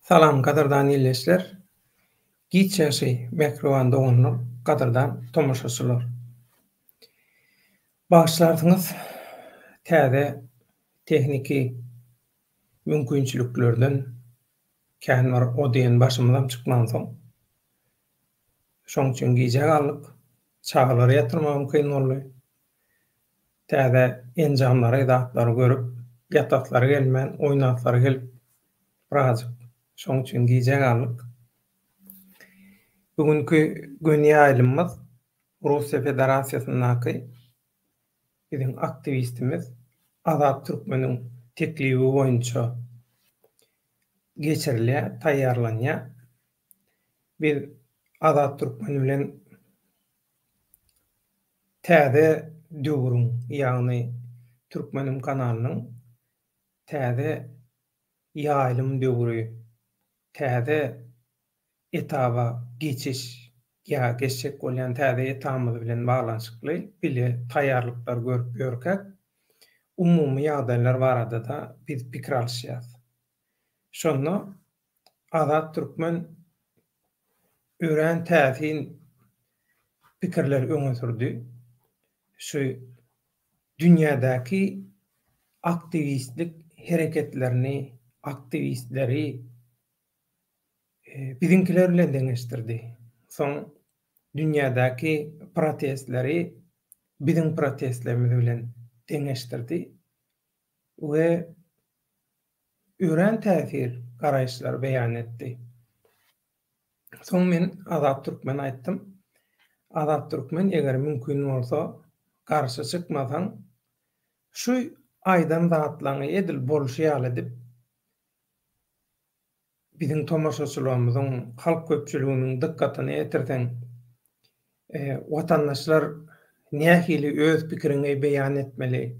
Salam gadyrdan ýerleşler. Giç ýaşy mikrowanda onuny gadyrdan tomoşaçylar. Başlaryňyz täze tehniki mümkinçiliklerden känmer o diýen başymyzdan çykman soň. Şoň üçin giýje galyk, çagalary ýatyrmam mümkin boldy. Täze enjamlary, zatlary görüp, ýataklary gelmän, oýnaklary gelip birazjyk şoň üçin giýje galyk. Bugünkü göni ýaýlymyz Russiýa Federasiýasyndaky biziň aktivistimiz Azat Türkmeniň teklibi boýunça geçirilýär, taýýarlanýar. Biz Azat Türkmeni bilen täze döwrüň, ýagny Türkmenim kanalynyň täze ýaýlym döwrü, täze etaba geçiş geçecek bolýan täze etabymyz bilen baglanşykly bile taýýarlyklar görüp ýörkek umumy ýagdaýlar barada da biz pikir alşýar. Şonu Azat Türkmen ören täzin pikirler öňe sürdi. Şu dünýädäki aktivistlik hereketlerini, aktivistleri bizimkiler bilen deňeşdirdi. Soň dünýädäki protestleri biziň protestlerimiz bilen deňeşdirdi we ören täsir garaýşlar beýan etdi. Soň men Azat Türkmen aýtdym. Azat Türkmen eger mümkin bolsa garşy çykmasaň şu aýdan zatlaňy edil bolşýal edip biziň tomoşaçylarymyzyň, halk köpçüliginiň dikkatyny ýetirseň, watandaşlar nähili öz pikirini beýan etmeli,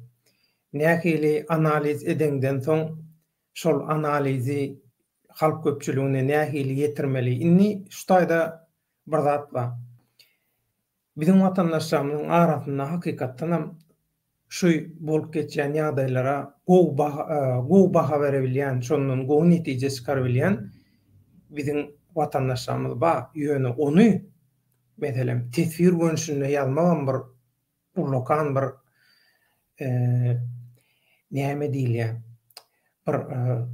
nähili analiz edenden soň şol analizi halk köpçüligine nähili ýetirmeli. Inni şu taýda bir zat bar. Biziň watandaşlarymyzyň arasynda hakykatdan hem şu bolup geçýän ýagdaýlara gowy baha berebilýän, şondan gowy netije çykarybilýän biziň watandaşlarymyz bar. Ýöne ony meselem tesvir görünüşinde ýalmagan bir blokan bir näme diýilýär? Bir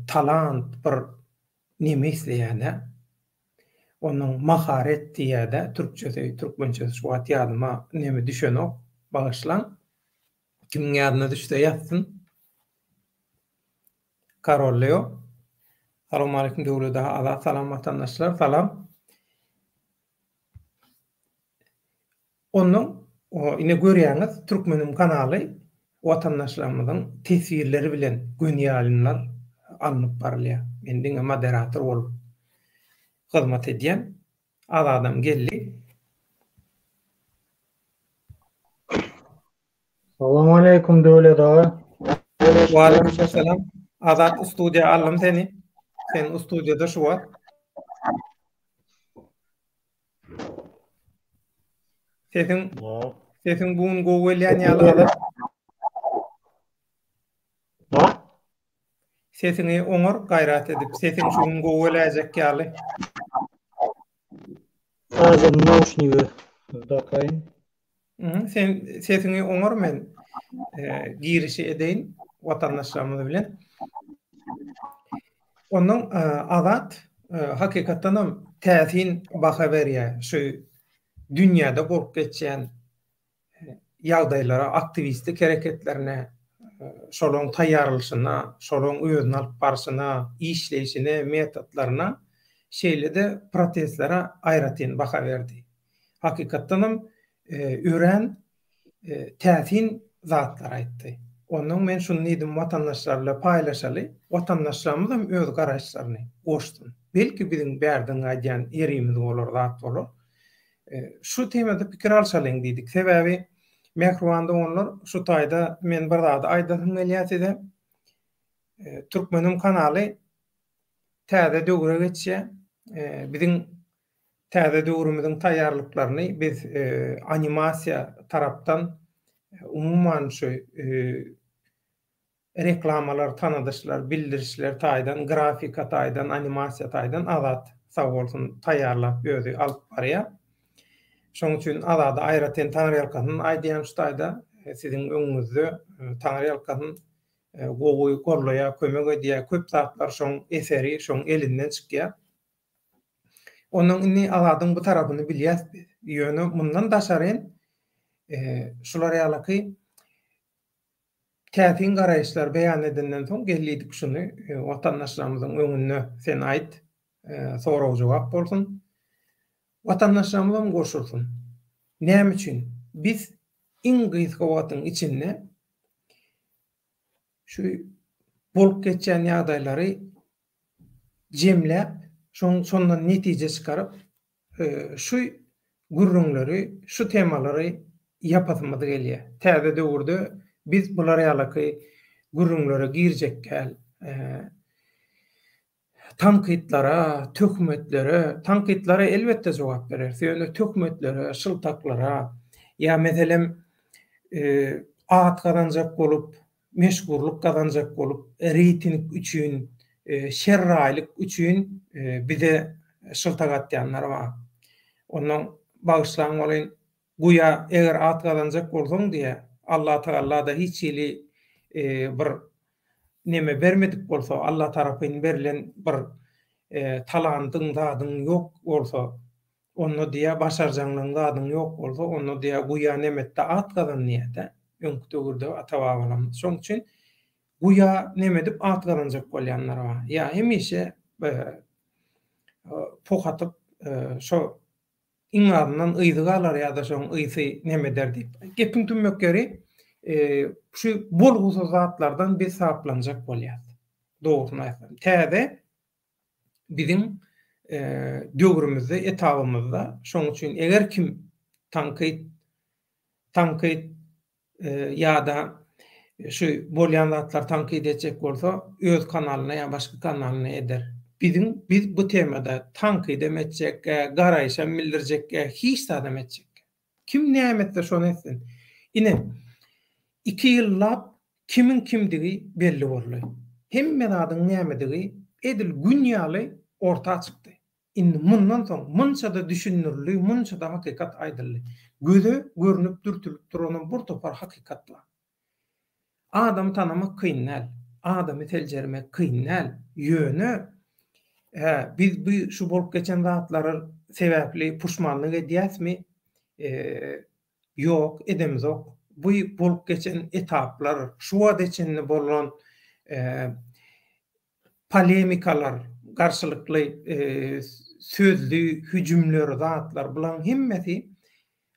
talant, bir neme isleýär. Onuň maharet diýär-de türkçesi, türkmençesi şu wagt ýadyma neme düşenok, bagyşlan. Kim ýadyna düşse ýatsyn. Karolleo. Assalamu alaykum döwlede Azat salam watandaşlar, salam. Onuň ine görýäňiz Türkmenim kanaly watandaşlarymyzyň tesirleri bilen göni ýaýlymlar alınıp barylýar. Men diňe moderator bolup hyzmat edýän adam geldi. Assalamu alaikum döwlet ağa. Wa alaykum salam. Azat studiýa alym seni. Sen studiýada şu wagt. Sesin bugün gowy gelýän ýaly. Sesini oňor gaýrat edip, sesin şuň gowy geläjek ýaly. Hazır naушнигы takaýyn. Sen sesini oňor men girişi edeýin watandaşlarymyz bilen. Onuň Azat hakykatdan hem täsin baha berýär. Şu dünýäde bolup geçýän ýagdaýlara, aktivistlik hereketlerine, şolaň taýýarlyşyna, şolaň özüni alyp barşyna, işleýişine, metodlaryna, şeýle-de protestlere aýratyn baha berdi. Hakykatdan hem ören täsin zatlar aýtdy. Onuň men şunu diýdim watandaşlarla paýlaşaly, watandaşlarymyz hem öz garaşlaryny goşdun. Belki biziň bärden aýdýan ýerimiz bolar, zat bolar. Şu temada pikir alşalyň diýdik. Sebäbi mikrowanda onlar şu taýda men bir zat aýdym gelýärdi. Türkmenim kanaly täze döwre geçýär. Biziň täze döwrümizin taýýarlyklaryny biz animasiýa tarapdan umumyň şu reklamalar, tanıdışlar, bildirişler taýdan, grafika taýdan, animasiýa taýdan azat sag bolsun taýýarlap özü alyp barýar. Şoň üçin azada aýratyn Taňry ýalkanyň aýdýan şutaýda siziň öňüňizde Taňry ýalkanyň gowy gorlaýa, kömek edýär, köp zatlar şoň eseri, şoň elinden çykýar. Onuň inni azadyň bu tarabyny bilýäs biz. Ýöne mundan daşaryn şular ýalyky täsin garaýşlar beýan edenden soň gelýdik şuny watandaşlarymyzyň öňüne sen aýt, soraw jogap bolsun. Watandaşlarymyz goşulsun. Näme üçin? Biz iň gysga wagtyň içinde şu bolup geçen ýagdaýlary jemläp, şondan netije çykaryp, şu gurrunlary, şu temalary ýapatmady gelýär. Täze döwürde biz bular ýalyky gurrunlara girjek gel, tankytlara, töhmetlere, tankytlara elbetde jogap berer. Söýle töhmetlere, şyltaklara, ýa meselem at kazanjak bolup, meşgurluk kazanjak bolup, reyting üçin, şerraýlyk üçin bize şyltak atýanlar bar. Onuň bagyşlaryň bolýan, guya eger at kazanjak bolsaň diýe Allah Taala da hiç ýyly bir neme bermedik bolsa, Allah tarapyn berilen bir talantyň dadyň ýok bolsa, onu diýe başarjanyň dadyň ýok bolsa, onu diýe guya nemetde at kazan niýete öňküde ata-babalarymyz. Şoň üçin guya nemedip at kazanjak bolýanlar bar. Ýa hemişe pokatyp şo iňaryndan ýydygalar ýa-da şoň ýysy neme der diýip gepiň tümmekleri şu bolgusa zatlardan biz saplanjak bolýar. Dogrusyny aýtsam, täze bizim döwrümizde, etabymyzda, şoň üçin eger kim tankyt ýa-da şu bolýan zatlar tankyt etjek bolsa, öz kanalyna ýa başga kanalyna eder. Biz bu temada tankyt etjek, garaýşa bildirjek, hiç adam etjek. Kim nämetde şonu etsin? Ine 2 ýyllap kimin kimdigi belli boldy. Hemme zadyň nämetdigi edil günýaly orta çykdy. Indi mundan soň munça da düşünürli, munça da hakykat aýdyldy. Göze görünüp dürtülüp duran bir topar hakykat bar. Adam tanamak kynal, adamy teljermek kynal. Ýöne biz bu şu bolup geçen zatlary sebäpli puşmanlyk edýäsmi? Ýok, edemizok. Bu bolup geçen etaplar, şu wagt içinde bolan polemikalar, garşylykly sözlü hüjümler, zatlar bulan hemmeti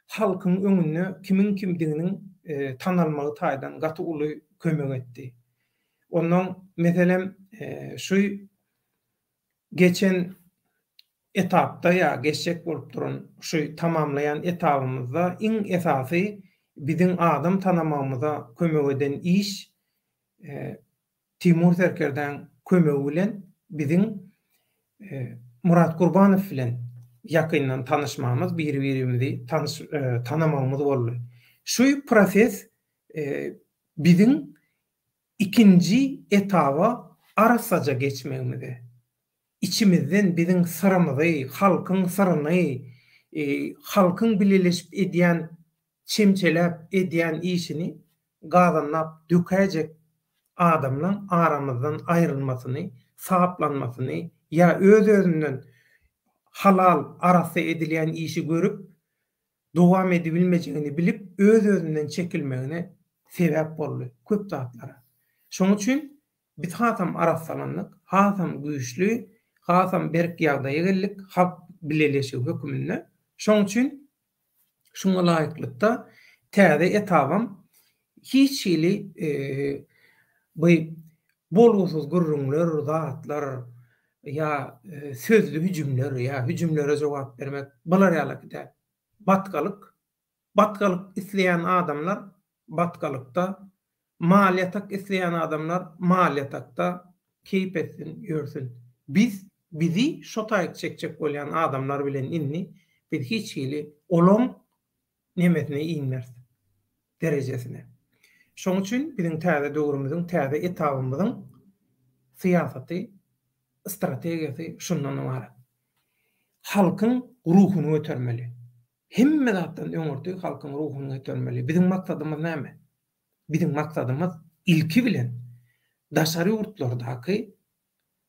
halkyň öňüne kimin kimdiginiň tanalmagy taýdan gaty uly kömek etdi. Onuň meselem şu geçen etapda ýa geçecek bolup duran şu tamamlayan etapymyzda iň esasy bizim adam tanamamyza kömek eden iş Timur Serkerden kömegi bilen bizim Murat Gurbanow bilen ýakyndan tanışmamız, bir-birimizi tanamamız boldy. Şu proses bizim ikinci etaba arasaca geçmegimizde. İçimizden bizim sırrymyzy, halkyň sırryny, halkyň bileleşip edýän, çemçelep edýän işini gazanlap dökäjek adamlaň aramyzdan aýrylmasyny, saplanmasyny ýa öz-özünden halal arasy edilýän işi görüp dowam edebilmejegini bilip öz-özünden çekilmegine sebäp boldy köp zatlara. Şoň üçin biz hasam arasalanlyk, hasam güýçlü, hasam berk ýagdaýa geldik, hak bileleşi hökümünde. Şoň üçin şoňa laýyklykda täze etabam hiç ýyly bu bolgusuz gurrunlar, zatlar ýa sözlü hüjümler ýa hüjümlere jogap bermek bular ýalyk batgalyk isleýän adamlar batgalykda, maliýatak isleýän adamlar maliýatakda keyip etsin, ýörsün. Bizi şotaýyk çekjek bolýan adamlar bilen inni biz hiç ýyly olom nemetine iňmez derejesine. Şoň üçin biziň täze döwrümüziň, täze etapymyzyň syýasaty, strategiýasy şundan ibaret. Halkyň ruhuny götermeli. Hemme zatdan öňürdi halkyň ruhuny götermeli. Biziň maksadymyz näme? Biziň maksadymyz ilki bilen daşary ýurtlardaky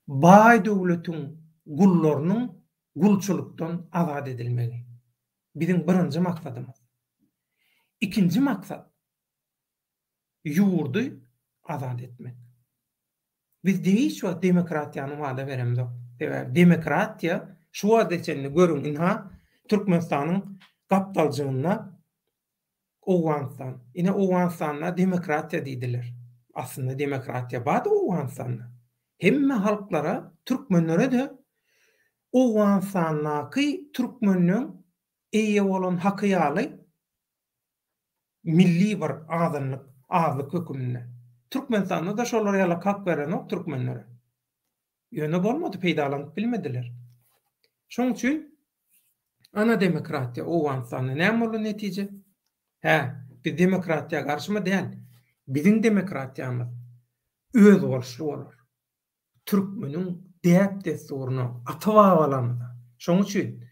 baý döwletiň gullarynyň gulçulukdan azad edilmegi. Biziň birinji maksadymyz. İkinci maksat ýurdy azad etmek. Biz hiç wagt demokratiýany wada beremdik. Demokratiýa şu wada içinde görün inha Türkmenistanyň gapdaljygyna Owganistan. Ine Owganistan'a demokratiýa diýdiler. Aslında demokratiýa bada Owganistan'a. Hemme halklara, Türkmenlere de Owganistan'daky Türkmenliň eýe bolan hakyýaly milli bir azlyk hökümine. Türkmenistan'da da şolar ýala hak beren ok Türkmenlere. Ýöne bolmady, peýdalanyp bilmediler. Şoň üçin ana demokratiýa Owganistan'da näme bolan netije? Bir demokratiýa garşymy däl. Biziň demokratiýamyz öz bolşy bolar. Türkmeniň däp desturuna atawabalamyz. Şoň üçin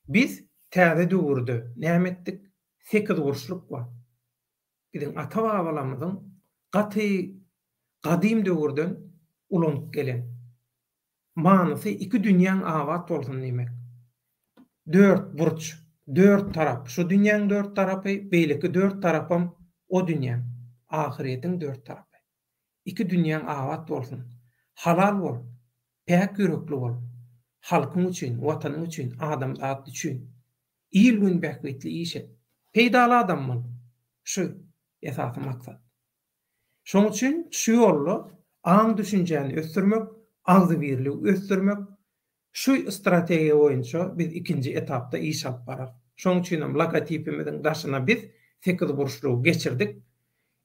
biz täze döwürde näme etdik? 8 gurşluk bar. Biziň ata-babalarymyzyň gadym döwürden ulanyp gelen manysy iki dünýäň awat bolsun diýmek. 4 burç, 4 tarap. Şu dünýäň 4 tarapy, beýleki 4 tarapym o dünýä. Ahiretiň 4 tarapy. İki dünýäň awat bolsun. Halal bol, päk ýürekli bol. Halkyň üçin, watanyň üçin, adamzat üçin. İlgün bäkbetli iş et. Peýdaly adam bol. Şu esasy maksat. Şoň üçin şu ýolla aň düşünjäni ösdürmek, agzy birligi ösdürmek, şu strategiýa boýunça biz ikinji etapda iş alyp barar. Şoň üçin logotipimiziň daşyna biz 8 burçlugy geçirdik.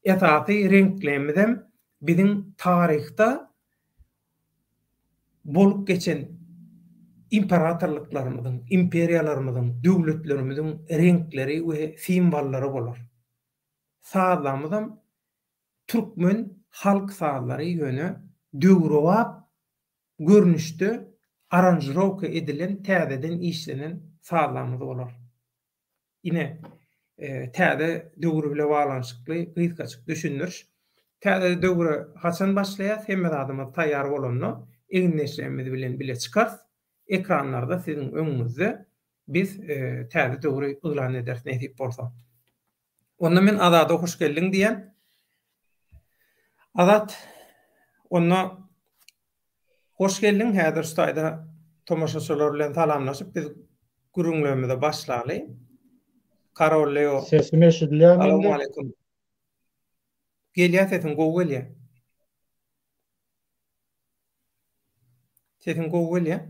Etapy renklemizem biziň taryhda bolup geçen imperatorluklarymyzyň, imperiýalarymyzyň, döwletlerimiziň renkleri we simbollary bolar. Sağlamyzam Türkmen halk sağlary ýöne döwrewap görnüşde aranjировка edilen täzeden işlenen sağlamyz bolar. Ine täze döwrü bilen balanşykly gysgaçyk düşünürş. Täze döwrü haçan başlaýar? Hemme adamy taýýar bolanyny eňneşlerimiz bilen bile çykar. Ekranlarda sizin öňüňizde biz täze döwrü ýylan ederiz nähip bolsa. Onda men Azada hoş geldin diýen. Azat, onda hoş geldin. Häzir staýda tomaşaçylar bilen salamlaşyp biz gürüňlemede başlaly. Karoleo. Sesim eşidilýär mi? Assalamu alaykum. Gelýär sesin gowy gelýär. Sesin gowy gelýär.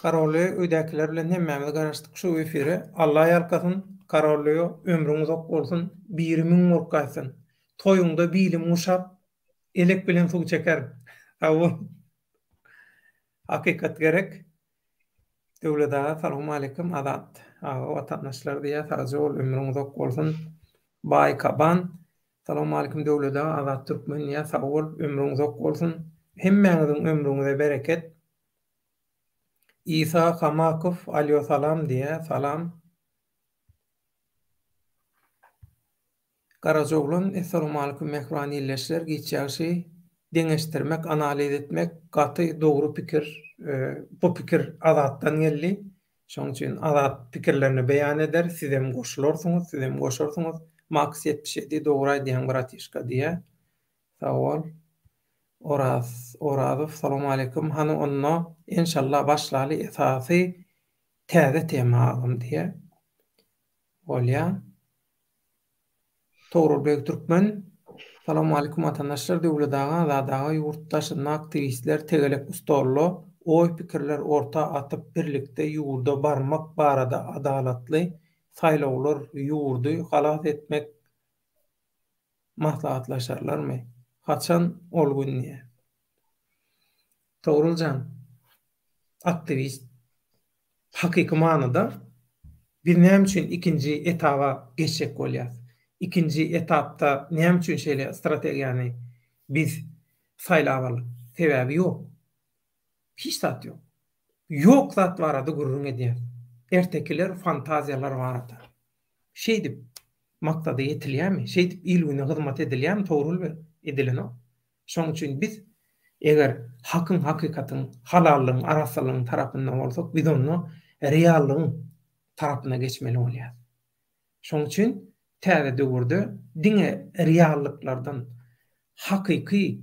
Karoleo öýdäkiler bilen hemmämiz garaşdyk şu efire. Allah ýalkasyn. Karoleo ömrüňiz uzak bolsun. Birimiň morkaýsyn. Toýuňda bilim uşap elek bilen suw çeker. Hakikat gerek. Döwleda, assalamu alaykum Azat. Watandaşlar diýär, tazy ol ömrüň uzak bolsun. Bay Kaban. Assalamu alaykum Döwleda, Azat Türkmen diýär, sag ol ömrüň uzak bolsun. Hemmäňiziň ömrüňize bereket. İsa Hamakov, alyo salam diýär, salam. Karajoğlan, assalamu alaykum mehman illeşler, geçýäşi deňeşdirmek, analiz etmek, gaty dogry pikir, bu pikir Azatdan geldi. Şoň üçin Azat pikirlerini beýan eder, siz hem goşularsyňyz, siz hem goşarsyňyz. Max 77 dogry diýen bratişka diýär. Sag ol. Orazow, assalamu alaykum. Hany onda inşallah başlaly esasy täze tema alym diýär. Bolýa. Toğrulbek Türkmen. Assalamu alaykum vatandaşlar. Döwletaga, Azadaga ýurtdaşyna aktivistler tegelek ustorlu oý pikirler orta atyp birlikde ýurda barmak barada adalatly saýlawlar ýurdy halat etmek maslahatlaşarlarmy? Haçan ol günniýe? Toğruljan, aktivist hakyky manada Bir näme üçin ikinji etaba geçecek bolýar? İkinji etapda näme üçin şeýle strategiýany biz saýlap alyk? Sebäbi ýok. Hiç zat ýok. Ýok zat barada gurrun edýär. Ertekiler fantaziyalar barada. Şey dip maksada yetilýärmi? Şey dip ilgine hyzmat edilýärmi? Togruly edilen o. Şoň üçin biz eger hakyň hakikatyň halallygyň arasalygyň tarapyndan bolsak, biz onu reallygyň tarapyna geçmeli bolýar. Şoň üçin täze döwürde diňe reallyklardan hakyky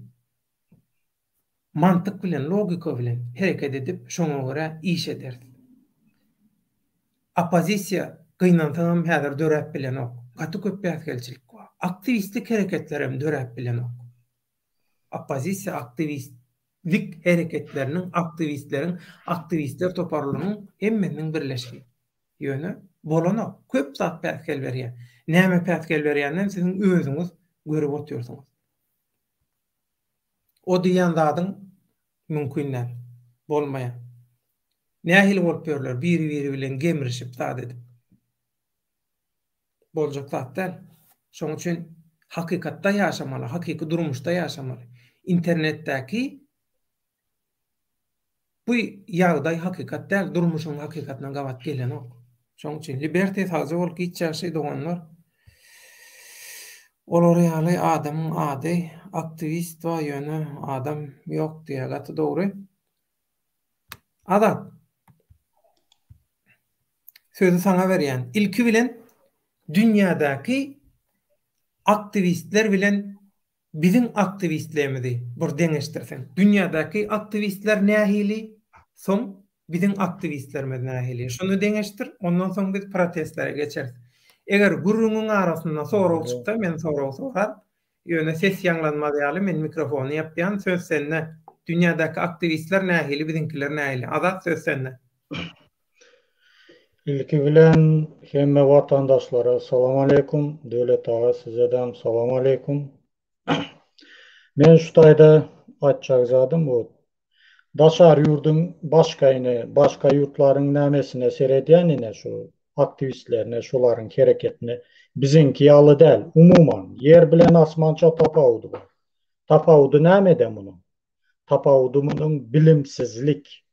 mantyk bilen, logika bilen hereket edip şoňa görä iş eder. Opozisiýa gynantyňam häzir döräp bilen ok. Gaty köp bäsgelçilik bar. Aktivistlik hereketlerem döräp bilen ok. Opozisiýa aktivistlik hereketleriniň, aktivistler toparlygynyň hemmeniň birleşigi ýöne bolan köp zat bäsgel berýär. Näme bäsgel berýänden siziň özüňiz görüp oturýarsyňyz. O diýen zadyň mümkün bolmaýan. Nähili bolup görler, biri bilen gemirişip zat edip. Boljak zat däl. Şoň üçin hakykatda ýaşamaly, hakyky durmuşda ýaşamaly. İnternetdäki bu ýagdaý hakykat däl, durmuşyň hakykatyna gawat gelen ok. Şoň üçin liberté tazy bolup gitjäşi doganlar olar ýaly adamyň ady, aktivist we ýöne adam ýok diýe gaty dogry. Adam sözü sana berýän. Ilki bilen dünýädäki aktivistler bilen bizim aktivistlerimizi bir deňeşdirsen. Dünýädäki aktivistler nähili, soň bizim aktivistlerimiz nähili. Şonu deňeşdir, ondan soň biz protestlere geçeriz. Eger gurrunun arasynda sorag çyksa, men sorag sorar. Ýöne ses ýanglanmady ýaly men mikrofonu ýapýan, söz sende. Dünýädäki aktivistler nähili, bizimkiler nähili? Azat söz sende. İlki bilen hemme vatandaşlara salam aleykum. Döwlet ağa sizedem salam aleykum. Men şu taýda aýtjak zadym bu. Daşar ýurdun başka ýurtlaryň nämesine seredýänine şu aktivistlerine, şolaryň hereketine bizinki ýaly däl. Umuman yer bilen asmança tapawudy bar. Tapawudy nämede munuň? Tapawudy munuň bilimsizlik.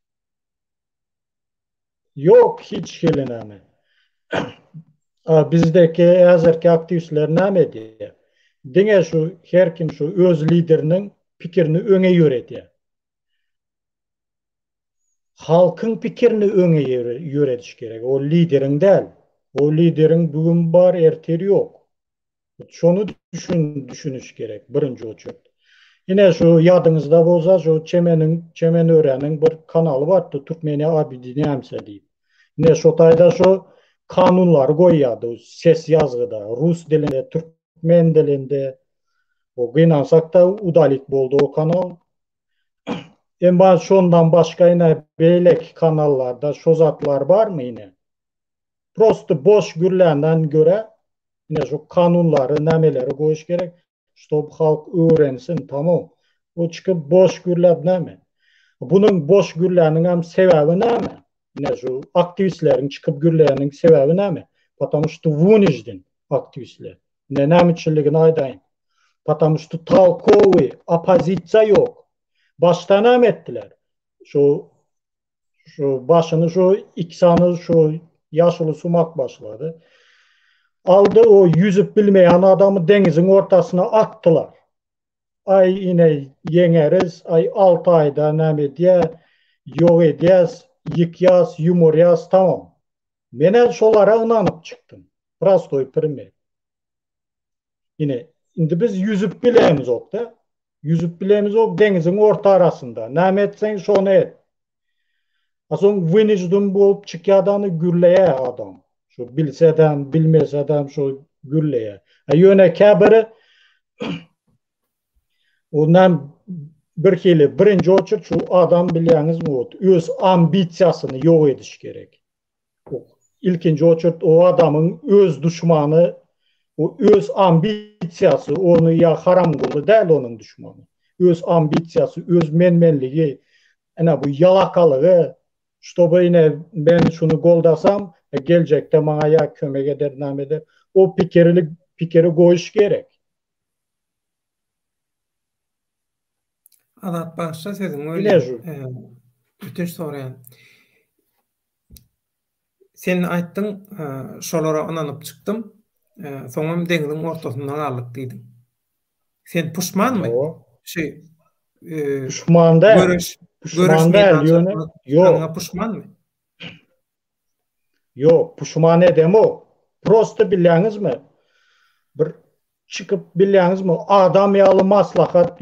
Yok hiç gelineme. Bizdeki hazırki aktivistler näme diýär? Diňe şu her kim şu öz lideriniň pikirini öňe ýöredýär. Halkyň pikirini öňe ýörediş gerek. O lideriň däl. O lideriň bugün bar, erteri ýok. Şonu düşünüş gerek birinji oçurt. Yine şu yadyňyzda bolsa şu Çemen Ören'in bir kanaly bardy, Türkmeni Abidi nämse diýip. Ne şu taýda şu kanunlar goýýardy, ses ýazgyda, rus dilinde, türkmen dilinde. O gynansak da udalik boldu o kanal. Emma şondan başka yine beýlek kanallarda şu zatlar barmy yine? Prosto boş gürländen göre yine şu kanunları, nämeleri goýuş gerek. Stop halk öğrensin, tamam. O çıkıp boş gürläp näme? Bunun boş gürläniň hem sebäbi näme? Yine şu aktivistlerin çıkıp gürleyenin sebebi näme? Потому что вынужден aktivistler. Nämeçiligini aýdaýyn. Потому что толковый оппозиция yok. Başta näme etdiler? Şu başını şu iksanı şu yaşılı sumak başladı. Aldı o yüzüp bilmeyen adamı denizin ortasına attılar. Ay yine yeňeriz, ay 6 ayda näme diýe ýok edýäs, yıkyas, yumuryas, tamam. Mene şolara ynanyp çykdym. Prostoy primer. Yine indi biz yüzüp bilemiz ok da. Yüzüp bilemiz ok denizin orta arasında. Näme etseň şonu et. Asoň wynijdim bolup çykýadany gürleýär adam. Şu bilsedem, bilmesedem şu gürleýär. Ýöne käbiri ondan bir kili birinci oçurt şu adam bilýäňizmi öz ambisiýasyny ýok ediş gerek. İlkinci oçurt o adamın öz düşmanı, o öz ambisiýasy onu ya haram kıldı däl onun düşmanı. Öz ambisiýasy, öz menmenligi, ana bu yalakalygy, ştoby yine ben şunu goldasam Gelecekte bana ya kömek eder namede o pikeri koyuş gerek. Adat başta sezin öyle İleju. öteş sorayan. Sen aýtdyň, şolara onanyp çykdym. Soňam deňiziň ortasynda galyk diýdim. Sen puşmanmy? O. Şey, Puşman da. Göreş Puşman da yöne. meydançylygyna Yok. puşmanmy? Yok. Puşman edem o. Prosto bilýäňizmi? Bir çıkıp bilýäňizmi? Adam ýaly maslahat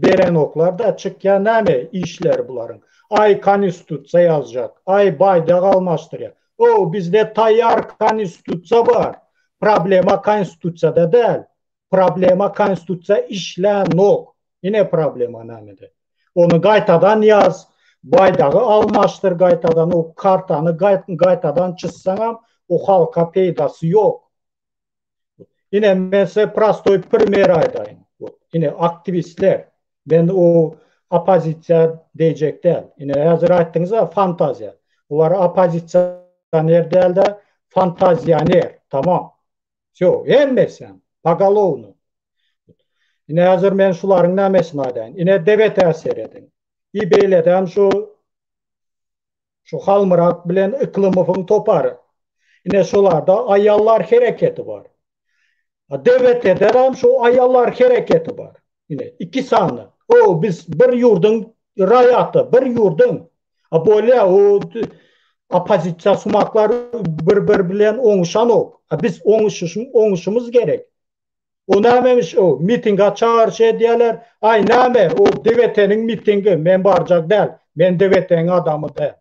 beren oklar da çykýan näme işler bularyň. Ay konstitusiýa ýazjak. Ay baýda almaşdyrýar. O bizde taýýar konstitusiýa bar. Problema konstitusiýada däl. Problema konstitusiýa işlänok. Ine problema nämede? Onu gaýtadan ýaz. Baýdagy almaşdyr gaýtadan o kartany gaýtadan çyssaňam o halka peýdasy ýok. Yine mesela prostoy primer aydayım. Yine aktivistler. Ben o apozisiya diyecekler. Yine hazır ayttınız ya fantaziya. Onlar apozisyoner değil de fantazyaner. Tamam. Yo, emmesen. Pagalovnu. Yine hazır men şuların nämesini aydayım. Yine devlet seyredin. İbeyledem şu halmırak bilen ıklımıfın toparı. Yine şularda ayallar hareketi var. Devlette de şu ayallar hareketi var. Yine iki sanlı. O biz bir yurdun rayatı, bir yurdun. Böyle o opozisiya sumaklar bir bilen oňuşan ok. Biz oňuşumuz gerek. O nämemiş o mitinga çağırış edýärler. Ay näme o devletenin mitingi men barjak däl. Men devletenin adamı däl.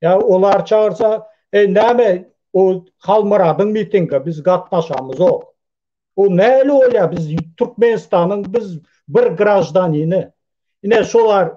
Ya olar çağırsa näme o Halmıradyň mitingi biz gatnaşamyz ok. O näle olya biz Türkmenistanyň biz bir grajdanini. Ine şolar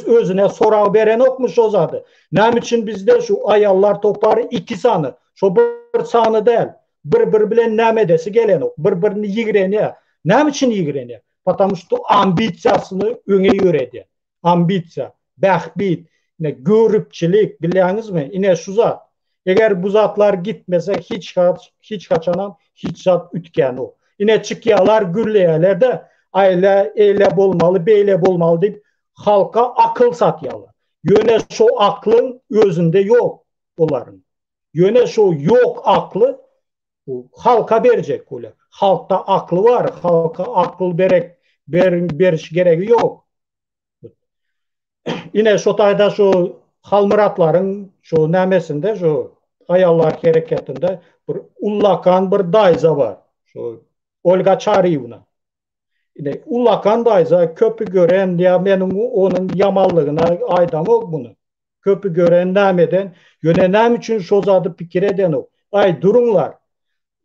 özüne soraw beren okmuş o zady. Näme üçin bizde şu ayallar topary iki sany, şo bir sany däl. Bir bilen näme desi gelen ok. Bir-birini ýigrenýär. Näme üçin ýigrenýär? Потому что ambisiýasyny öňe ýöredi. Ambisiýa, bähbit, ine görüpçilik bilýäňizmi? Ine şu zat. Eger bu zatlar gitmese hiç kaçanam hiç zat ütkän o. Yine çıkýarlar, gürleýärler de aýla eýle bolmaly, beýle bolmaly diýip halka akıl satýarlar. Ýöne şo aklyň özünde ýok olaryň. Ýöne şo ýok akly halka berjek ular. Halkda aklı var, halka akıl beriş geregi ýok. Yine şo taýda şo halmıratlaryň şo nämesinde şo ayallar hareketinde bir ullakan bir dayza var. Şo Olga Çariyevna. Yine ullakan dayza köpü gören ya menin onun yamallygyna aýdam bunu. Köpü gören nämeden ýöne näme üçin şo zady pikir eden o. Ay durunlar.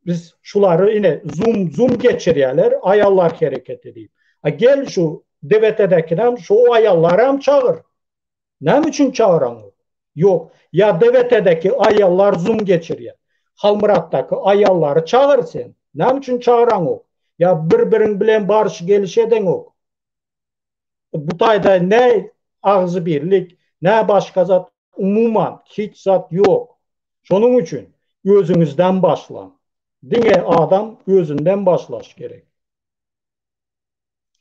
Biz şuları yine zoom geçirýärler, ayallar hareket edip. Gel şu DVT'dekinem şu ayallarım çağır. Näme üçin çağıran o? Yok. Ya DVT'deki ayallar zoom geçirýär. Halmıratdaky ayallary çağır sen. Näme üçin çağıran o? Ya bir-biriň bilen barış geliş eden o. Bu taýda ne ağzı birlik, ne başka zat umuman hiç zat yok. Şonun üçün özüňizden başlan. Diňe adam özünden başlaş gerek.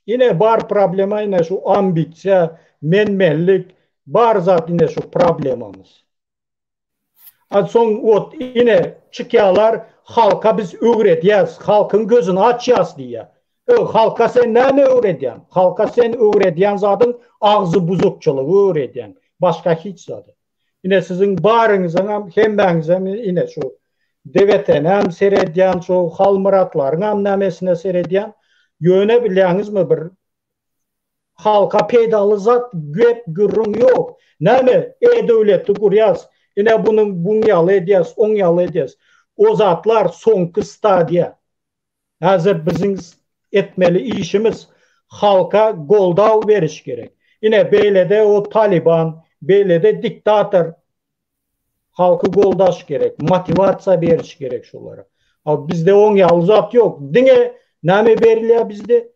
Yine bar problema yine şu ambisiya, menmenlik bar zat yine şu problemamız. Son yine çıkýarlar halka biz öwredýäs, halkyň gözüni açýas diýär. Halka sen näme öwredýän? Halka sen öwredýän zadyň ağzı buzukçylygy öwredýän. Başka hiç zady. Yine siziň baryňyzam hemmäňizem yine şu devletenem seredýän, şu halmıratlaryň nämesine seredýän. Ýöne bilýäňizmi bir halka peýdaly zat göp gürrüň ýok. Näme e-döwletdi gurýas, ine bunyň buňýaly edýäs, oňýaly edýäs. O zatlar soňky stadiýa. Häzir biziň etmeli işimiz halka goldaw beriş gerek. Ine beýlede o Taliban, beýlede diktator halky goldaş gerek, motivasiýa beriş gerek şolara. Bizde oňýaly zat ýok. Diňe näme berilýär bizde?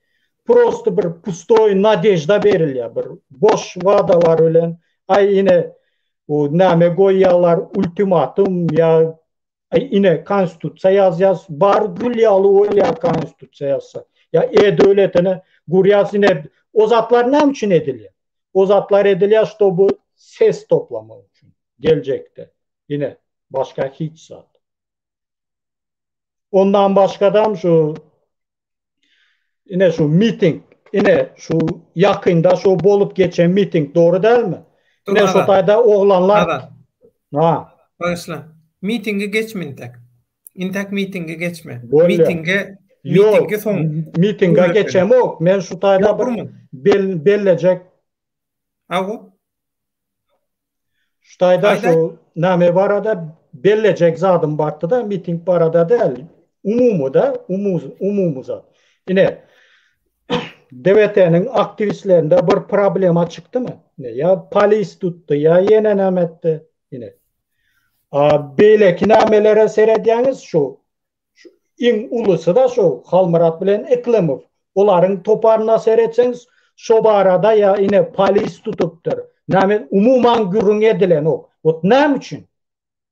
Prosto bir pustoy nadejda berilýär, bir boş wadalar bilen. Ay yine o näme goýýarlar ultimatum ya Yine konstitusiya yaz bar gülyalı olya konstitusiya yazsa. Ya devletine guryas yine o zatlar ne için ediliyor? O zatlar ediliyor işte bu ses toplama için gelecekte. Yine başka hiç zat. Ondan başkadan şu yine şu miting yine şu yakında şu bolup geçen miting doğru değil mi? Yine şu tayda oğlanlar ha. Bağışla. Mitingi geçme intak. İntak mitingi geçme. Mitingi son. Mitinga geçem yok. Men şu tayda bellecek. Avu? Şu tayda şu name barada bellecek zadım bartı da miting barada değil. Umumu zat. Yine devletin aktivistlerinde bir problema çıktı mı? Ya polis tuttu ya yenen etti. Yine. Beyleki namelere seyrediyeniz şu in ulusu da şu Halmurat bilen Eklemov. Onların toparına seyretseniz şu arada ya yine polis tutuptur. Name umuman gürün edilen o. Ne için?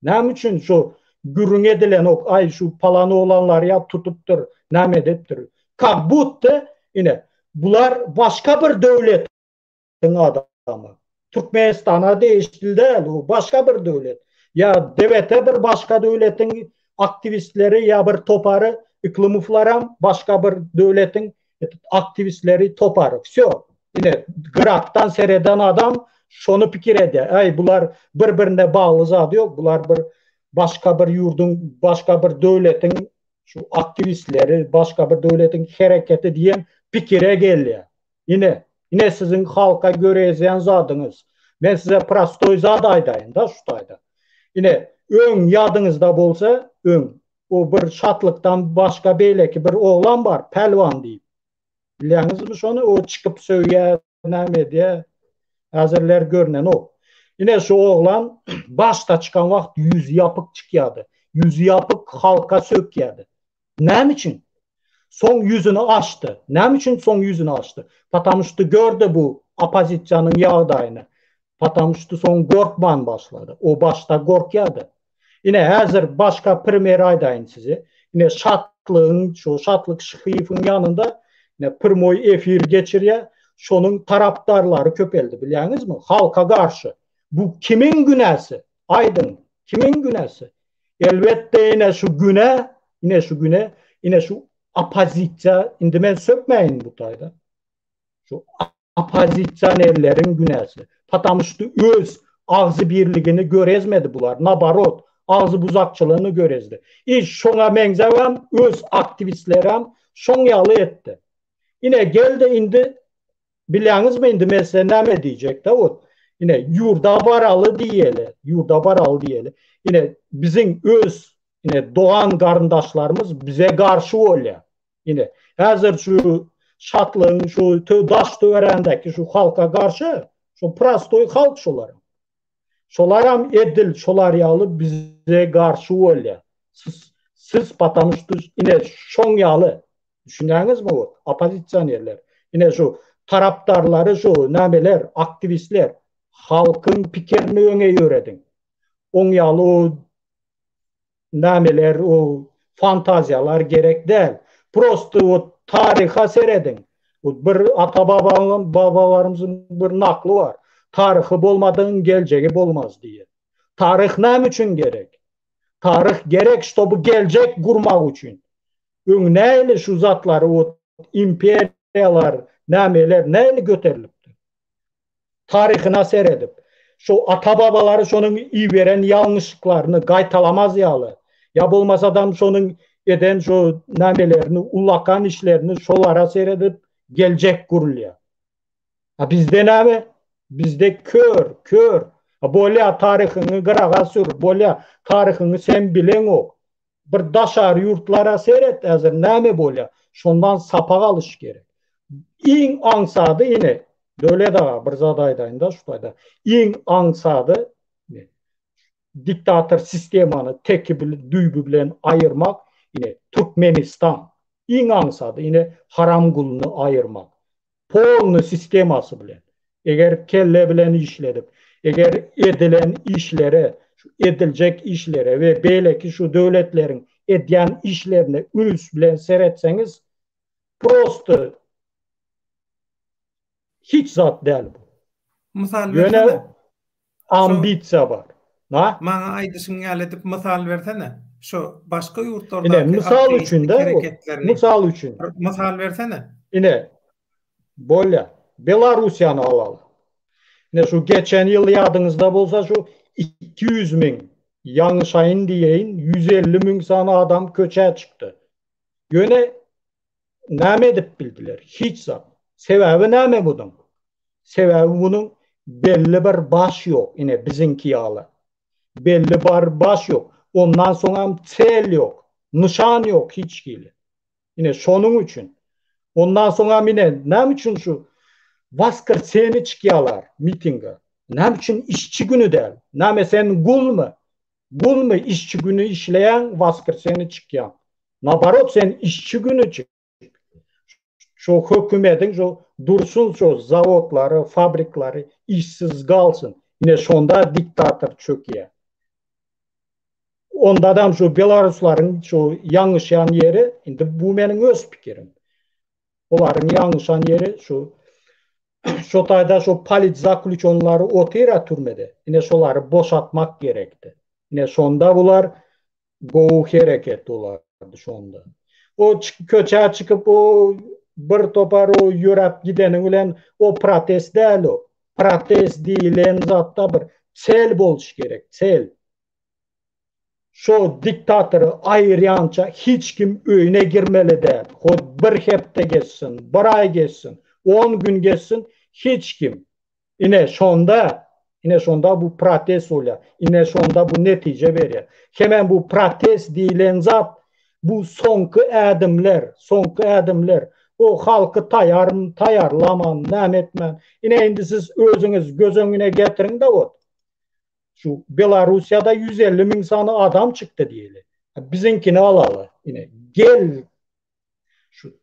Ne için şu gürün edilen o ay şu palanı olanlar ya tutuptur. Name ediptir. Kabutta yine bular başka bir devletin adamı. Türkmenistan'a değişti değil. O başka bir devlet. Ya devlete bir başka devletin aktivistleri ya bir toparı iklimuflara başka bir devletin aktivistleri toparı. Yine Grak'tan seyreden adam şunu fikir ediyor. Ay bunlar birbirine bağlı zat yok. Bunlar bir başka bir yurdun, başka bir devletin şu aktivistleri, başka bir devletin hareketi diyen fikire geliyor. Yine sizin halka göre ezeyen zadınız. Ben size prastoy zat aydayım da şu tayda. Yine ön yadınızda bolsa ön o bir şatlıktan başka beyleki bir oğlan var pelvan deyip. Biliyorsunuz mu şunu? O çıkıp söyle ne diye hazırlar görünen o. Yine şu oğlan başta çıkan vakit yüzü yapık çıkıyordu. Yüzü yapık halka söküyordu. Ne için? Son yüzünü açtı. Ne için son yüzünü açtı? Patamıştı gördü bu apozisyanın yağdayını. Patamıştı son korkman başladı. O başta korkuyordu. Yine hazır başka primer aydayın sizi. Yine şatlık şıhıyfın yanında yine primoy efir geçiriyor. Şunun taraftarları köpeldi biliyorsunuz mu? Halka karşı. Bu kimin günahı? Aydın. Kimin günahı? Elbette yine şu şu apozisya, indi men sökmeyin bu tayda. Şu apozisyan ellerin günahı. Patamıştı öz ağzı birliğini görezmedi bular. Nabarot ağzı buzakçılığını görezdi. İş şuna mengzevem öz aktivistlerim şonyalı etti. Yine geldi indi biliyorsunuz mu indi mesela ne diyecek de o. Yine yurda baralı diyeli. Yine bizim öz yine doğan kardeşlerimiz bize karşı oluyor. Yine hazır şu şatlığın şu daş töverendeki şu halka karşı şu prastoy halk şolarım. Şolaram edil şolar yağlı bize karşı oluyor. Siz patamıştır yine şon yağlı. Düşünüyorsunuz mu o? Opozisyonerler. Yine şu taraftarları şu nameler, aktivistler halkın fikrini öne yöredin. On yağlı o nameler, o fantaziyalar gerek değil. Prosto o tariha seyredin. Bir ata babalarımızın bir naklı var. Tarihı olmadığın geleceği olmaz diye. Tarih ne için gerek? Tarih gerek işte bu gelecek kurmak için. Neyle şu zatları, o imperiyalar, nameler neyle göterilipti? Tarihine seyredip. Şu ata babaları şunun iyi veren yanlışlıklarını gaytalamaz yalı. Ya bulmaz adam şunun eden şu namelerini, ulakan işlerini şolara seyredip gelecek kuruluyor. Bizde ne? Bizde kör. Böyle tarihini kırağa sür, böyle tarihini sen bilen o. Bir daşar yurtlara seyret hazır ne böyle. Şundan sapa alış gerek. İn ansadı yine. Böyle daha bir zadaydayında şutayda. İn ansadı diktatör sistemanı teki düybü bilen ayırmak yine Türkmenistan. İn ansadı yine haram kulunu ayırmak. Polnu sisteması bilen. Eğer kelle bilen işledip, eğer edilen işlere edilecek işlere ve belki şu devletlerin ediyen işlerine üns bilen seyretseniz prosto hiç zat değil bu. Misal Yöne versene. Şu ambitsiya var. Ha? mana aýdyşyň ýaly edip misal versene. Şu başga Yine ýurtlardaky misal üçün ateistlik de o. hereketlerini Misal üçün. misal versene. Yine böyle Belarusya'nı alalım. Ne şu geçen yıl yadınızda bolsa şu 200 bin yanlış ayın diyeyin 150 bin sana adam köçe çıktı. Yöne näme edip bildiler? Hiç zat. Sebebi näme bunun? Sebebi bunun belli bir baş yok. Yine bizinki yağlı. Belli bir baş yok. Ondan sonra çel yok. Nişan yok hiç gibi. Yine şonun için. Ondan sonra yine näme için şu Vaskır seni çıkıyorlar mitinge. Näme için işçi günü değil. Näme sen gul mu? Gul mu işçi günü işleyen Vaskır seni çıkıyor. Nabarot sen işçi günü çık. Şu hükümetin şu dursun şu zavodları, fabrikleri işsiz kalsın. Yine şonda diktatör çöküyor. Onda adam şu Belarusların şu yanlışan yeri, indi bu benim öz pikirim. Onların yanlışan yeri şu tayda şu Palit Zakliç onları otira türmede. Yine şoları boşaltmak gerekti. Yine sonda bular goğu hareket olardı şonda. O köçe çıkıp o bir topar o yürep gidenin bilen o protest değil o. Protest deyilen zatta bir sel boluş gerek, sel. Şu diktatörü ayıryança hiç kim öyüne girmeli değil. O bir hafta geçsin, bir ay geçsin, 10 gün geçsin, hiç kim. Yine sonda bu protest oluyor. Yine sonda bu netice veriyor. Hemen bu protest deyilen zat bu sonki adımlar o halkı tayarlaman, näme etmen. Yine indi siz özünüz göz önüne getirin de o. Şu Belarusya'da 150 bin sana adam çıktı diyelim. Bizinkini alalı. Yine gel şu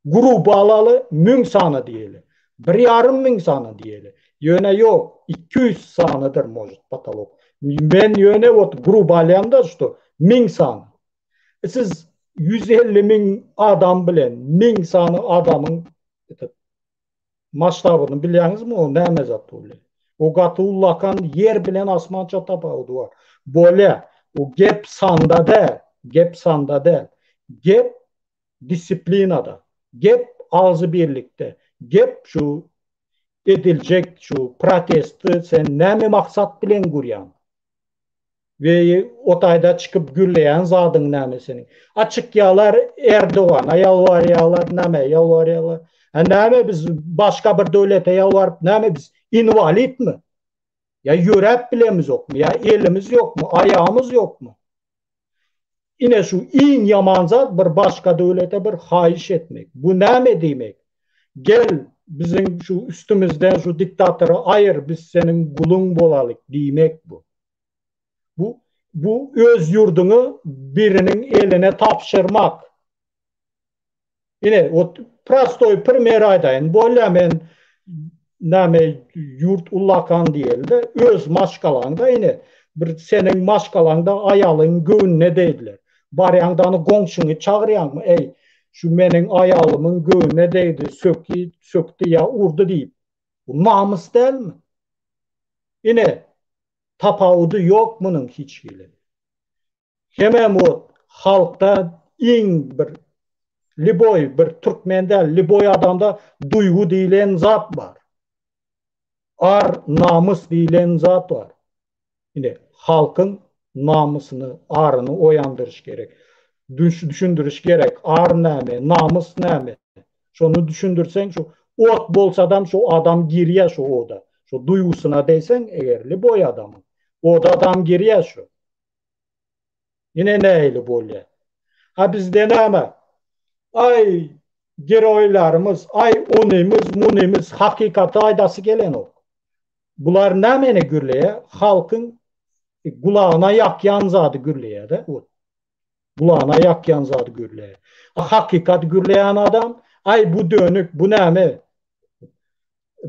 grubu alalı mün sana diyelim. 1,5 bin sana diyelim. Yöne yok. 200 sanadır mojut patalog. Ben yöne ot grubu alayanda işte 1000 sana. Siz 150 bin adam bilen 1000 sana adamın maçtabını biliyorsunuz mu? O ne mezat oluyor? O gatı ullakan yer bilen asmança tapağıdı var. Böyle o gep sanda de, gep disiplinada, gep ağzı birlikte, gep şu edilecek şu protesti sen näme maksat bilen guryan. Ve otayda çıkıp gürleyen zadın näme senin. Açık yağlar Erdoğan'a yalvarıyorlar, näme yalvarıyorlar. Näme biz başka bir devlete yalvarıp näme biz invalid mi? Ya yürep bilemiz yok mu? Ya elimiz yok mu? Ayağımız yok mu? Yine şu in yaman zat bir başka devlete bir hayiş etmek. Bu näme demek? Gel bizim şu üstümüzden şu diktatörü ayır biz senin kulun bolalık demek bu. Bu öz yurdunu birinin eline tapşırmak. Yine o prostoy primeraydayn böyle men näme yurt ullakan diýil de öz maşkalanda yine bir senin maşkalanda ayalın göğünne değdiler. Barýandany goňşuňy çagyrýanmy? Ey şu meniň ayalymyň göğüne değdi, sökdi ya urdu diýip. Bu namus dälmi? Yine tapawudy yok bunun hiç gibi. Hemen o halkta in bir liboy bir Türkmende liboy adamda duygu deyilen zat var. Ar namus deyilen zat var. Yine halkın namusunu, arını oyandırış gerek. Düşündürüş gerek. Ar näme, namus näme. Şonu düşündürsen şu ot bolsa adam şu adam giriye şu oda. Şu duygusuna deysen eğer liboy adamı. Oda adam giriye şu. Yine neyle böyle? Ha bizde näme? Ay geroylarımız, ay onimiz, munimiz hakikati aydası gelen o. Bular nämeni gürleye? Halkın kulağına yakyan zadı gürleye de o. Kulağına yakyan zadı gürleye. Hakikat gürleyen adam, ay bu dönük, bu näme?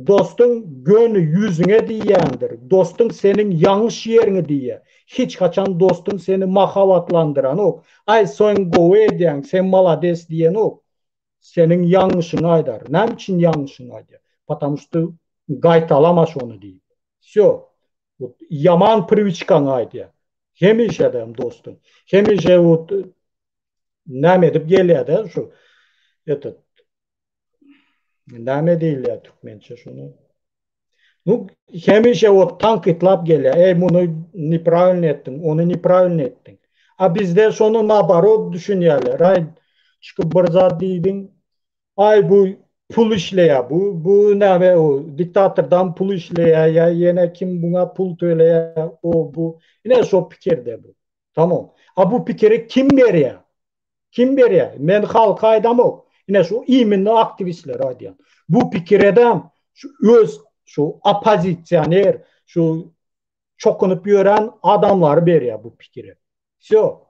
dostun gönü yüzüne diyendir. Dostun senin yanlış yerini diye. Hiç kaçan dostun seni mahavatlandıran o. Ay sen go ediyen, sen malades diyen o. Senin yanlışını aydar. Ne için yanlışını aydar? Потому что gaytalamaz onu diye. Все. Yaman priviçkan aydı. Hemişe dem dostum. Hemişe o ne edip geliyor da şu. Evet. Ne değil ya Türkmençe şunu. Ну, hemişe o tank itlap geliyor. Ey bunu neправильно ettin, onu neправильно ettin. A bizde şunu nabarot düşünüyorlar. Ay çıkıp bir zat deydin. Ay bu pul işleye bu ne be o diktatörden pul işleye ya yine kim buna pul töyleye o bu yine şu fikirde bu. Tamam. Ha bu fikri kim veriyor? Kim veriyor? Men halka aydam yok. Yine şu iminli aktivistler aydan. Bu fikirden şu öz şu opozisyoner şu çokunup gören adamlar veriyor bu fikri. Все.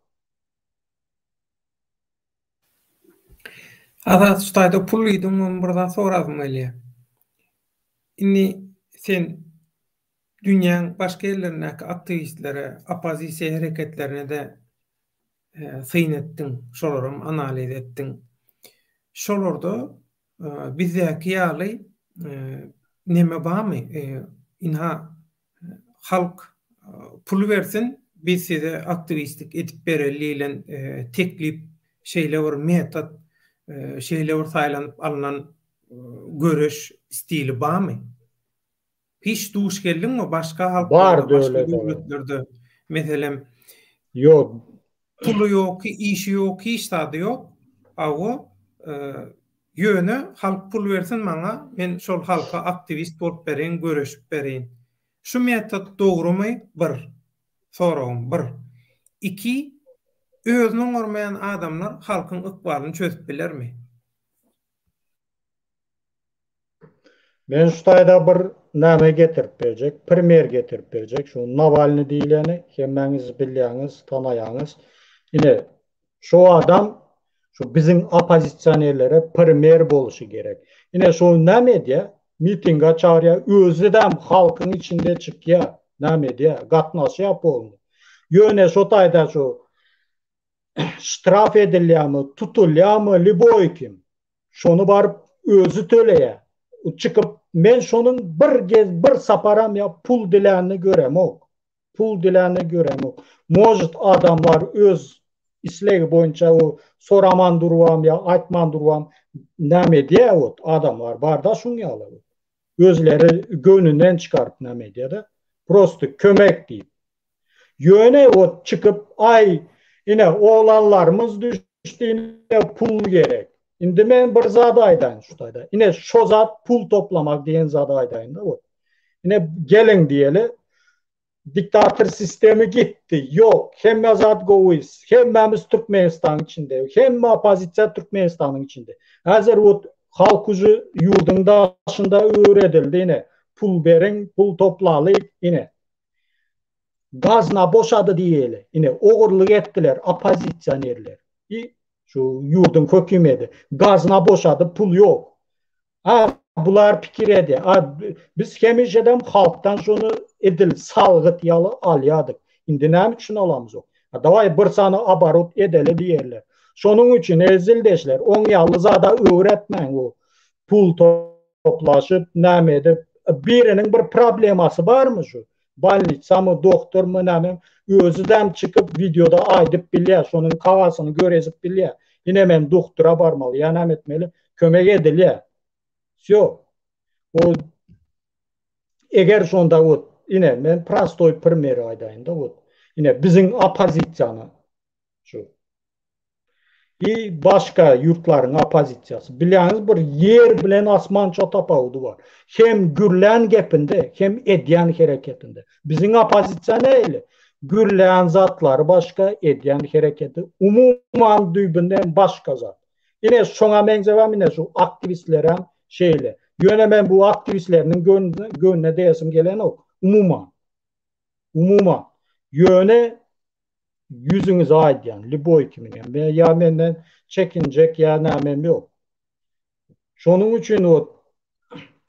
Azat Ustayda pulluydum burada soradım öyle. Inni sen dünyanın başka yerlerindeki aktivistlere, opozisiya hareketlerine de syn ettin, şolaryň analiz ettin. Şolarda bizdäki ýaly neme barmy? Inha halk pul bersin, biz size aktivistlik edip berelilen teklip şeyler metot şeyler saýlanyp alınan görüş stili barmy? Hiç duş geldinmi başka halklarda, Var da başka öyle de. devletlerde? Meselem Yok. pulu yok, işi yok, hiç tadı yok. Awo yönü halk pul versin bana, men şol halka aktivist bolup berin, görüşüp berin. Şu metot dogrumy? Bir. Soragym bir. İki, özüniň görmeýän adamlar halkyň ykbalyny çözüp bilermi? Ben şutayda bir näme getirip berjek, primer getirip berjek. Şu Navalny diýileni hemmäňiz bilýäňiz, tanaýaňyz. Ine şu adam şu bizim opozisionerlere primer boluşy gerek. Ine şu näme diýe? Mitinga çağırýar, özü de halkyň içinde çykýar. Näme diýe? Gatnaşýar boldy. Ýöne şutayda şu ştraf edilýärmi, tutulýarmy, liboy kim. Şonu barıp özü töleýär. Çıkıp men şonun bir saparam ya pul dilerini görem ok. Pul dilerini görem ok. Может adamlar öz isleği boyunca o soraman durvam ya aytman durvam näme diye o adamlar bar da şunu yalar. Özleri gönlünden çıkarıp näme diye de prosto kömek deyip. Yöne o çıkıp ay yine oğlanlarımız düştü yine pul gerek. Indi men bir zat aýdaýyn şutayda. Ine şo zat pul toplamak diýen zat aýdaýyn da bu. Ine gelin diýeli diktatör sistemi gitti. Yok. Hemme zat goýuz. Hemmemiz Türkmenistan içinde. Hemme opozisiýa Türkmenistanyň içinde. Häzir o halk uju ýurdun daşynda öwredildi ine. Pul berin, pul toplaly ine. Gazna boşadı diýeli. Ine ogurluk etdiler opozisiýanerler. Şu yurdun hökümeti gazna boşadı, pul yok. Ha bular pikir edi. Ha, biz hemişeden halktan şunu edil salgıt yalı alyadık. Indi näme üçin alamız o? Ha davay bir sany abarut edeli diýerler. Şonun üçin ezildeşler. On ýaly zada öwretmäň o. Pul toplaşıp näme edip birinin bir probleması barmy şu? Balnitsa doktormy näme özüden çıkıp videoda aýdyp bilýär, şonun kagasyny görezip bilýär. Yine men doktora barmaly, ýanam etmeli, kömek edilýär. Всё. O eger şonda o yine men prostoy primer aýdaýyn da o. Yine bizim opozisiýany şu. Başka yurtlaryň opozisiýasy. Bilýäňiz bir yer bilen asman çatapawdy bar. Hem gürlän gepinde, hem edýän hereketinde. Bizim opozisiýa näle? Gürlän zatlar başka, edýän hereketi umuman düýbünden başka zat. Yine şoňa meňzebem ine şu aktivistlere şeyle. Ýöne men bu aktivistleriň gönüne diýesim gelen ok. Umuman. Ýöne yüzüňiz aýdýan, liboy kiminem. Ya menden çekinjek ya näme ýok. Şonuň üçin o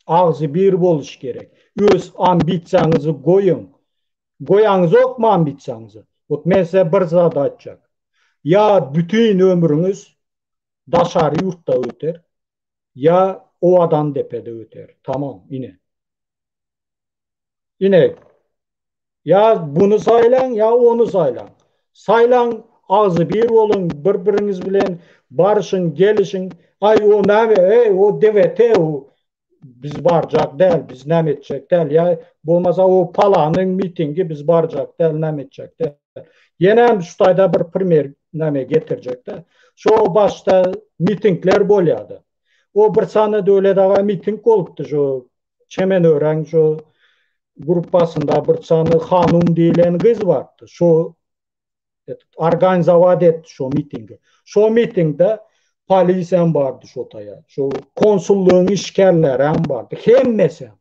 Ağzı bir boluş gerek. Öz ambisiyanızı koyun. Koyanız yok mu ambisiyanızı? Men size bir zat açacak. Ya bütün ömrünüz daşarı yurtta öter, ya ovadan depede öter. Tamam, yine. Yine ya bunu saylan ya onu saylan. Saylan ağzı bir olun, birbiriniz bilen barışın, gelişin. Ay o ne o devete o biz baracak değil, biz ne edecek değil. Ya bulmasa o palanın mitingi biz baracak değil, ne edecek değil. Yine şu tayda bir primer neme getirecek de. Şu başta mitingler bolyadı. O bir sene de öyle daha miting oluptu şu Çemen öğren şu grupasında bir tane hanım diyen kız vardı. Şu organizavat etti şu mitingi. Şu mitingde polisen vardı şu taya. Şu konsulluğun işkerleri vardı. Hem mesela.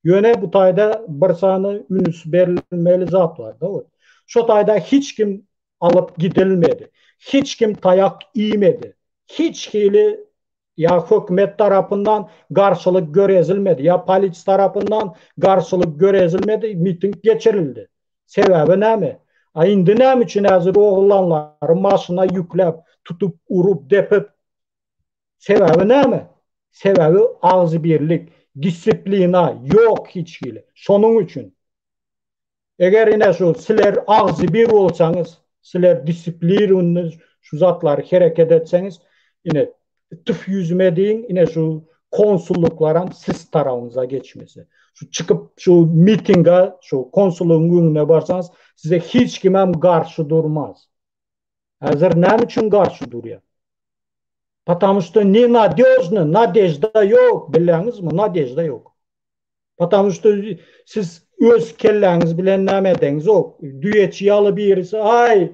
Yöne bu tayda bir tane ünüs verilmeli zat vardı. Şu tayda hiç kim alıp gidilmedi. Hiç kim tayak iymedi. Hiç hili ya hükümet tarafından karşılık görezilmedi. Ya polis tarafından karşılık görezilmedi. Miting geçirildi. Sebebi ne mi? Indi ne için hazır oğlanları maşına yüklep, tutup, urup, depip. Sebebi ne mi? Sebebi ağzı birlik, disiplina yok hiç hili. Şonun için. Eğer yine şu sizler ağzı bir olsanız, sizler disiplininiz, şu zatları hareket etseniz, yine tıf yüzüme deyin, yine şu konsullukların siz tarafınıza geçmesi. Şu çıkıp şu mitinga, şu konsulluğun önüne varsanız size hiç kimem karşı durmaz. Hazır ne için karşı duruyor? Потому что не надежно, надежда yok, biliyorsunuz mu? Надежда yok. Потому что siz öz kelleniz bilen nämedeniz yok. Düyeçi alıp birisi ay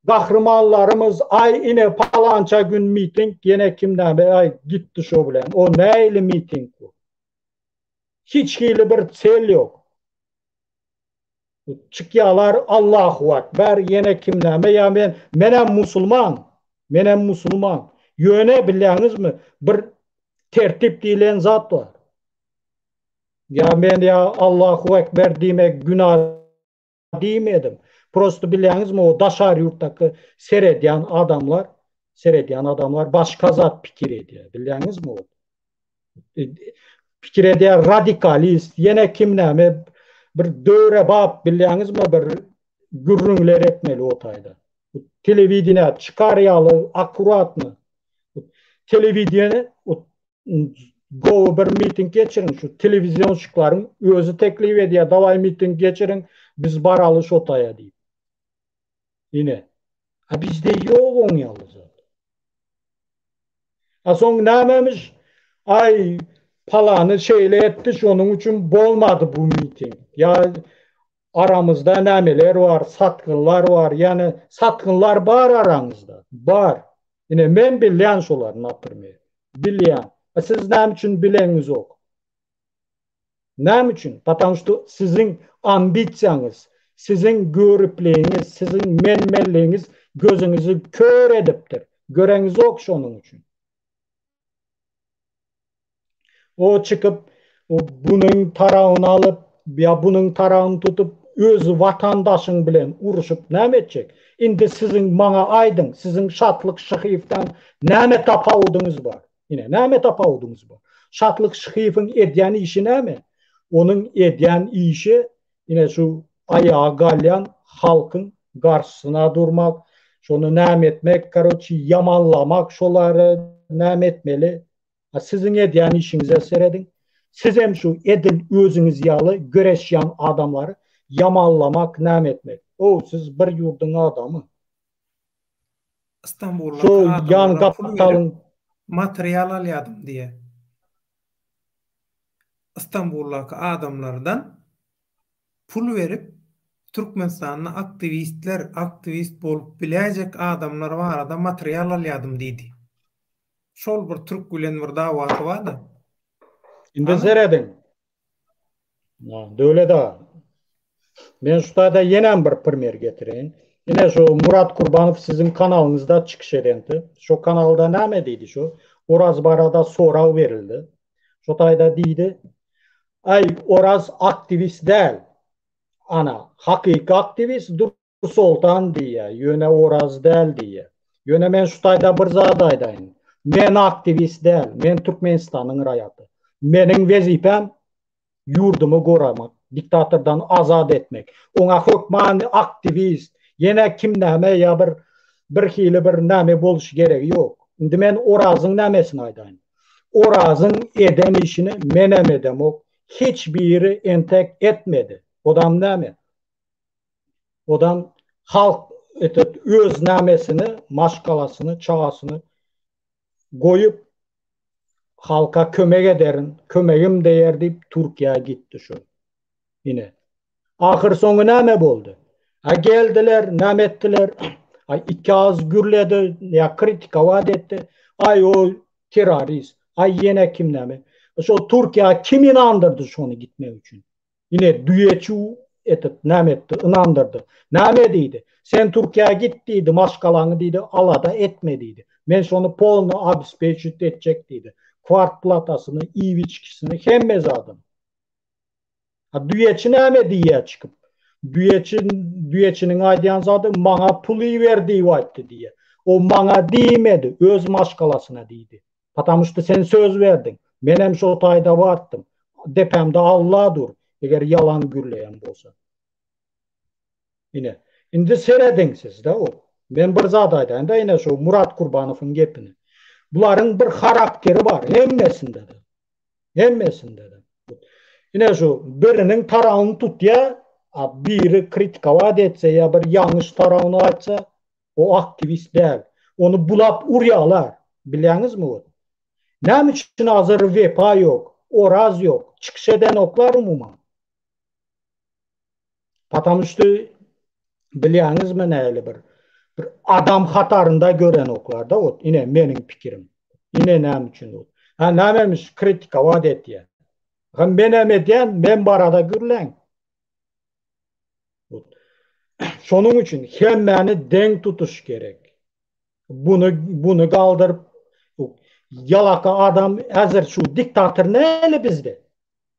kahramanlarımız ay yine palanca gün miting yine kimden be ay gitti şu bilen. O neyle miting bu? Hiç hili bir sel yok. Çıkyalar Allahu Ekber yine kimden be ya menem Müslüman. Menem Müslüman. Yöne biliyorsunuz mu? Bir tertip diyen zat var. Ya ben ya Allahu Ekber demek günah demedim. Prosto biliyorsunuz mu o daşar yurttaki seyrediyen adamlar başka zat fikir ediyor. Biliyorsunuz mu? Fikir ediyor radikalist, yine kimle mi bir döre bab biliyorsunuz mu bir gürrünler etmeli o tayda. Televizyona çıkaryalı, akurat mı? Televizyona go bir miting geçirin şu televizyonçukların özü teklif ediyor davay miting geçirin biz baralı şotaya deyip. Yine. Ha bizde yok on yalnız. Ha son nememiş ay palanı şeyle etti onun için bolmadı bu miting. Ya aramızda nemeler var, satkınlar var. Yani satkınlar var aranızda. Var. Yine ben bilyen şolar napırmaya. Bilyen. Siz ne için bileniz yok? Ne için? Потому что sizin ambisiyanız, sizin görüpliğiniz, sizin menmelliğiniz gözünüzü kör ediptir. Göreniz yok şunun için. O çıkıp bunun tarağını alıp ya bunun tarağını tutup öz vatandaşın bilen uruşup ne edecek? Indi sizin bana aydın, sizin şatlık şıhiften ne tapavudunuz var? Yine ne tapavudunuz var? Şatlık şıhifin edyen işi ne mi? Onun edyen işi yine şu ayağa galyan halkın karşısına durmak, şunu ne etmek, karoçi yamanlamak, şoları ne etmeli? Sizin edyen işinize seyredin. Siz hem şu edin özünüz yalı göreşyan adamları yamanlamak, ne etmek. O siz bir yurdun adamı. İstanbul'da Şu yan adamlara pul verip kapitalın materyal alyadım diye. İstanbul'daki adamlardan pul verip Türkmenistan'da aktivist bolup bilecek adamlar var da materyal alyadım dedi. Şol bir Türk gülen bir davatı var da. indi seyredin. Öyle da. Ben şu da yenen bir primer getireyim. Yine şu Murat Kurbanov sizin kanalınızda çıkış edendi. Şu kanalda ne mediydi şu? Oraz barada soral verildi. Şotayda deydi, ay Oraz aktivist değil. Ana, hakiki aktivist Dur Sultan diye, yöne Oraz değil diye. Yöne men şutayda bir zat aydayım. Men aktivist değil, men Türkmenistan'ın rayatı. Menin vazifem yurdumu korumak, diktatörden azat etmek. Ona hükman aktivist, yine kim näme ya bir hili bir näme boluş gerek yok. Indi men Oraz'ın nämesini aydayım. Oraz'ın eden işini menem edem o. Hiçbiri entek etmedi. Odam näme? Odam halk öz nämesini, maşkalasını, çağasını koyup halka kömek ederin, kömeğim değer deyip Türkiye'ye gitti şu. Yine. Ahir sonu näme boldu? Ha geldiler, näme ettiler? Ay iki ağız gürledi, ya kritika vaat etti. Ay o terörist, ay yine kim näme? Şu Türkiye kim inandırdı şunu gitmek için? Yine düyeçi etip näme etti, inandırdı. Näme deydi? Sen Türkiye'ye gittiydi, maşkalanı deydi, alada etmediydi. Men şunu polnu обеспечить edecek deydi. Kvart platasını, iyi içkisini, hemmez adam. Ha, düyeçi näme diye çıkıp düyeçinin aydiyan zadı bana pulu verdiği vaatti diye. O bana değmedi, öz maşkalasına deydi. Patamıştı sen söz verdin. Menem şu tayda vattım. Depemde Allah dur. Eğer yalan gürleyen bolsa. Yine. Indi seyredin siz de o. Ben bir zat aydan da yine şu Murat Kurbanov'un gepini. Bunların bir karakteri var. Hemmesinde de. Hemmesinde de. Yine şu birinin tarağını tut ya, biri kritika vaat etse ya bir yanlış tarağını açsa o aktivist değil. Onu bulap uryalar. Biliyorsunuz mu o? Ne için hazır vefa yok, Oraz yok. Çıkış eden oklar umuma. Patamıştı biliyorsunuz mu neyle bir adam hatarında gören oklar da o. Yine benim fikrim. Yine ne için o? Ha neymiş kritika vaat et ya. Ben emediyen ben barada gürlen. Şunun için hemmeni denk tutuş gerek. Bunu kaldırıp yalaka adam hazır şu diktatör neyle bizde?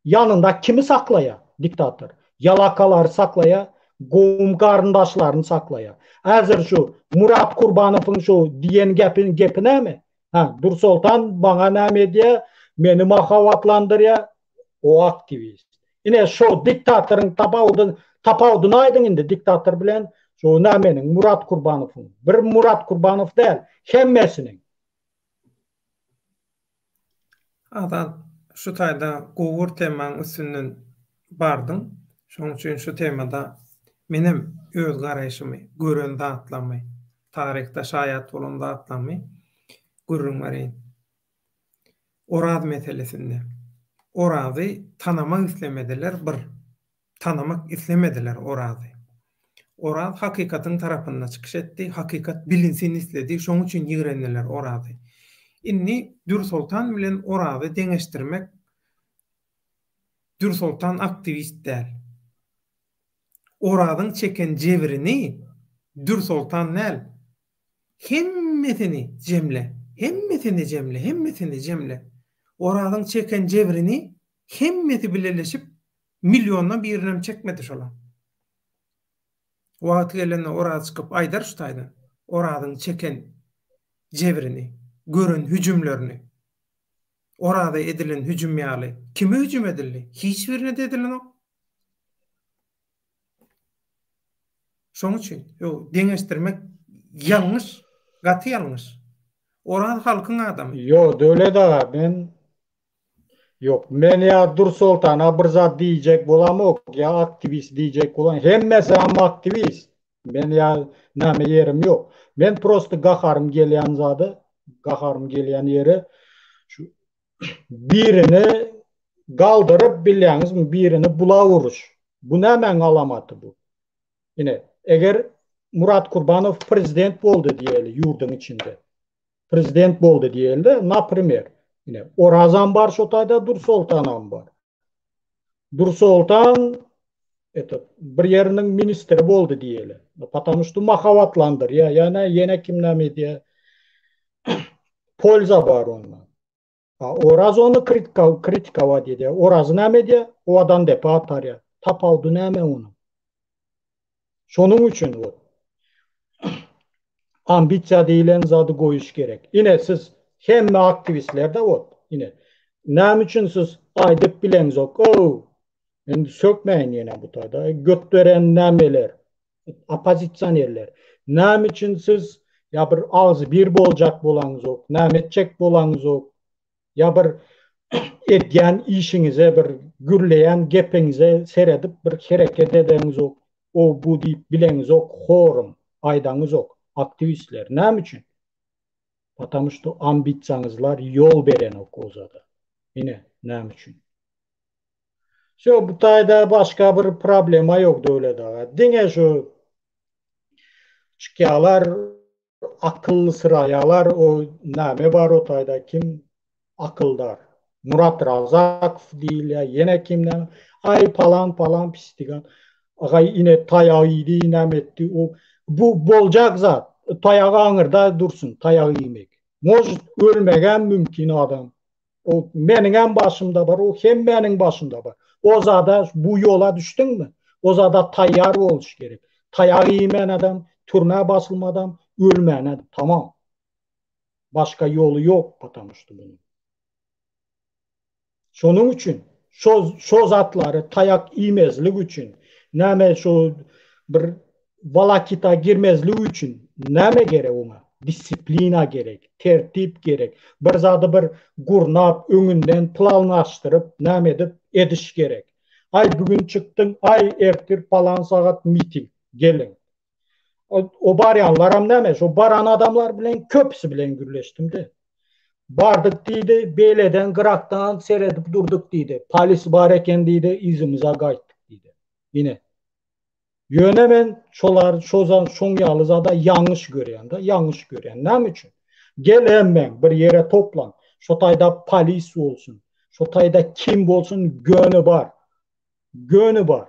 Yanında kimi saklaya? Diktatör. Yalakalar saklaya, qoğum qarındaşlarını saklaya. Hazır şu Murat Kurbanov'un şu diyen gepine mi? Ha, Dur Sultan bana näme diye meni mahavatlandır ya o aktivist. Yine şu diktatörün tapaudun aydın indi diktatör bilen şu nämenin Murat Kurbanov'un. Bir Murat Kurbanov değil, hemmesinin. Adam şu tayda gowur teman üstünden bardım. Şoň üçin şu temada menem öz garaýşymy görende atlamy, tarihte şaýat bolanda atlamy görürmärin. Oraz meselesinde. Orasy tanamak islemediler bir. Tanamak islemediler Orasy. Oraz hakikatin tarapynda çykyş etdi, hakikat bilinsin isledi, şoň üçin ýigrendiler Orasy. Inni Dur Sultan bilen Orasy deňeşdirmek, Dur Sultan aktivist däl. Orazyň çeken jebirini Dur Sultan näl? Hemmesini jemle, hemmesini jemle, hemmesini jemle. Orazyň çeken jebirini hemmesi bileleşip milyonla birinem çekmedi şola. Wagt gelende Oraz çykyp aýdar şu taýda. Orazyň çeken jebirini, görün hüjümlerini. Orada edilen hüjüm ýaly. Kime hüjüm edildi? Hiç birine de edilen ok. Şoň üçin deňeşdirmek ýalňyş, gaty ýalňyş. Oraz halkyň adamy. Yo, öyle da ben yok. Men ya Dur Sultan'a bir zat diyecek bolam ok. Ya aktivist diyecek bolam. Hemmesi ama aktivist. Ben ya näme yerim yok. Men prosto gaharym gelýän zady, gaharym gelýän ýeri şu birini kaldırıp bilýäňiz mi? Birini bula vuruş. Bu nämeň alamaty bu? Yine eğer Murat Kurbanov prezident boldy diýeli yurdun içinde. Prezident boldy diýeli, naprimер, yine Orazan bar şu taýda Dur Sultanam bar. Dur Sultan bir yerinin ministri boldy diýeli. Потому что mahavatlandır ya. Yani yine kim näme diye polza bar ondan. Oraz onu kritikava dedi. Oraz näme diye? O adam depa atar ya. Tapawdy näme onu. Şonun üçün o. Ambitsiya deyilen zadı koyuş gerek. Yine siz hemme aktivistlerde o. Yine. Näme üçün siz aydıp bileniz ok. Endi sökmeyin yine bu tarzda. Götveren nämeler, opozitsionerler. Näme üçün siz ya bir ağzı bir bolacak bolanız ok, näme etjek bolanız ok, ya bir etken işinize bir gürleyen gepinize seredip bir hareket edeniz ok. O bu deyip bileniz ok, horum, aydanız ok. Aktivistler. Näme üçün? Потому что ambitsiyanızlar yol beren ok o zada. Yine näme üçün? Şu bu tayda başka bir problema yok öyle daha. Dine şu çıkyalar akıllı sırayalar o näme var o tayda kim akıldar. Murat Razakov değil ya yine kimden ay palan pistigan. Agay yine tayağı yedi näme etti o bu bolacak zat. Tayağı ağırda dursun tayağı yemek. Может ölmegen mümkün adam. O benim en başımda var, o hem benim başımda var. O zada bu yola düştün mü? O zada tayyar oluş gerek. Tayyar yemeyen adam, türmeye basılmadan ölmeyen adam. Tamam. Başka yolu yok patamıştı bunun. Şunun için, şu zatları tayak yemezlik için, näme şu bir valakita girmezlik için, näme gerek ona? Disiplina gerek, tertip gerek. Bir zada bir gurnap, öňünden planlaştırıp, näme edip ediş gerek. Ay bugün çıktın, ay ertir palan saat miting, gelin. O baryanlaram näme? O baran adamlar bilen köpüsü bilen gürleştim de. Bardık deydi, beyleden, gıraktan seyredip durduk deydi. Polis bar eken deydi, izimize gayttık deydi. Yine. Yönemen çolar, şozan, şon yalıza yanlış göreyen de, yanlış göreyen. Näme üçün? Gel hemen bir yere toplan. Şotayda polis olsun. Şotayda kim olsun gönü var. Gönü var.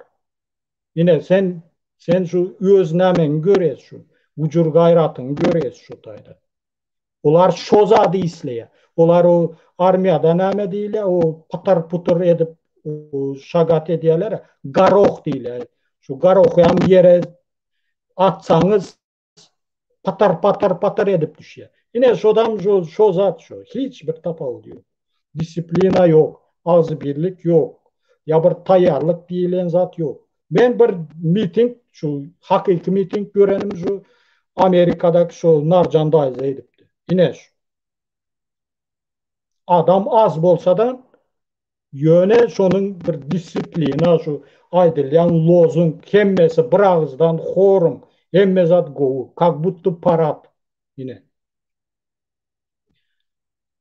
Yine sen şu öz nämen göres şu. Ucur gayratın göres şotayda. Olar şozadı isleýär. Olar o armiyada näme diýilýär, o patar putur edip şagat edýärler, garoh diýilýär. Şu garohy hem yere atsaňyz patar edip düşýär. Ine şodan şo zat şu. Hiç bir tapaw diýok. Disiplina yok, ağzı birlik yok. Ya bir taýýarlyk diýilen zat yok. Ben bir miting, şu hakyky miting görenim şu Amerika'daki şu Narcan Dayza edip. Yine adam az bolsa da yöne şonun bir disiplina şu aydylyan lozung hemmesi bir ağızdan horum hemme zat gowu как будто parat yine.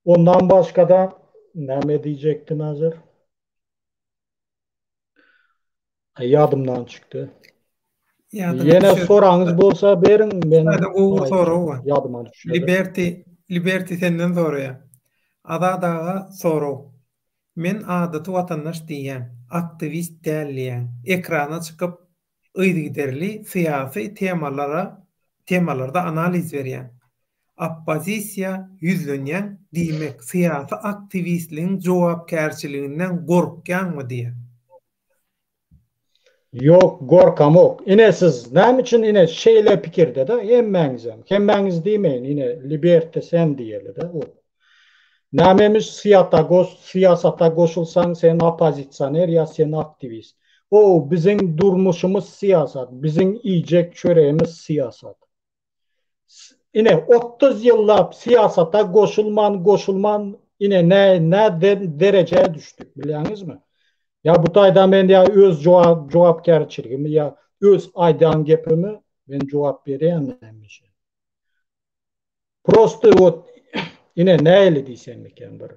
Ondan başka da näme diyecektim hazır? Yadımdan çıktı. Yine soranız bolsa berin ben yadıma düşüyor. Liberty senden soruya. Adadağa soru. Men adatı vatandaş diýen, aktivist dälýän, ekrana çıkıp ýygyderli syýasy temalarda analiz berýän. Oppozisiýa ýüzlenýän diýmek syýasy aktivistligiň jogapkärçiliginden gorkýanmy diýär. Yok gorkam ok. Ine siz näme için ine şeýle pikirde de hemmeňizem. Hemmeňiz diýmeýin ine liberté sen diýeli de o. Nämemiş siyasata goşulsan sen opozisyoner ya sen aktivist. O bizim durmuşumuz siyasat. Bizim iyicek çöreğimiz siyasat. Yine 30 yıllap siyasata goşulman yine ne dereceye düştük biliyorsunuz mu? Ya bu tayda ben ya öz cevapkärçiligimi ya öz aydan gepimi ben cevap berýänmişim. Prosto o yine näli diýsen meken bir.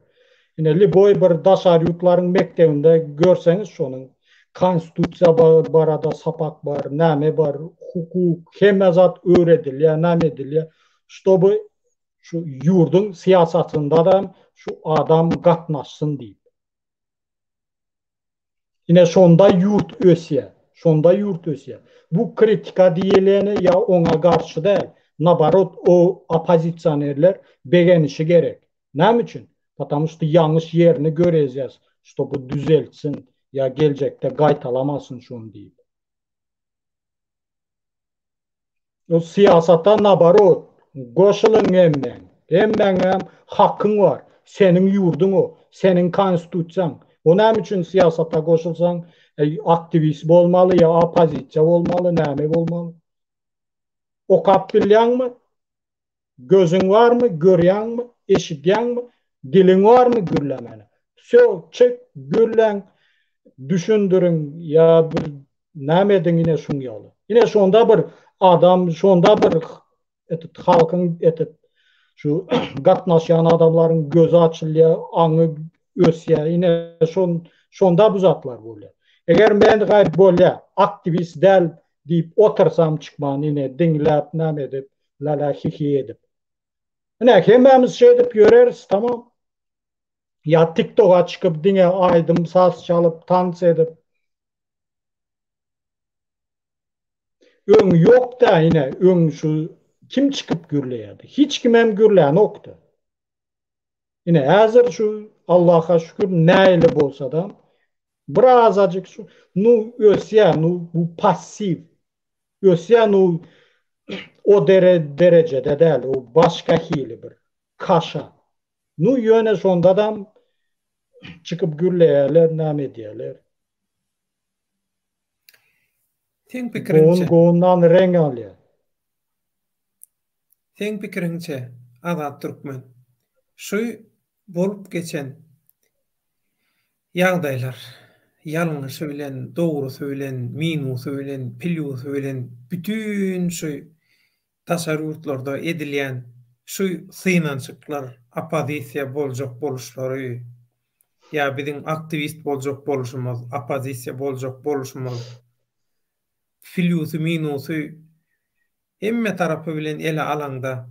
Yine liboy bir daşar ýurtlaryň mektebinde görseňiz şonun konstitusiýa barada sapak bar, näme bar, hukuk, hemme zat öğredilýär, näme edilýär. Şoby şu ýurdun siyasatında da şu adam gatnaşsın diýip. Yine şonda ýurt ösýär. Bu kritika diýileni ya ona garşy däl. Nabarot o opozisyonerler begenişi gerek. Näme üçün? Потому что yanlış yerini göreceğiz. İşte bu düzeltsin ya gelecekte qaytalamasın şunu deyip. O siyasata nabarot. Koşulun emmen. Emmen hem hakkın var. Senin yurdun o. Senin konstitusiyan. O ne için siyasata koşulsan aktivist olmalı ya opozisiya olmalı, ne olmalı? Okap bilyan mı? Gözün var mı? Göryan mı? Eşityan mı? Dilin var mı gürlemene? Çık gürlen, düşündürün ya bir nämedin yine şun yolu. Yine şonda bir adam, şonda bir halkın şu gatnaşan adamların gözü açılıyor, anı ösüyor. Yine şonda bu zatlar böyle. Eğer ben gayet böyle aktivist del deyip otursam çıkman yine dinlep nämedip lala hihi edip. Ne hemimiz şey edip göreriz, tamam. Ya TikTok'a çıkıp dine aydım, saz çalıp, dans edip. Ön yok da yine, ön şu, kim çıkıp gürleyedi? Hiç kim hem gürleyen yoktu. Yine hazır şu, Allah'a şükür, neyle bolsa da, biraz acık şu, nu ösya, nu bu pasif, ösya nu o derecede değil, o başka hili bir, kaşa. Nu yöne sondadan çıkıp gürleyerler, ne diyorlar. Teň pikiriňçe, Goğundan renk alıyor. teň pikiriňçe, Azat Türkmen, şu bolup geçen ýagdaýlar, ýalňy söylen, dogry söylen, minu söylen, pilyu söylen, bütün şu tasarruflarda edilýän şu synançyklar, opozisiýa boljak boluşlary, ýa biziň aktivist boljak boluşumyz, opozisiýa boljak boluşumyz, filyusy, minusy emme tarapy bilen ele alanda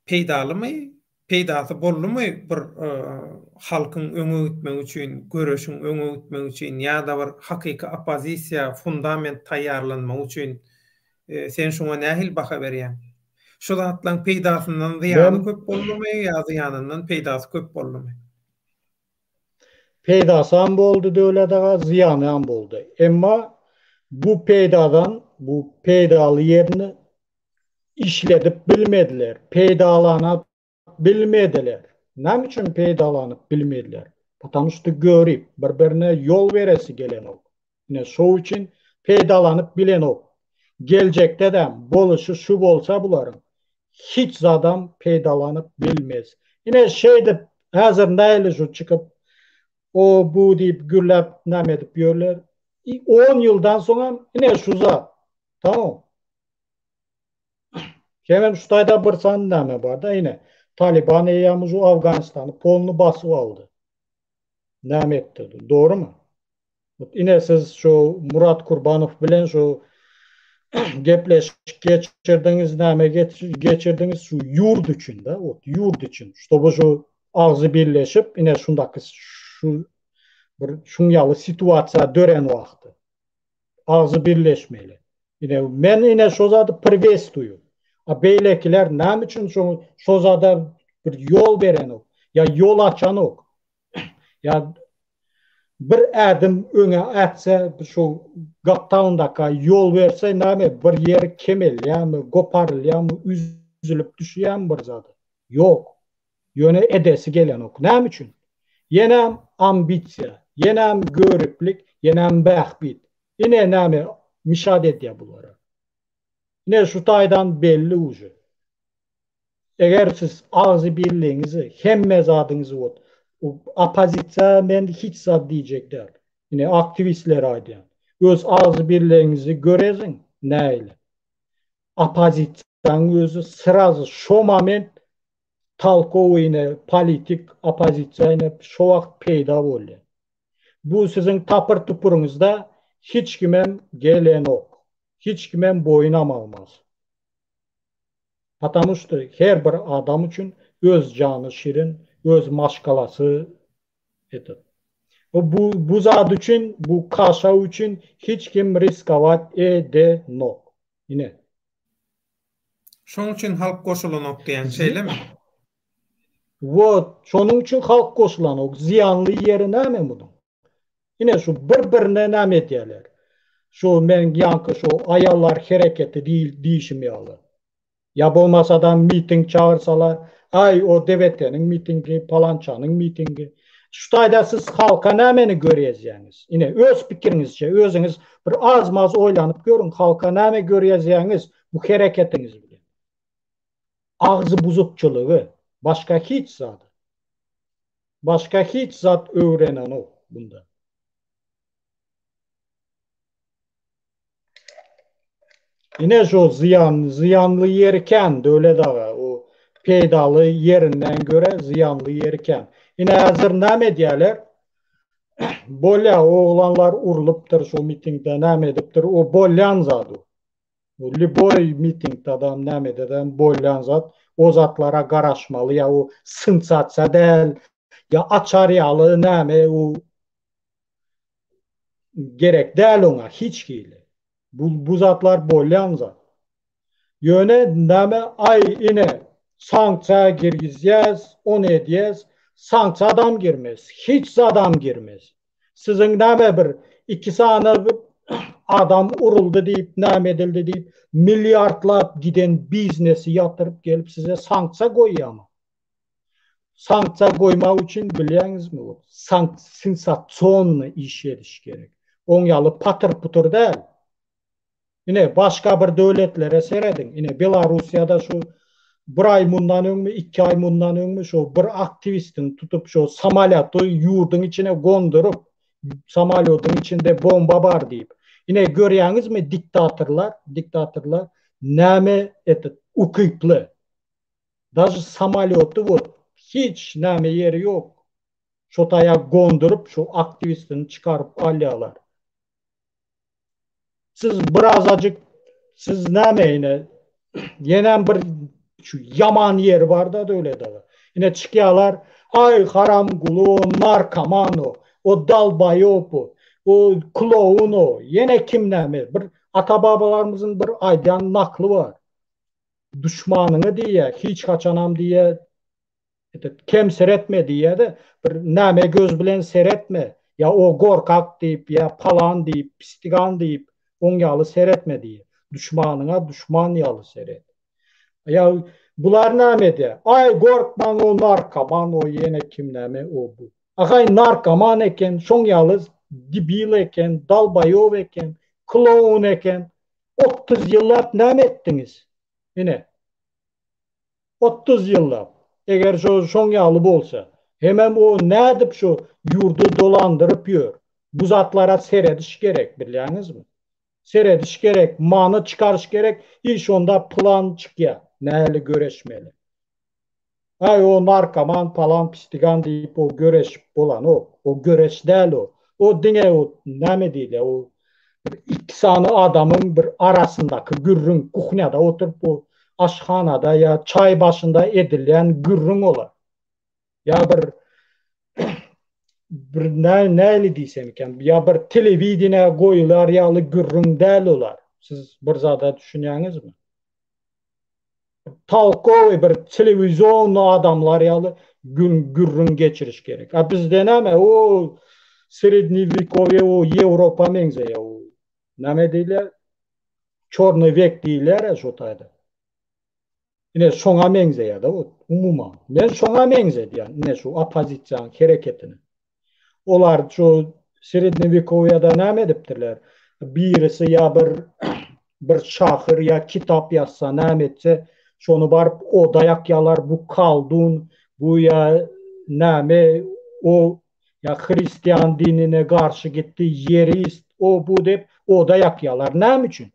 peýdalymy, peýdasy bollumy bir halkyň öňe gitmek üçin, göreşiň öňe gitmek üçin ýa-da bir hakyky opozisiýa fundament taýýarlanmak üçin sen şoňa nähil baha berýän? Şu zatlaryň peýdasyndan ziýany köp boldumy ýa ziýanyndan peýdasy köp boldumy? Peydası ham boldu döwletaga, ziyanı ham boldu. Emma bu peydadan, bu peydalı yerini işledip bilmediler. Peydalanıp bilmediler. Ne için peydalanıp bilmediler? Потому что görüp birbirine yol veresi gelen o. Yine şo için peydalanıp bilen o. Gelecekte de boluşu şu bolsa bularım. Hiç adam peydalanıp bilmez. Yine şeyde hazır näle şu çıkıp o bu deyip gürlep näme diyorlar. 10 yıldan sonra yine şuza. Tamam. Hemen şutayda bir san näme var da yine Taliban eýamyz Afganistany polnu basyp aldı. Näme etdi? Doğru mu? Yine siz şu Murat Kurbanov bilen şu gepleşip geçirdiğiniz näme geçirdiğiniz şu yurt için de o yurt için. İşte bu şu ağzı birleşip yine şundaki şu bir şunyalı situasiya dören wagty. Ağzı birleşmeli. Yine men yine şozada privestuyu. A beýlekiler näme üçin şozada bir yol beren ok. Ya yol açan ok. Ya bir ädim öňe atsa şu gaptaundaka yol verse näme bir yer kemel ýa-mı goparylýarmy üzülüp düşýärmi bir zady. Yok. Ýöne edesi gelen ok. Näme üçin? Yenem ambisiýa, yenem görüplik, yenem bähbit. Ine näme müşahede edýär bulara. Ne şu taýdan belli uju. Eger siz ağzı birliğinizi, hemme zadyňyzy bot, opozisiýa men hiç zat diýjekler. Yine aktivistler aýdýan. Öz ağzı birliğinizi göreziň, näile? Opozisiýanyň özü sırazı şo moment talkowyne politik opozisiýa şo wagt peýda boldy. Bu sizin tapır tupuruňyzda hiç kimem gelen ok. Hiç kimem boyunam almaz. Потому что her bir adam için öz canı şirin, öz maşgalası edir. Bu zat için, bu kaşa için hiç kim riskavat edenok. Yine. Şoň üçin halk goşulanok diýen şeýlemi? Şonun için halk koşulan o ziyanlı yeri näme bunun? Yine şu bir-birine näme diýerler. Şu men yankı şu ayallar hareketi değişmiyalı. Ya bolmasa da miting çağırsalar, ay o DVT'nin mitingi, palançanın mitingi. Şutayda siz halka nämeni görýäsiniz? Yine öz pikirinizçe, özüňiz bir az-maz oýlanyp görün, halka näme görýäsiniz bu hareketiniz bilen. Ağzı buzukçuluğu, başka hiç zat. Başka hiç zat öğrenen o bunda. Yine şu ziyanlı yerken de öyle daha o peydalı yerinden göre ziyanlı yerken. Yine hazır näme diýerler? Bolya oğlanlar urulupdyr şu mitingde näme edipdir? O bolyan zat o. O liboy mitingde adam näme ededen bolyan zat. O zatlara garaşmalı ya o sınçatsa del ya açaryalı näme o gerek değil ona hiç değil. Bu zatlar bolyan zat. Yöne näme ay ine sanksiya girgizýäs, on edýäs, sanksiya adam girmez. Hiç adam girmez. Sizin näme bir iki sany adam uruldu deyip, näme edildi deyip milyardlap giden biznesi yatırıp gelip size sanksiya goýýarmy? Sanksiya goýmak üçin bilýäňizmi? Sansasiýonly iş ediş gerek. Oňaly patır putur däl. Yine başka bir devletlere seyredin. Yine Belarusya'da şu bir ay mundan öňmü, 2 ay mundan öňmü şu bir aktivistin tutup şu samolyoty yurdun içine gondurup samalyotun içinde bomba bar deyip. Yine görýäňizmi diktatorlar näme etip ukyply. Даже samolyoty bu hiç näme yeri yok. Şotaya gondurup şu aktivistini çıkarıp alýarlar. Siz birazcık siz nämeýine yenen bir şu yaman yer var da öyle de. Yine çıkıyorlar. Ay haram kulu, narkoman o dalbayopu, o kloun o. Yine kim näme? Bir atababalarımızın bir aydan naklı var. Düşmanını diye, hiç kaçanam diye kem seretme diye de bir näme göz bilen seretme. Ya o gorkak deyip ya palan deyip, pistigan deyip oňaly seretme diye. Düşmanına düşman yalı seret. Ya bular näme de? Ay gorkman o narkoman o yine kim näme o bu. Agay narkoman eken, şoňaly dibil eken, dalbayow eken, kloun eken. 30 ýyllap näme etdiňiz? Yine 30 ýyllap. Eger şoňaly bolsa, hemem o nädip şu yurdu dolandyryp ýör. Bu zatlara serediş gerek, bilýäňizmi? Serediş gerek, many çıkarış gerek, iş onda plan çıkýar, näli göreşmeli. Ay o narkoman palan pistigan deyip o göreşip bolan o göreş däl o. O diňe o näme diýle o iki sany adamın bir arasındaky gürrüň kuhnyada oturup o aşhanada ya çay başında edilen gürrüň olar. Ya bir näli diýsem eken, ya bir telewizione goýular ýaly gürrüň däl olar. Siz bir zada düşünýäňizmi? Talkowy bir telewizionly adamlar ýaly gürrüň geçiriş gerek. A bizde näme o Srednjewiekowie o Ýewropa meňzeýär o. Näme diýler? Çorny vek diýler şo taýda. Yine şoňa meňzeýär da o umumam. Men şoňa meňzedi ýa-ni şu opozisiýa hereketini. Olar şu Srednjewiekowyada näme edipdirler? Birisi ya bir şahyr ya kitap yazsa näme etse şonu barıp o dayak yalar bu kaldun bu ya näme o ya Hristiyan dinine karşı gitti yerist o bu dep o dayak yalar näme üçin?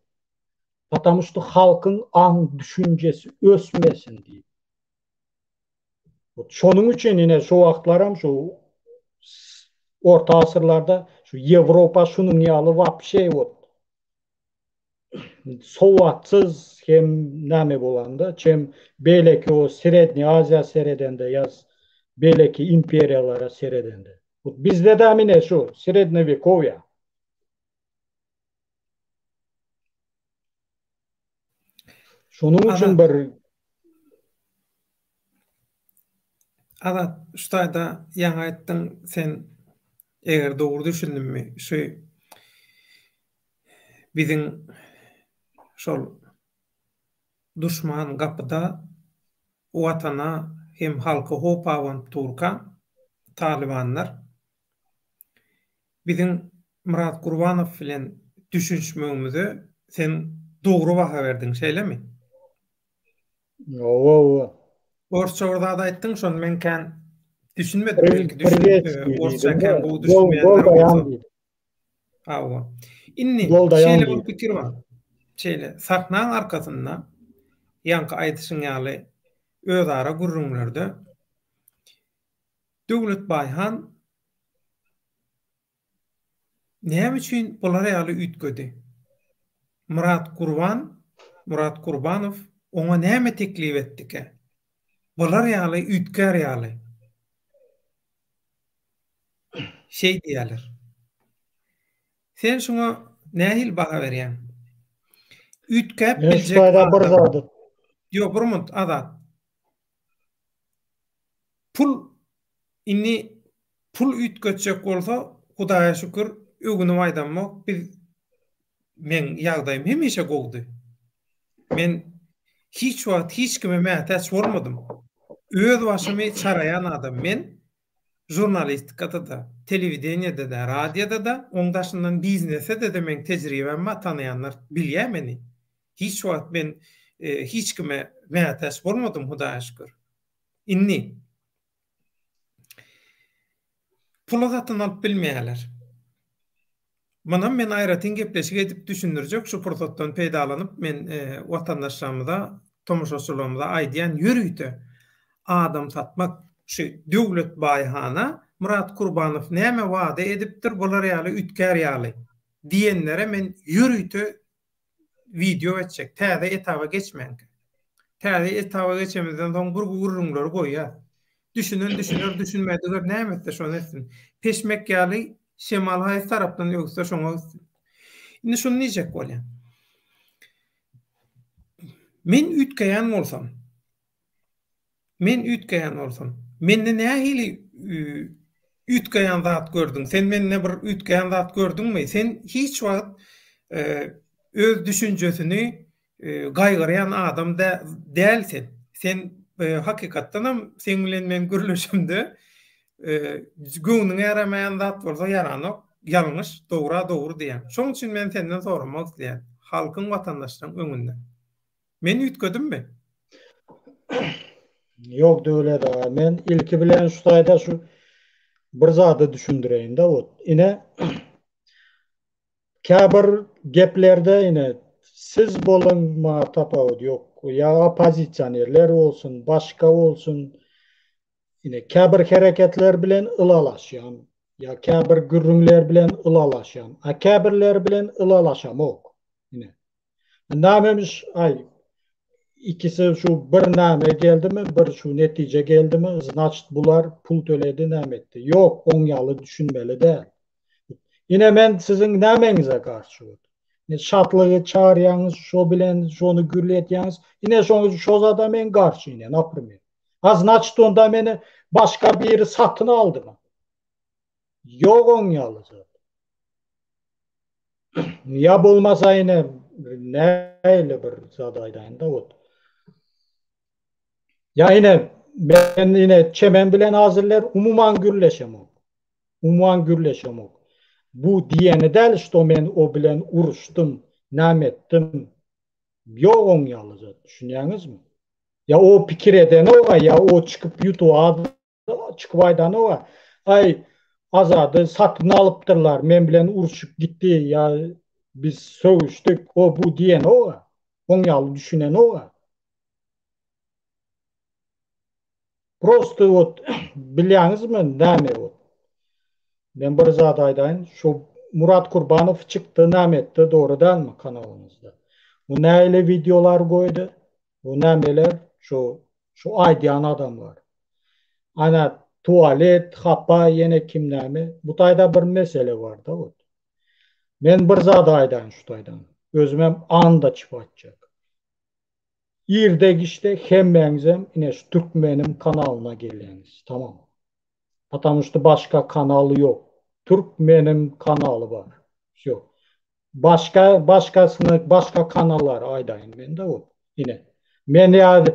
Потому что halkın an düşüncesi ösmesin diye. Şonun üçün yine şu wagtlaram şu orta asırlarda şu Yevropa şunun ýaly wapşe sowatsız hem näme bolanda çem beleki o Srednja Aziýa seredende ýaz beleki imperiýalara seredende. Bizde de mine şu Srednjewiekowie. Şunun üçün bir Adat şutaýda ýaňa aýtdyň sen, eger dogry düşündümmi, şu biziň şol duşman gapyda watana hem halka hop awant turka Talibanlar biziň Murat Gurbanow bilen düşünşmegimizi sen dogry baha berdiň şeýlemi? Owa. Orçawda da aýtdyň, şonu men kan düşünmedim, belki orça Privetski kan bu gol düşünmeýänler dayan bolsa. diýdi. Awa. Inni Gol dayan şeýle bir diýdi. pikir bar. Şeýle saknaň arkasynda ýanky aýdyşyň ýaly özara gurrunlerde Döwlet Baýhan näme üçin bular ýaly ütgedi? Murat Gurbanow oňa näme teklip etdike? Bular ýaly ütger ýaly. Şey diýerler. Sen şoňa nähil baha berýän? Ütkep biljek Bir zady. Ýok, Burmut, adat. Pul ütgetjek bolsa, Hudaýa şükür, ögüni aýdanmak men ýagdaýym hemişe gowdy. Men hiç wagt hiç kime mätäç bolmadym. Öz başymy çarayan adam men. Jurnalistikada da, telewideniyada da, radioda da, oňdaşyndan biznesde de men tejribem tanayanlar bilýär meni. Hiç wagt men hiç kime mätäç bolmadym, Hudaýa şükür. Inni pula zatyn alyp bilmeýärler. Mana men aýratyn gepleşik edip düşündirjek şu pursatdan peýdalanyp men watandaşlarymyza, tomoşaçylarymyza aýdýan ýürüýte adam satmak şu Döwlet Baýhana Murat Gurbanow näme wada edipdir, bular ýaly ütger ýaly diýenlere men ýürüýte video etjek. Täze etaba geçmänki. Täze etaba geçemizden soň bir gurrunlar goýýar. Düşünmädiler näme etdi şonu etsin. Peşmek ýaly Şemal Haýy tarapdan ýoksa şoňa gitsin. Indi şunu diýjek bolýan. Men ütgeýän bolsam, menne nähili ütgeýän zat gördüň? Sen menne bir ütgeýän zat gördüňmi? Sen hiç wagt öz düşünjesini gaýgyryan adam da dälsin. Sen hakykatdanam sen bilen men gürleşimde göwnüň ýaramaýan zat bolsa ýaranyk, ýalňyş, dogry diýen. Şoň üçin men senden soramak isleýän. Halkyň, watandaşlaryň öňünde. Men ütgedimmi? Yok döwlet aga. Men ilki bilen şu taýda şu bir zady düşündireýin da ot. Ine käbir geplerde ine siz bolun ma tapawut ýok. Ya opozisiýonerler bolsun, başga bolsun. Ine käbir hereketler bilen ylalaşýan, ya käbir gürrüňler bilen ylalaşýan, a käbirler bilen ylalaşamok. Ine. Nämemiş ay ikisi şu bir näme geldimi, bir şu netije geldimi, значит bular pul töledi näme etdi. Yok, oň ýaly düşünmeli däl. Ine men siziň nämeňize garşy. Ne şatlygy çağırýaňyz, şo bilen şonu gürletýäňiz, ine şo zada men garşy ine, naprimер. Значит onda meni başka biri satın aldı mı? Yok oň ýaly zat. Ya bolmasa ine näle bir zadaýdan da ot. Ya ine ben ine çemen bilen hazırlar umuman gürleşemok. Bu diýeni däl işte men o bilen uruşdum, näme etdim. Yok oň ýaly zat, düşünýäňizmi? Ya o pikir eden o, ya o çıkıp YouTube çıkıp aydan o, ay Azady satın alıpdyrlar, men bilen uruşup gitti, ya biz söwüşdük, o bu diyen o, oň ýaly düşünen o. Prosto ot bilýäňizmi näme o? Men bir zat aýdaýyn, şu Murat Gurbanow çykdy, näme etdi, doğrudanmı kanalymyzda? Bu näle videolar goýdy? Bu nämeler? Şu aýdýan adamlar. Ana tualet, hapa, yine kimnäme? Bu taýda bir mesele var da ot. Men bir zat aýdaýyn şu taýdan. Özümem anda çıpatjak. İrdek işte hemmengizem yine şu Türkmenim kanalına geleniz. Tamam. Потому что başka kanalı yok. Türkmenim kanalı var. Yok. Başka kanallar aydayın ben de o. Yine. Men ya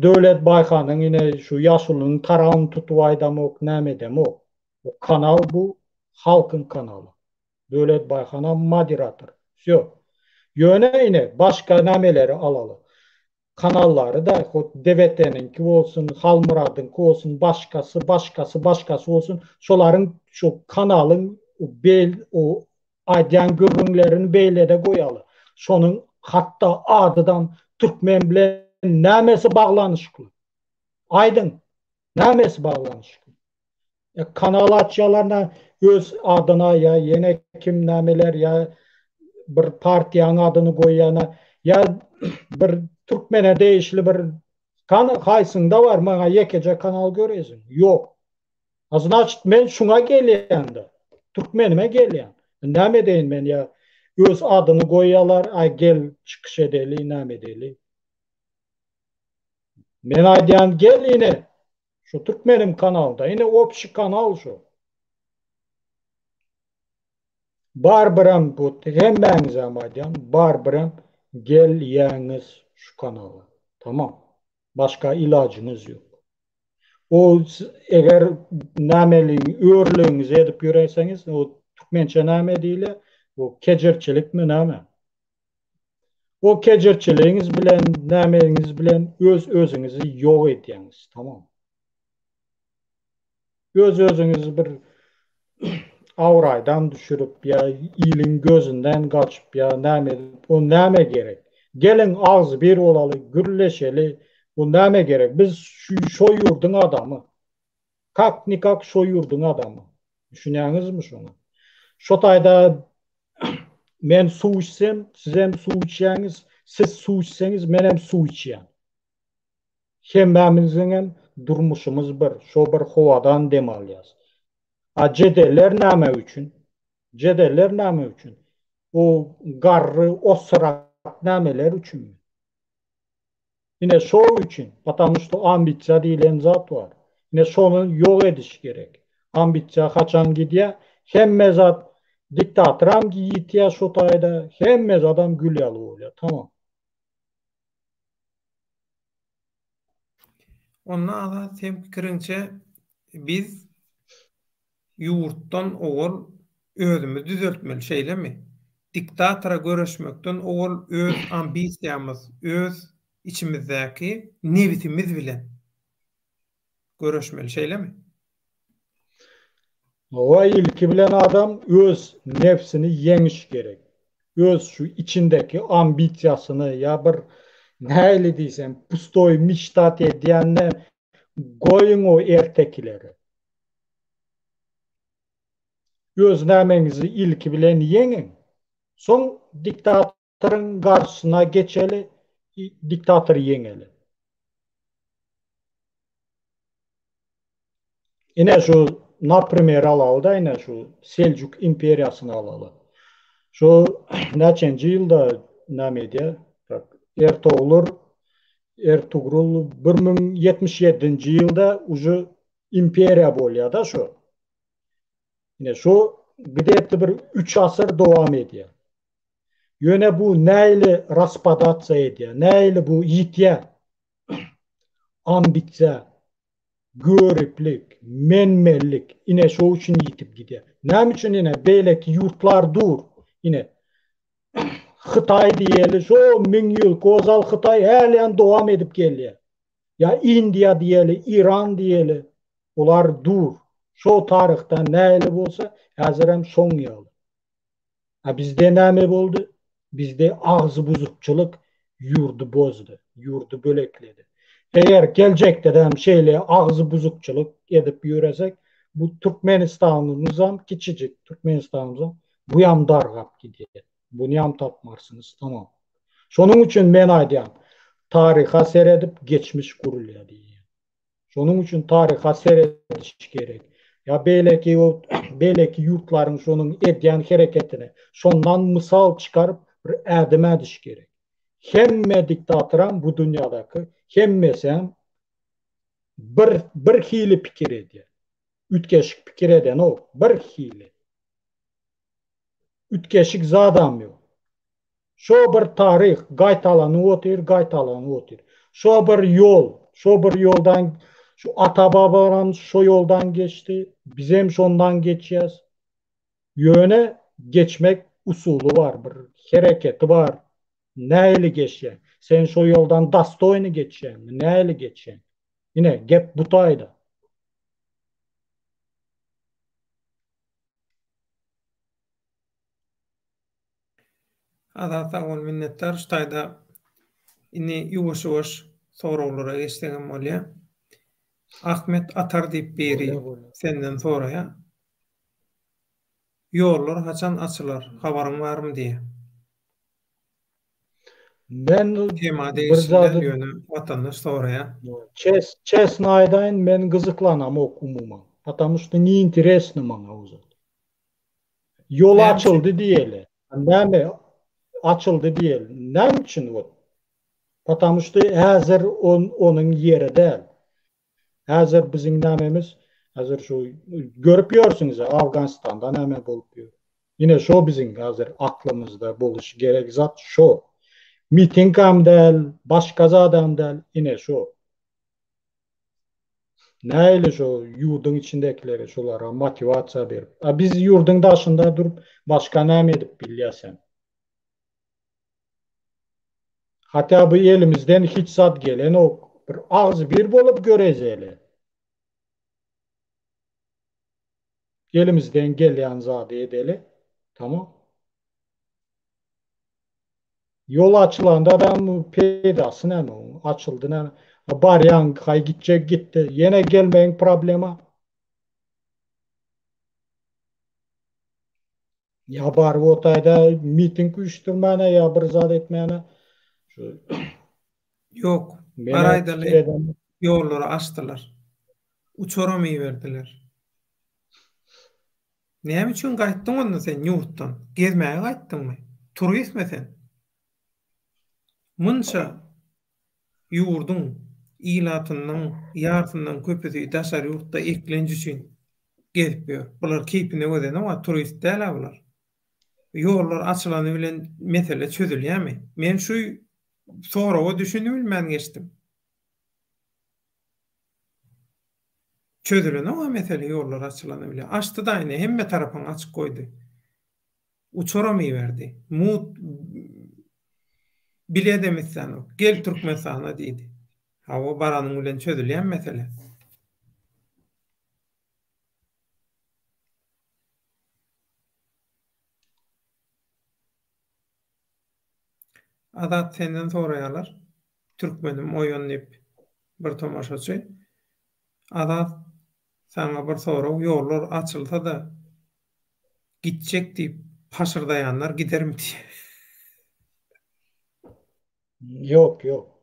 Devlet Baykanı'nın yine şu Yaşılı'nın tarağını tutup aydamok, näme demok. O kanal bu halkın kanalı. Devlet Baykanı moderator. Yok. Yöne yine başka nämeleri alalı. Kanalları da o DVT'ninki olsun, Halmurad'ınki olsun, başkası olsun. Şoların şu kanalın o adyan görünlerini beyle de koyalı. Şonun hatta adıdan Türkmen bilen nämesi bağlanışıklı. Aydın nämesi bağlanışıklı. Kanal açyalarına öz adına ya yine kim nämeler ya bir partiyanın adını koyana ya bir Türkmene değişli bir haysında var bana yekece kanal görezin. Yok. Значит men şuna gelýän de. Türkmenime gelýän. Näme deyin men ya öz adyny goýýarlar, ay gel çıkış edeli, näme edeli. Men aýdýan gel ine şu Türkmenim kanalda, ine opşy kanal şu. Barbaram bu hemmäňiz aýdýan, barbaram gel ýäňiz şu kanala. Tamam. Başka ilacınız yok. O eğer nämeli örlüğünüz edip görerseniz o Türkmençe näme diýile, o kecerçilik mi näme? O kecerçiliğiniz bilen, nämeniz bilen özüňizi ýok edýäňiz, tamam. Özüňizi bir avraydan düşürüp ya ilin gözünden kaçıp ya näme o näme gerek? Gelin ağız bir olalı, gürleşeli, bu näme gerek? Biz şu yurdun adamı. Kak nikak şu yurdun adamı. Düşünýäňiz mi şunu? Şo taýda men su içsem, siz hem su içýäňiz, siz su içseňiz, men hem su içýän. Hemmämizin hem durmuşumuz bir, şo bir howadan dem alýas. Jedeller näme üçin? Jedeller näme üçin? O garry, osrak nämeler üçin? Yine şo üçin, потому что ambitsiya diýilen zat var. Yine şonu ýok ediş gerek. Ambitsiya kaçan gidýär, hemme zat diktatoram giýitýär şo taýda, hemme adam gülýäli bolýar. Tamam. Onna ala sen pikiriňçe biz ýurtdan ogul özümiz düzeltmeli şeýlemi? Diktatora göreşmekden ogul öz ambisiýamyz, öz içimizdäki nebitimiz bilen göreşmeli şeýlemi? O ilki bilen adam öz nefsini yemiş gerek. Öz şu içindeki ambitsiyasını ya bir näli diýsem pustoy miştat edýänne goýun o ertekleri. Öz nämeňizi ilki bilen yeňin. Soň diktatoryň garşysyna geçeli, diktator yeňeli. Ine şu naprimjer alalı da ine şu Seljuk imperiýasyny alalı. Şu näçenji ýylda näme diýär? Ertugrul 1077-nji ýylda uju imperiýa bolýar da şu. Ine şu gidepdi bir 3 asyr dowam edýär. Ýöne bu näili raspadatsiýa edýär, näili bu ýitýär. Ambitsiýa, görüplik, menmellik ine şo üçin ýitip gidýär. Näme üçin ine beýleki ýurtlar dur? Ine Xitay diýeli, şo 1000 ýyl kozal Xitay hälän dowam edip gelýär. Ya India diýeli, Iran diýeli, olar dur. Şo taryhda näli bolsa, häzir hem şoň ýaly. Bizde näme boldy? Bizde ağzı buzukçılık yurdu bozdu, yurdu bölekledi. Eğer gelecekte de hem şeyle ağzı buzukçılık edip yürüsek, bu Türkmenistan'ımızdan kiçicik Türkmenistan'ımızdan bu yam dargap gidiyor. Bunu yam tapmarsınız, tamam. Şonun için men aýdýam, tariha seredip geçmiş kurulýar diýýär. Şonun için tariha serediş gerek. Ya beýleki yurtlaryň şonun edýän hereketine şondan mysal çıkarıp bir ädem ediş gerek. Hemme diktatıran bu dünyadaki hemmesen bir hili pikir ediyor. Ütkeşik pikir eden o. Bir hili. Ütkeşik zadam yok. Şo bir tarih gaytalanı otur. Şo bir yoldan şu ata babalarımız şu yoldan geçti. Biz hem şondan geçeceğiz. Yöne geçmek usulü var, bir hareketi var. Neyle geçeceksin? Sen şu yoldan dastoyunu geçeceksin mi? Neyle geçeceksin? Yine gep butayda. Adata ol minnettar ştaýda ini ýuwaş-ýuwaş soraglara geçdigim bolýar. Ahmet Atar diýip beri Böyle. senden soraýa. Ýollar haçan açylar? Habaryň barmy diýe. Ben Tema bir değişsinler zadı ýöne watandaş soraýa. честно aydaýyn, men gyzyklanam ok umumyň. Потому что неинтересно maňa uzat. Yol Näme üçin? açıldı diýeli. Näme açıldı diýeli. Näme üçin bu? Потому что häzir onun yeri däl. Häzir biziň nämemiz, häzir şu görüp ýörsiňiz, Afganistanda näme bolup ýör. Ýine şo biziň häzir aklymyzda boluşy gerek zat şo. Miting hem däl, başga zadam däl, ýine şo. Näyle şo ýurdun içindekilere şolara motivasiýa berip. Biz ýurdun daşynda durup başga näme edip bilýärsen. Hatta bu elimizden hiç zat gelen ok. Bir ağız bir bolup görezeli. Elimizden gelen zat edeli. Tamam. Yol açılanda adam peydası näme? Açıldı näme? Baryan kay gitjek gitti. Yine gelmeyin problema. Ya bar otayda miting uyuşturmana ya bir zat etmeyene. Şu Ýok. mene Araýdaly fikir edem. ýollary açdylar. Uçuramaýberdiler. Näme üçin gaýtdyň onda sen ýurtdan? Gezmäge gaýtdyňmy? Turistme sen? Munça ýurdun ilatynyň ýartyndan köpüsi daşary ýurtda eklenji üçin gezip ýör. Bular keypine gödene ama turist däl bular. Ýollar açylany bilen mesele çözülýärmi? Men şu soragy düşünüp bilmän geçdim. Çözülen o mesele ýollar açylany bilen. Açdy da ine hemme tarapyň açyk goýdy. Uçuramaýberdi. Mut biledemizsen o. Gel Türkmenistana diýdi. Ha o baranyň bilen çözülýän mesele. Adat senden soraýarlar. Türkmenim oýanyp bir tomaşaçy. Adat sana bir soraw, ýollar açylsa da gitjek diýip paşyrdaýanlar gidermi diýe. Yok yok.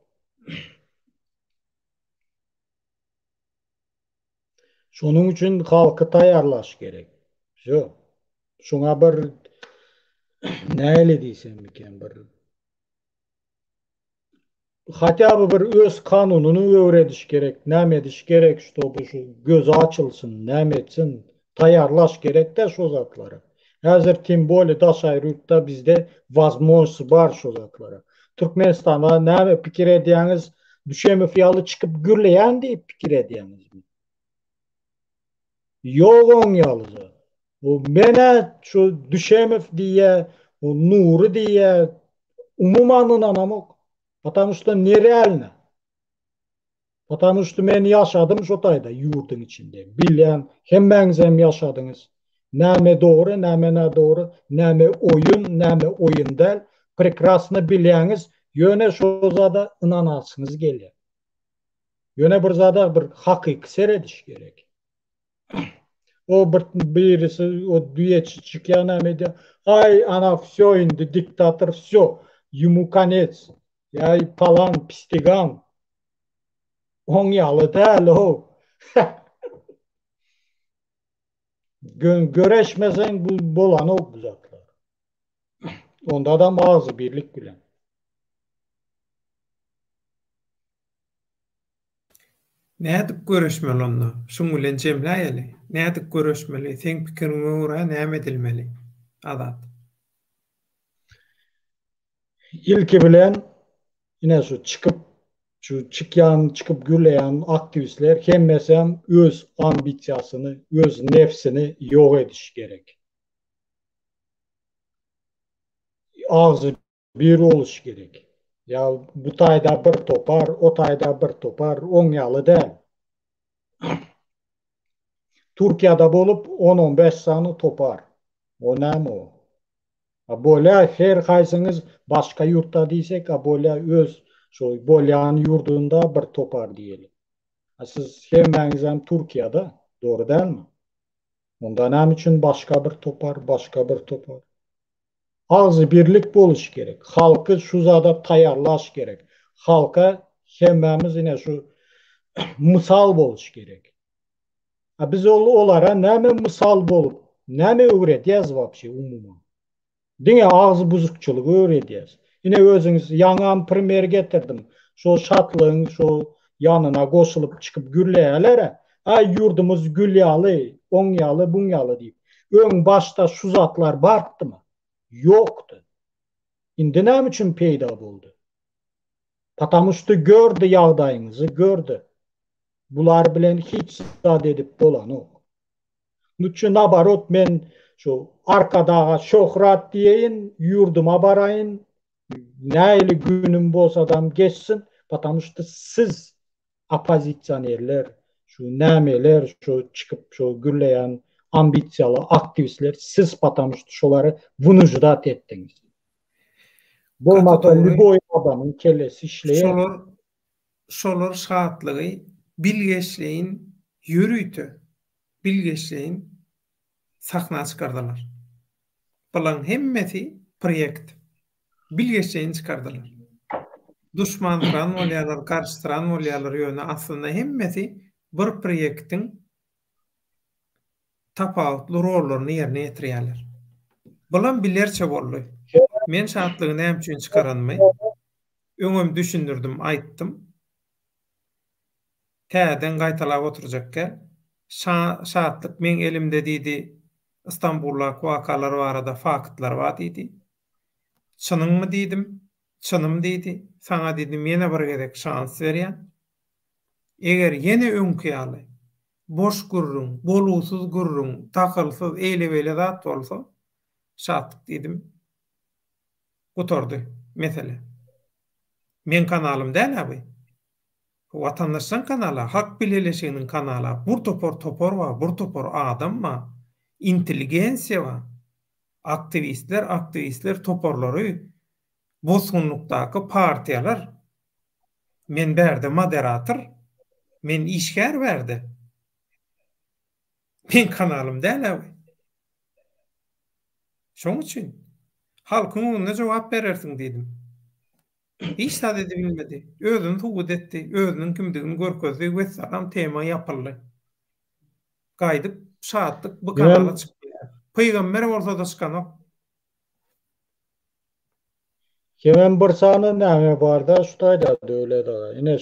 Şunun için halkı tayarlaş gerek. Şu. Şuna bir näle diýsem miken bir hatta bir öz kanununu öwrediş gerek, näme ediş gerek, ştoby şu gözü açılsın, näme etsin, tayarlaş gerek de şu zatlara. Häzir tim boli daşaýry ýurtda bizde возможность bar şu zatlara. Türkmenistanda näme pikir edýäňiz, düşemi fiýaly çykyp gürleýän diýip pikir edýäňizmi? Ýok oň ýalyzy. O mene şu düşemi diýe, o Nury diýe, umuman inanamok. Потому что нереально. Потому что men yaşadım şotayda yurdun içinde. Bilen hemmeňiz hem yaşadyňyz. Näme doğru, näme doğru, näme oyun, näme oyun däl. Prekrasny bilýäňiz, ýöne şo zada inanasyňyz gelýär. Ýöne bir zada bir hakyky serediş gerek. O birisi o düýeçi çykýan näme ay ana всё indi diktator всё, ему конец. Ya falan pistigan. On yalı däl o. Göreşmesen bu bolan o bu zatlar. Onda da ağzı birlik bilen. Nädip görüşmeli onu? Şoň bilen jemläýeli. Nädip görüşmeli? Seň pikiriňe görä näme edilmeli? Azat. İlki bilen yine şu çıkıp gürleyen aktivistler hemmesem öz ambisiyasını, öz nefsini yok ediş gerek. Ağzı bir oluş gerek. Ya bu tayda bir topar, o tayda bir topar, onyalı değil. Türkiye'de bolup 10-15 sanı topar. O ne mi o? Böyle her kaysınız başka yurtta diysek, böyle öz bolyan yurdunda bir topar diyelim. Siz hemmeniz Türkiye'de, doğru değil mi? Ondan hem için başka bir topar. Ağzı birlik boluş gerek. Halkı şu zada tayarlaş gerek. Halka hemmemiz yine şu misal boluş gerek. Biz olara näme misal bolup, näme öwredýäs wapşy umuma. Diňe ağzı buzukçylygy öwredýäs. Ine özüňiz yaňam primer getirdim. Şo şatlyň şo ýanyna goşulyp çykyp gürleýärler. Ay yurdumuz gülýaly, oňýaly, buňýaly diýip. Öň başta şu zatlar bardymy? Ýokdy. Indi näme üçin peýda boldy? Потому что gördü ýagdaýyňyzy, gördü. Bular bilen hiç zat edip bolan ok. Nuçun nabarot men şu arkadağa şöhrat diýeýin, yurduma baraýyn, näili günüm bolsadam geçsin, потому что siz opozisionerler, şu nämeler, şu çıkıp şu gürleyen ambisiyalı aktivistler, siz потому что şolary vunujdat etdiňiz. Bolmasa liboy adamın kellesi işleýär. Şolar şahatlygy bilgeçliğin yürütü, bilgeçliğin sahna çıkardılar. Bulan hemmeti projekt. Bilgeçliğin çıkardılar. Düşmandıran bolýarlar, karşıtıran bolýarlar ýöne aslında hemmeti bir projektin tapawutly rollaryny ýerine ýetirýärler. Bulan bilerçe boldy. Men şahatlygy näme üçin çıkaranmy? Öňüm düşündürdüm, aýtdym. Täden gaýtalap oturjakka şahatlyk men elimde diýdi. İstanbul'a wakalar barada faktlar bar diýdi. Çynyňmy diýdim? Çynym diýdi. Saňa diýdim, mene bir gerek şans berýän. Eger ýene öňkýaly, boş gurrun, boluwsuz gurrun, takylsyz, eýle-beýle zat bolsa, şatlyk diýdim. Gutardy mesele. Men kanalym däl abi. Watandaşyň kanaly, hak bileleşiginiň kanaly. Bir topor bar, bir topor adam bar. Inteligensiýa bar. Aktivistler toporlary, bozgunlukdaky partiýalar. Men berde moderator, men işgär berdi. Men kanalym däl abi. Şoň üçin halkyň önüne jogap berersiň diýdim. Hiç sad edip bilmedi. Özünü tuğut etti. Özünün kimdigini görkezdi. Wetsagram tema yapıldı. Gaýdyp şahatlyk bu kanala çykdy. Peýgamber bolsa da çykanok. Hemen bir sany näme bar da şutaýda döwlet aga. Ine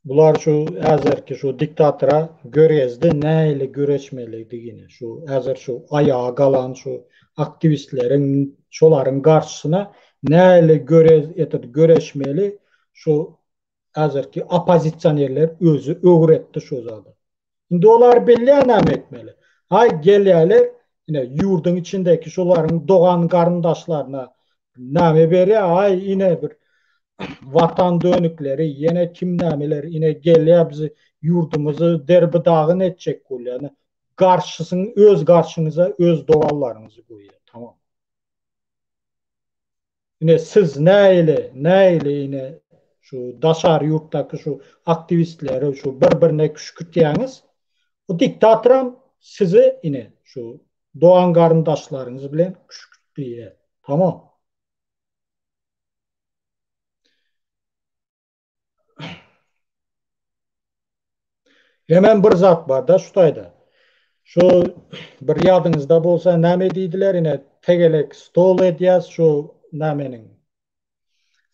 bular şu äzerki şu diktatora görezdi näile göreşmelidigini. Şu äzer şu ayağa galan şu aktivistleriň şolaryň garşysyna näile göreşmeli şu äzerki opozisionerler özü öwretdi şu zada. Indi olar belli näme etmeli. Hay gelýärler ine yurdun içindeki şolaryň dogan garyndaşlaryna näme berýär? Hay ine bir vatan dönükleri, yine kimnameler, yine gelýär bizi yurdumuzu derbidagyn etjek bolýar. Garşysyn öz garşyňyza öz dogallaryňyzy goýýar. Tamam. Yine siz näile yine şu daşar yurtdaky şu aktivistleri şu bir-birine küşkürtýäňiz, o diktatoram sizi yine şu dogan garyndaşlaryňyz bilen küşkürtýär. Tamam. Hemen bir zat bar da şutaýda. Şu bir ýadyňyzda bolsa näme diýdiler ine tegelek stol edýäs şu nämeniň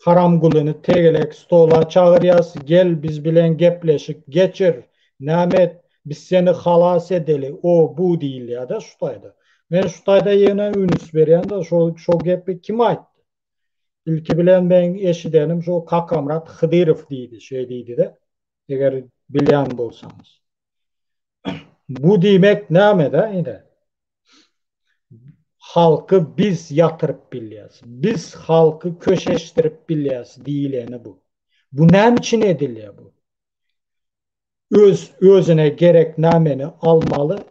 haram gulunu tegelek stola çağırıyas, gel biz bilen gepleşik, geçir, nämet, biz seni halas edeli, o bu değil ya da şutayda. Men şutayda yine ünüs berýän da şo gepi kim aýtdy? İlki bilen ben eşidenim şo Kakamrat Hıdyrov diýdi, şey diýdi de, eger bilýän bolsaňyz. Bu diýmek näme da ine? Halkı biz yatırıp bilýäs. Biz halkı köşeştirip bilýäs diýileni bu. Bu näme için edilýär bu? Özüne gerek nämeni almalı,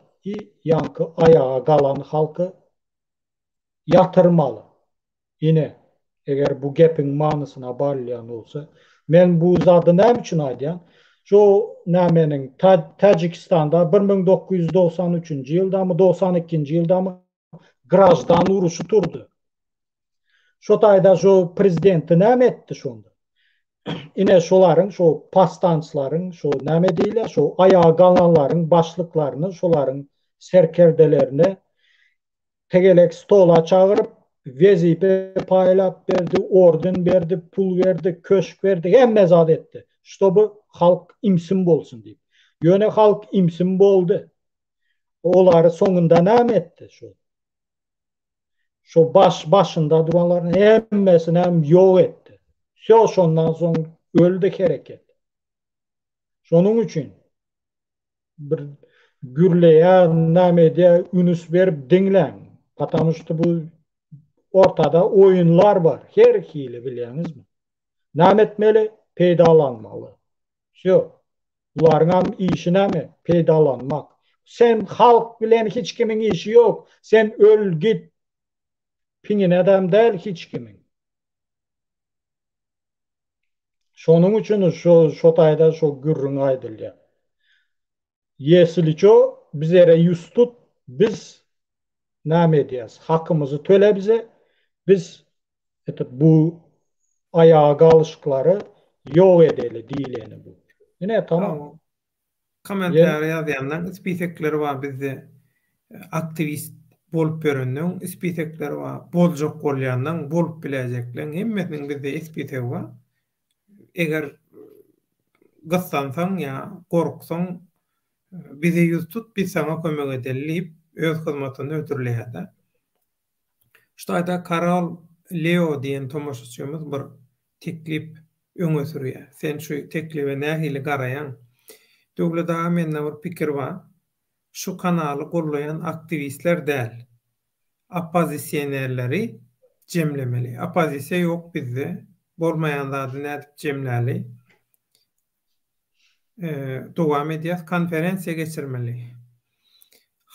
yankı ayağa galan halkı yatırmalı. Yine eger bu gepin manysyna barlayan olsa, men bu zady näme üçin aýdýan? Şo nämenin Tajikistan'da 1993-nji ýylda mı 92-nji ýylda mı grajdan uruşu turdu. Şo taýda şo prezidenti näme etdi şonda? Ine şolaryň, şo pastançlaryň, şo näme diýler, şo ayağa galanlaryň başlyklaryny, şolaryň serkerdelerine tegelek stola çağırıp vezipe paýlap berdi, orden berdi, pul berdi, köşk berdi, hemme zat etdi. Şoby halk imsin bolsun diýip. Ýöne halk imsin boldy. Olary soňunda näme etdi şo? Şo başında duranlaryň hemmesini hem ýok etdi. Şondan soň öldü hereket. Şonuň üçin bir gürleýär, näme diýär, ünüs berip diňleň. Потому что bu ortada oyunlar var. Her hili bilýäňizmi? Näme etmeli? Peýdalanmaly. Şo. Bularňam işi näme? Peýdalanmak. Sen halk bilen hiç kimin işi yok. Sen öl git. Piňin adam däl hiç kimin. Şonuň üçin şo taýda şo gürrüň aýdylýar. Ýesiliço bizere ýüz tut, biz näme edýäs? Hakymyzy töle bize. Biz bu ayağa galyşyklary ýok edeli diýileni bu. Ine tamam. Komentar ýazýanlar, spisekleri var bizde aktivist bolup görünýän, spisekleri var, boljak bolýandan bolup bilejekler. Hemmesiniň bizde spesek var. Eger gyssansaň ýa gorksaň bize ýüz tut, biz sana kömek edelim, öz hyzmatyny ötürleýär. Şuýda Karol Leo diýen tomoşaçymyz bir teklip öňe sürýär. Sen şu teklibe nähili garaýan? Döwlet daha mende bir pikir var. Şu kanaly gollayan aktivistler däl. Opozisyonerleri jemlemeli. Opozisiýa ýok bizde. Bolmaýanlardy nädip jemläli. Dowam edýär, konferensiýa geçirmeli.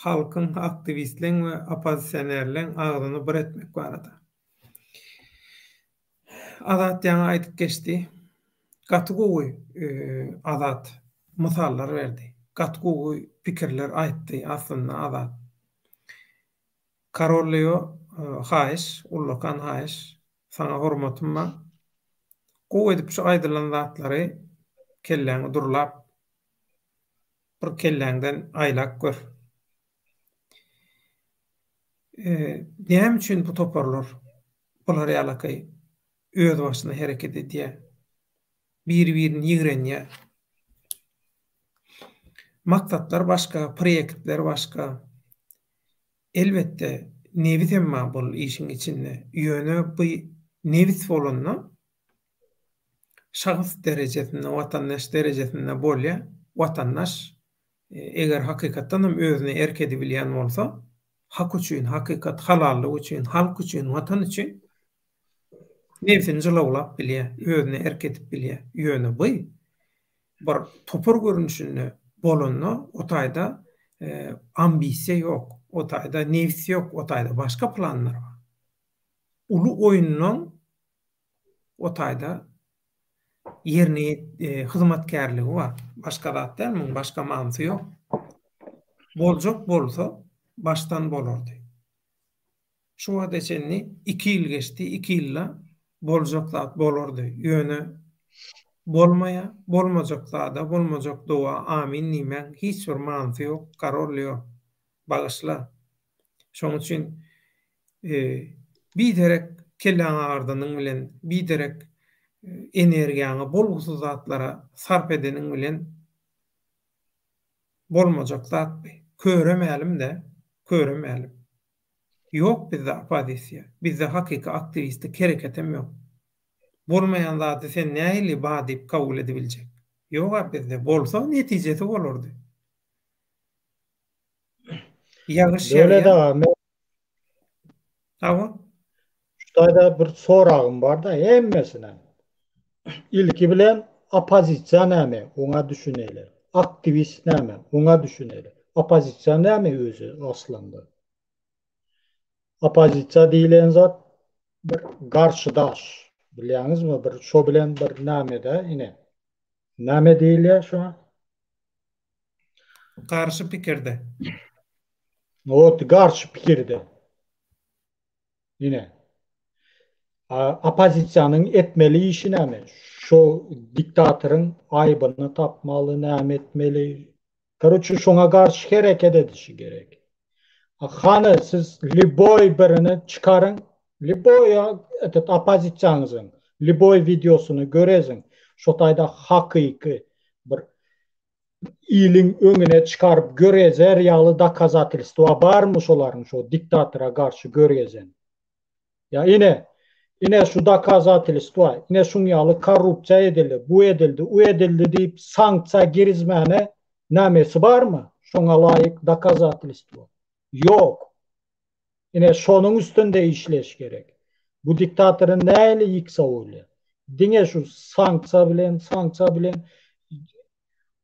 Halkyň, aktivistleň we opozisyonerleň agzyny bir etmek barada. Azat ýa aýdyp geçdi. Gatguwy Azat mysallar berdi. Gatguwy pikirler aýtdy aslynda Azat. Karol Leo haýyş, ullakan haýyş, sana hormatym bar. Gowy edip şu aýdylan zatlary kelläňi durlap bir kelläňden aýlak gör. Näme üçin bu toparlar? Bular ýalakay öz başyna hereket edýär. Bir-birini ýigrenýär. Maksatlar başka, proyektler başka. Elbette nebit emma bol işin içinde. Ýöne bu nebit bolanyna şahs derejesinde, watandaş derejesinde bolýa, watandaş eger hakykatdan hem özüne erkedi bilýän bolsa, hak üçin, hakykat halallyk üçin, halk üçin, watan üçin nebitini jylawlap bilýär, özüne erkedip bilýär. Ýöne bu bir topar görünüşinde bolanyna o taýda ambisiýa ýok, o taýda nebit ýok, o taýda başga planlar bar. Ulu oýunyň o taýda yerine hyzmatkarlygy bar. Başga zat dälmi? Başga manysy ýok. Boljak bolsa baştan bolardy. Şu wagt içinde 2 ýyl geçdi, 2 ýylla boljak zat bolardy. Ýöne bolmaýa, bolmajak zada, bolmajak dowa, amin nimen hiç bir manysy ýok. Karol Leo bagyşla. Şoň üçin biderek kelläň agardanyň bilen, biderek energiýany bolgusuz zatlara sarp edeniň bilen bolmajak zatby. Köremälim-de, köremälim. Ýok bizde opozisiýa, bizde hakyky aktivistlik hereketem ýok. Bolmaýan zaty sen nähili ba diýip kabul edebiljek? Ýok bizde. Bolsa netijesi bolardy. Ýagyş Böyle da Awa şurada bir soragım var da hemmesine. İlki bilen opozisiýa näme? Oňa düşüneýler. Aktivist näme? Oňa düşüneýler. Opozisiýa näme özü aslında? Opozisiýa diýilen zat bir garşydaş. Bilýäňizmi? Bir şo bilen bir näme-de ine. Näme diýilýär şoňa? karşı pikirde. O garşy pikirde. Ine. Opozisiýanyň etmeli işi näme? Şo diktatorun aýbyny tapmaly, näme etmeli? Korоче, şoňa garşy hereket edişi gerek. Hany siz liboy birini çıkarın, liboy etet opozisiýanyňyň liboy videosunu göreziň. Şo taýda hakyky bir iliň öňüne çıkaryp görezer ýaly dokazatelstva barmy şolaryň şo diktatora garşy görezen. Ya ine şu dokazatelstva, ine şuň ýaly korrupsiýa edildi, bu edildi, u edildi diýip sanksiýa girizmäne nämesi barmy? Şoňa laýyk dokazatelstva. Yok. Ine şonuň üstünde işleş gerek. Bu diktatorun näle ýyksa bolýar. Diňe şu sanksiýa bilen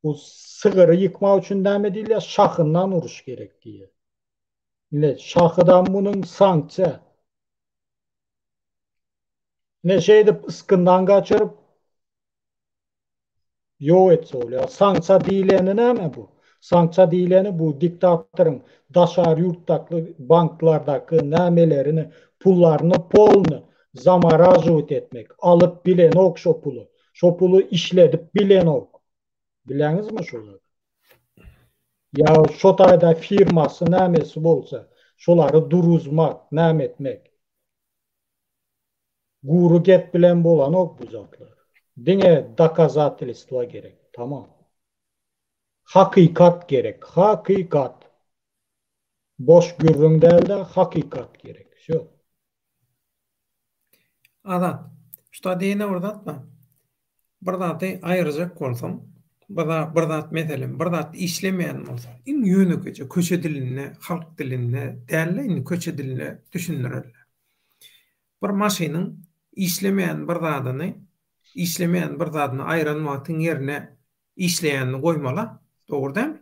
bu sygyry ýykmak üçin näme diýilýär? Şahyndan uruş gerek diýer. Ine şahydan munyň sanksiýa. Ne şeydi ıskından kaçırıp yok etse oluyor. Sanksiýa diýileni näme bu? Sanksiýa diýileni bu diktatorun daşar ýurtdaky banklardaky nämelerini, pullaryny polny zamarazowat etmek, alyp bilen ok şo pulu. Şo pulu işledip bilen ok. Bileňizmi şoňa? Ya şo taýda firmasy nämesi bolsa, şolary duruzmak, näme etmek. Guru get bilen bolan ok bu zatlar. Diňe dokazatelstva gerek. Tamam. Hakykat gerek. Hakykat. Boş gürrüň däl-de hakykat gerek. Şo. Adat. Şuta diýene urdatma. Bir zaty aýyrjak bolsam, bir zat meselem, bir zat işlemeýän bolsa, iň ýönükçe köçe diline, halk diline, dälle iň köçe diline düşündirirler. Bir maşynyň işlemeýän bir zadyny aýran wagtyň ýerine işleýänini goýmala, dogry däl?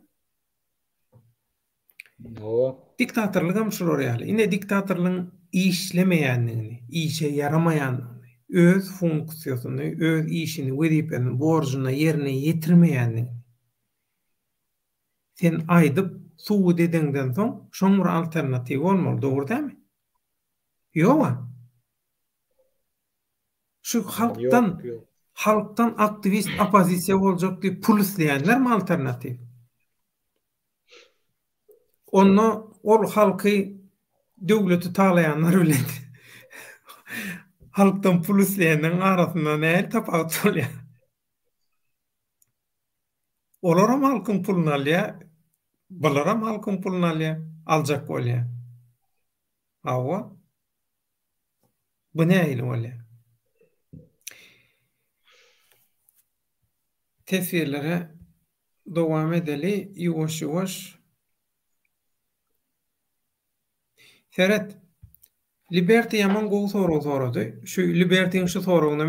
O. Diktatorlygam şular ýaly. Ine diktatorlygyň işlemeýänligini, işe yaramaýanlygyny, öz funksiýasyny, öz işini, wezipeni, borjyny ýerine ýetirmeýänligini sen aýdyp suwut edenden soň şoň bir alternatiw bolmaly, dogry dämi? Ýokma. Şu halktan aktivist opozisiýa boljak diýip pul isleýänler mi alternatiw? Onu ol halky döwleti talaýanlar bilen halkdan pul isleýänden arasynda näme tapaut bolýar? Olaram halkyň puluny alýar, bularam halkyň puluny alýar, aljak bolýar. Awa. Bu näme bolýar? Tesirlere dowam edeli ýuwaş-ýuwaş. Serhat, Liberty ýaman gowy sorag sorady. Şu Libertyň şu soragyna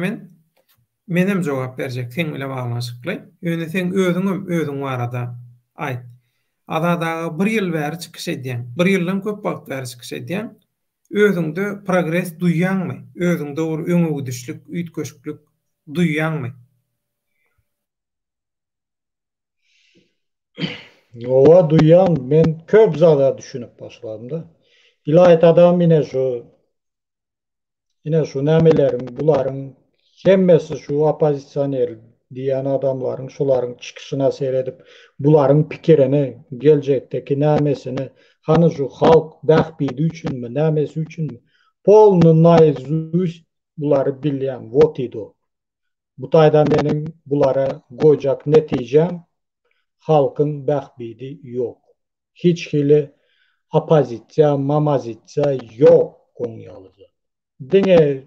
menem jogap berjek, sen bile baglanşykly. Ýöne sen özüň barada aýt. Adadagy 1 ýyl bäri çykyş edýän, 1 ýyldan köp wagt bäri çykyş edýän, özüňde progress duýýanmy? Özüňde bir öňe gidişlik, üýtgeşiklik duýýanmy? Ova duyan men köp zada düşünüp başladım da. İlahiyat adam yine şu nämelerin, buların hemmesi şu opozisyoner diýen adamların, şolaryň çykyşyna seyredip, buların pikirini, geljekteki nämesini, hany şu halk bähbidi üçinmi, nämesi üçinmi, polny naýzyz bulary bilýän, вот ido. Bu tayda menin bulara goýjak netijem halkın bähbidi yok. Hiç hili apozisiya, mamazisiya yok Konyalıda. Diňe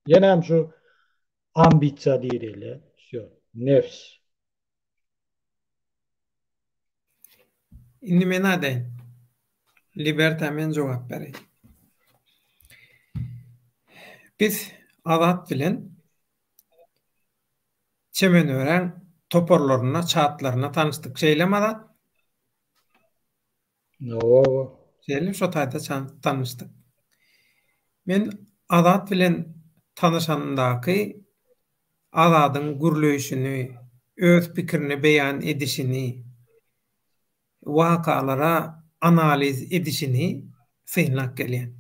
yenem şu ambisiya diýerler, şu nefs. Indi men adeň. Liberta men jogap bereyim. Biz Azat bilen Çemenören toporlaryna, çatlaryna tanıştyk. Şeýlem Azat? No, Şeýle şo taýda tanıştyk. Men Azat bilen tanışandaky Azadyň gürleýişini, öz pikirini beýan edişini, wakalara analiz edişini syňlap gelýän.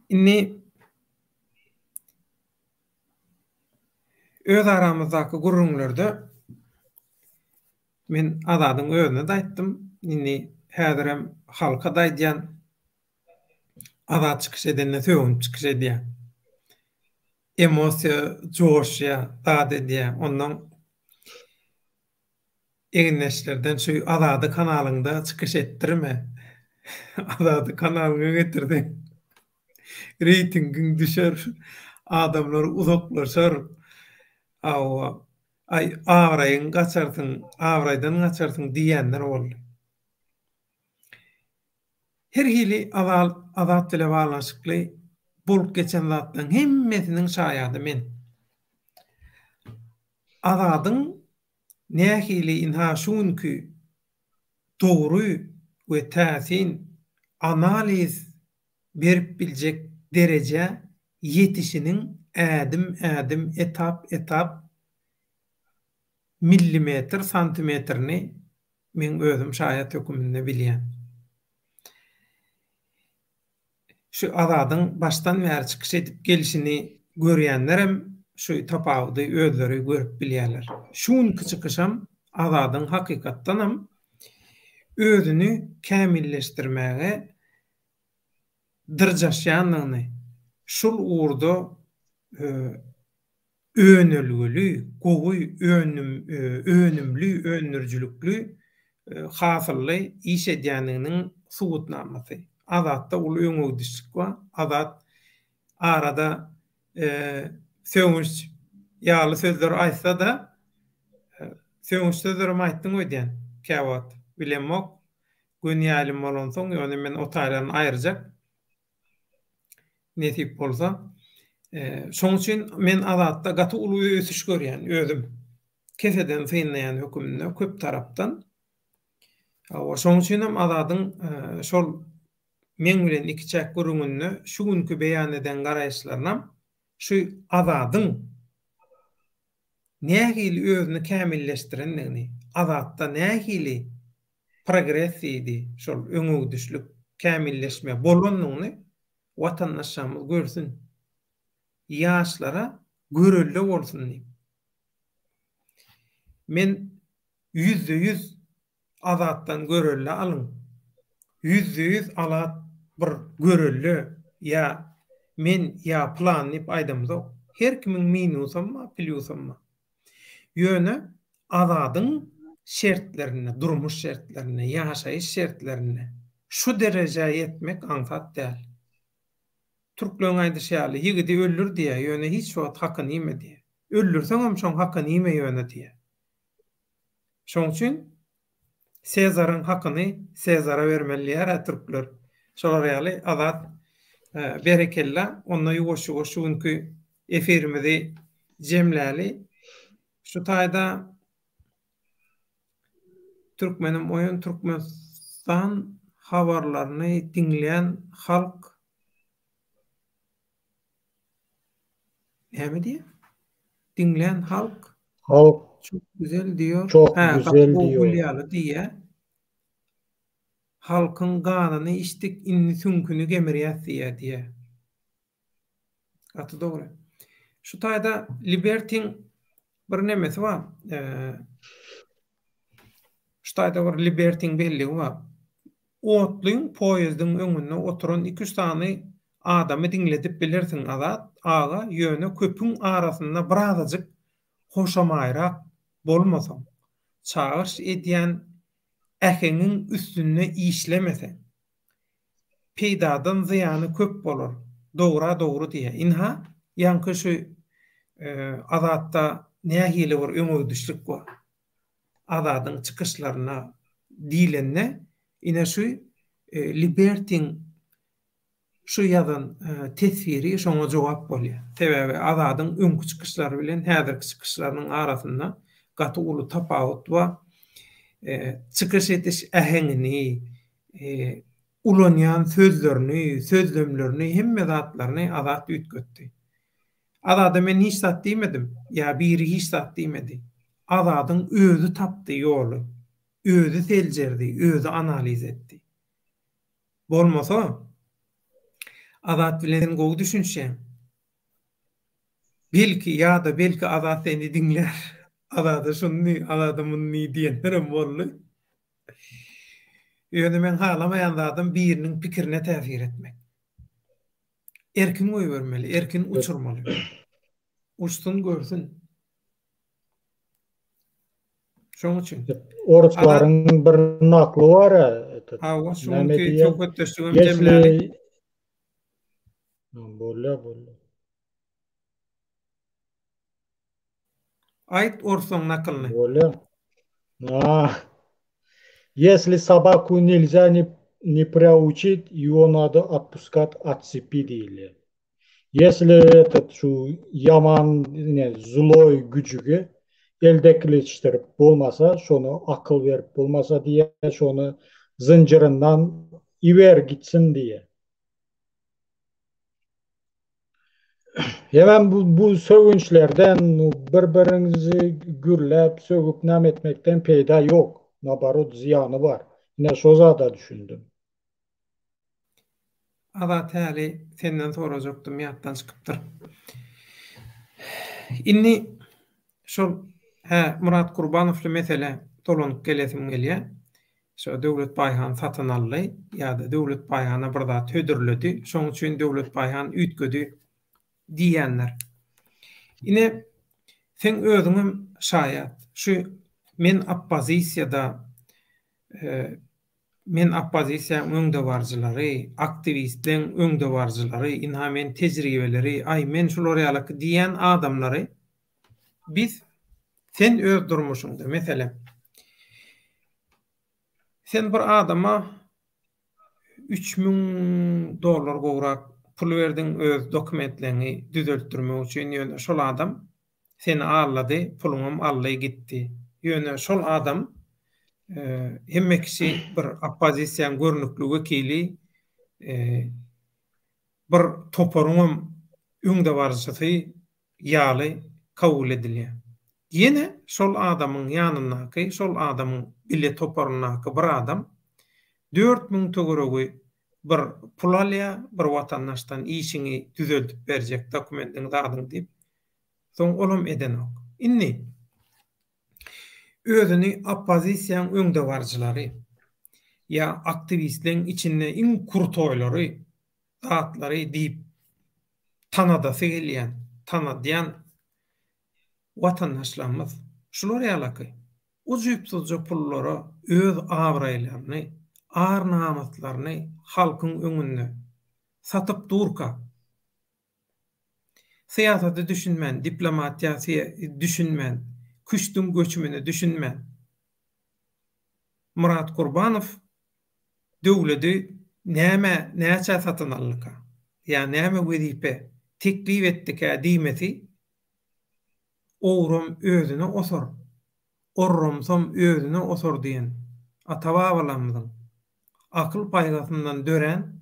Inni öz aramyzdaky gurrunlarda men Azadyň özüne de aýtdym. Inni häzirem halka da aýdýan Azat çykyş edende söwüň çykyş edýär. Emosiýa, joşya, dad edýär. Ondan eginleşlerden şu Azady kanalynda çykyş etdirme. Azady kanalyna getirdiň. Reytingiň düşer. Adamlar uzaklaşar. Ay awraýyň gaçarsyň, awraýdan gaçarsyň diýenler boldy. Her hili Azat ile bağlanşykly bolup geçen zatlaryň hemmesiniň şaýady men. Azadyň nähili inhaşunky dogry we täsin analiz berip biljek derece yetişiniň ädim etap millimetr santimetrini men özüm şaýat höküminde bilýän. Şu Azadyň baştan bäri çykyş edip gelişini görýänlerem şu tapawdy özleri görüp bilýärler. Şuňky çykyşam Azadyň hakykatdanam özüni kämilleşdirmäge dyrjaşýanlygyny, şul uğurda öňelgili, gowy önümli, önürjülükli hasylly iş edýänliginiň subutnamasy. Azatda ul öňüdüşlik bar. Azat arada söwüş ýaly sözler aýtsa da söwüş sözlerimi aýtdyň öýdän. Käwat bilemok gün ýalim bolan soň ýöne men o taýlany aýyrjak netip bolsa şoň üçin men Azatda gaty uly ösüş görýän özüm. Keseden synlaýan hökümine köp tarapdan. Şoň üçin hem Azadyň şol men bilen iki çäk görüňünde şu günkü beýan eden garaýşlarynam şu Azadyň nähili özüni kämilleşdirenligini, Azatda nähili progress idi, şol öňüdüşlik kämilleşme bolanlygyny watandaşlarymyz görsün. Ýaşlara görelle bolsun diýip. Men %100 Azatdan görelle alyň. %100 Azat bir görelle ýa men ýa planyp aýdymyz. Her kimiň minusama, plusama. Ýöne Azadyň şertlerine, durmuş şertlerine, ýaşaýyş şertlerine şu derejä yetmek ansat däl. Türklerin aýdyşýaly ýigidi öldür diýe, ýöne hiç wagt hakyny ýeme diýe. Öldürseň hem şoň hakyny ýeme ýöne diýe. Şoň üçin Sezaryň hakyny Sezara bermeliler Türkler. Şolar ýaly Azat berekella onda ýuwaş-ýuwaş günkü efirimizi jemläli. Şu taýda Türkmenim oýun Türkmenistan habarlaryny dinleýän halk näme diýer? Dinleýän halk çok güzel diyor. Çok güzel diyor. Diye. Halkın ganyny içtik, inni sünkünü gemirýär diye. Atı doğru. Şu taýda Libertyň bir nemesi var. Şu taýda bir Libertyň belligi var. Otlyň poýezdiň öňünde oturan 2-3 tany adamy diňledip bilirsiň azat, aga ýöne köpüň arasynda birazajyk hoşamaýrak bolmasaň, çağırş edýän äheňiň üstüne işlemese, peýdadan zyýany köp bolar. Dogry diýe. Inha ýanky şu azatda nähili bir öňüdüşlik bar. Azadyň çykyşlaryna diýlenne ine şu libertin şu ýazan tesiri şoňa jogap bolýar. Sebäbi azadyň öňkü çykyşlary bilen häzirki çykyşlarynyň arasynda gaty uly tapawut we çykyş etiş äheňini, ulanýan sözlerini, sözlemlerini, hemme zatlaryny azat ütgetdi. Azada men hiç zat diýmedim, ýa biri hiç zat diýmedi. Azadyň özü tapdy ýoly, özü seljerdi, özü analiz etdi. Bolmasa azat bilen gowy düşünşem. Belki belki azat seni diňler. Azada şunu, azada muny diýenlerim boldy. Ýöne men halamaýan zatym biriniň pikirine täsir etmek. Erkin goý bermeli, erkin uçurmaly. Uçsun görsün. Şoň üçin. Orusların bir nakly bar. Hawa şoňky çok ötdeşigim jemläli. Bolla. Ait orsoň nakylyny. Bolla. Если собаку нельзя не проучить, ее надо отпускать от цепи, deyilýär. Если şu yaman, zloy gücüge eldekleştirip bolmasa, şonu akıl verip bolmasa diye, şonu zincirinden iwer gitsin diye. Hemen bu sövünçlerden birbirinizi gürlep, sövüp nam etmekten peyda yok. Nabarut ziyanı var. Yine şoza da düşündüm. Azat häli senden sorajakdym, ýatdan çykypdyr. Inni şol Murat Gurbanow mesele tolanyp gelesim gelýär. Şo döwlet baýhan satyn aldy, ýa-da döwlet baýhana bir zat hödürledi. Şoň üçin döwlet baýhan ütgedi diýenler. Ine sen özüňem şaýat şu men oppozisiýa öňde barjylary, aktivistleň öňde barjylary, inha men tejribeleri, men şolary ýaly diýen adamlary biz sen öz durmuşyňda meselem sen bir adama $3000 gowrak pul berdiň öz dokumentlerini düzeltdirmek üçin, ýöne şol adam seni ağırladı, puluňam ally gitdi. Ýöne şol adam hemme kişi bir oppozisiýa görnükli wekili bir toparyňam öňde barjysy ýaly kabul edilýär. Ýene şol adamyň ýanynaky, şol adamyň bile toparynaky bir adam 4000 tögeregi bir pul alýar, bir watandaşdan işini düzeltip berjek dokumentini zadyň diýip soň olam edenok. Inni özüni oppozisiýaň öňde barjylary ýa aktivistleň içinde iň kurtoýlary zatlary diýip tanadasy gelýän, tanadýan watandaşlarymyz şular ýaly ujuýpsuzja pullary öz awraýlaryny, ar namatlaryny halkyň öňünde satyp durka. Siýasaty düşünmän, diplomatiýasy düşünmän, küçtüň göçmeni düşünmän. Murat Gurbanow döwleti näçe satyn aldyka? Ýa näme wezipe teklip etdika diýmesi orum özüne osor. Orrumsam özüne osor diýen ata-babalarymyzyň akyl paýgasyndan dören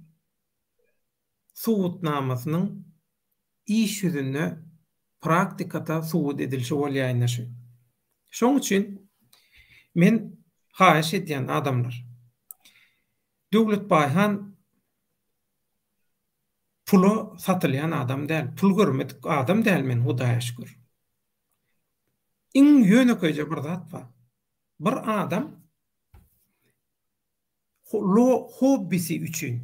suwutnamasynyň iş ýüzünde praktikada suwut edilşi bolýaýnaşy. Şoň üçin men haýyş edýän adamlar döwlet baýhan pulu satylýan adam däl, pul görmedik adam däl men Hudaýa şükür. İň ýönekeje bir zat bar. Bir adam hobbisi üçin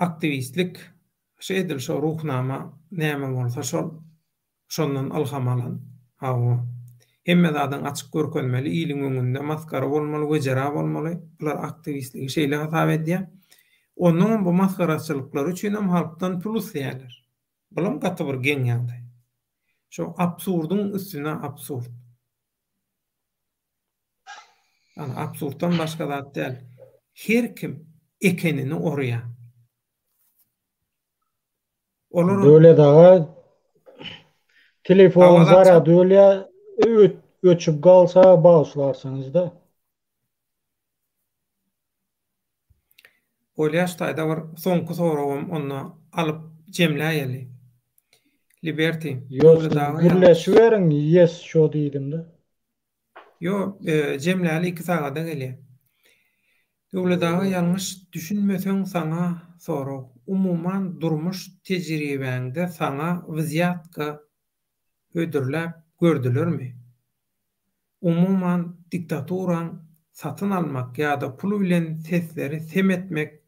aktivistlik şeýdil şo ruhnama näme bolsa şondan alham alan. Hawa hemme zadyň açyk görkenmeli, ýylyň öňünde maskara bolmaly, göjera bolmaly. Bular aktivistligi şeýle hasap edýär. Onun bu maskaraçylyklar üçin hem halkdan pul isleýärler. Bulam gaty bir geň ýagdaý. Şo absurdyň üstüne absurd. Ana absurddan başga zat däl. Her kim ekenini oraya. Olur. Döle daga telefon zara döle öçüp galsa bağışlarsanız da. Olýaştaýda bir soňky soragym onu alyp jemläýeli. Liberty. Birleşiverin, yes şo diýdim de. Yo, jemläli 2 sagada gelýär. Döwletaga ýalňyş düşünmeseň saňa sorag. Umuman durmuş tejribeňde saňa wyzyatka ödürläp gördülermi? Umuman diktaturan satyn almak ýa-da pul bilen sesleri semetmek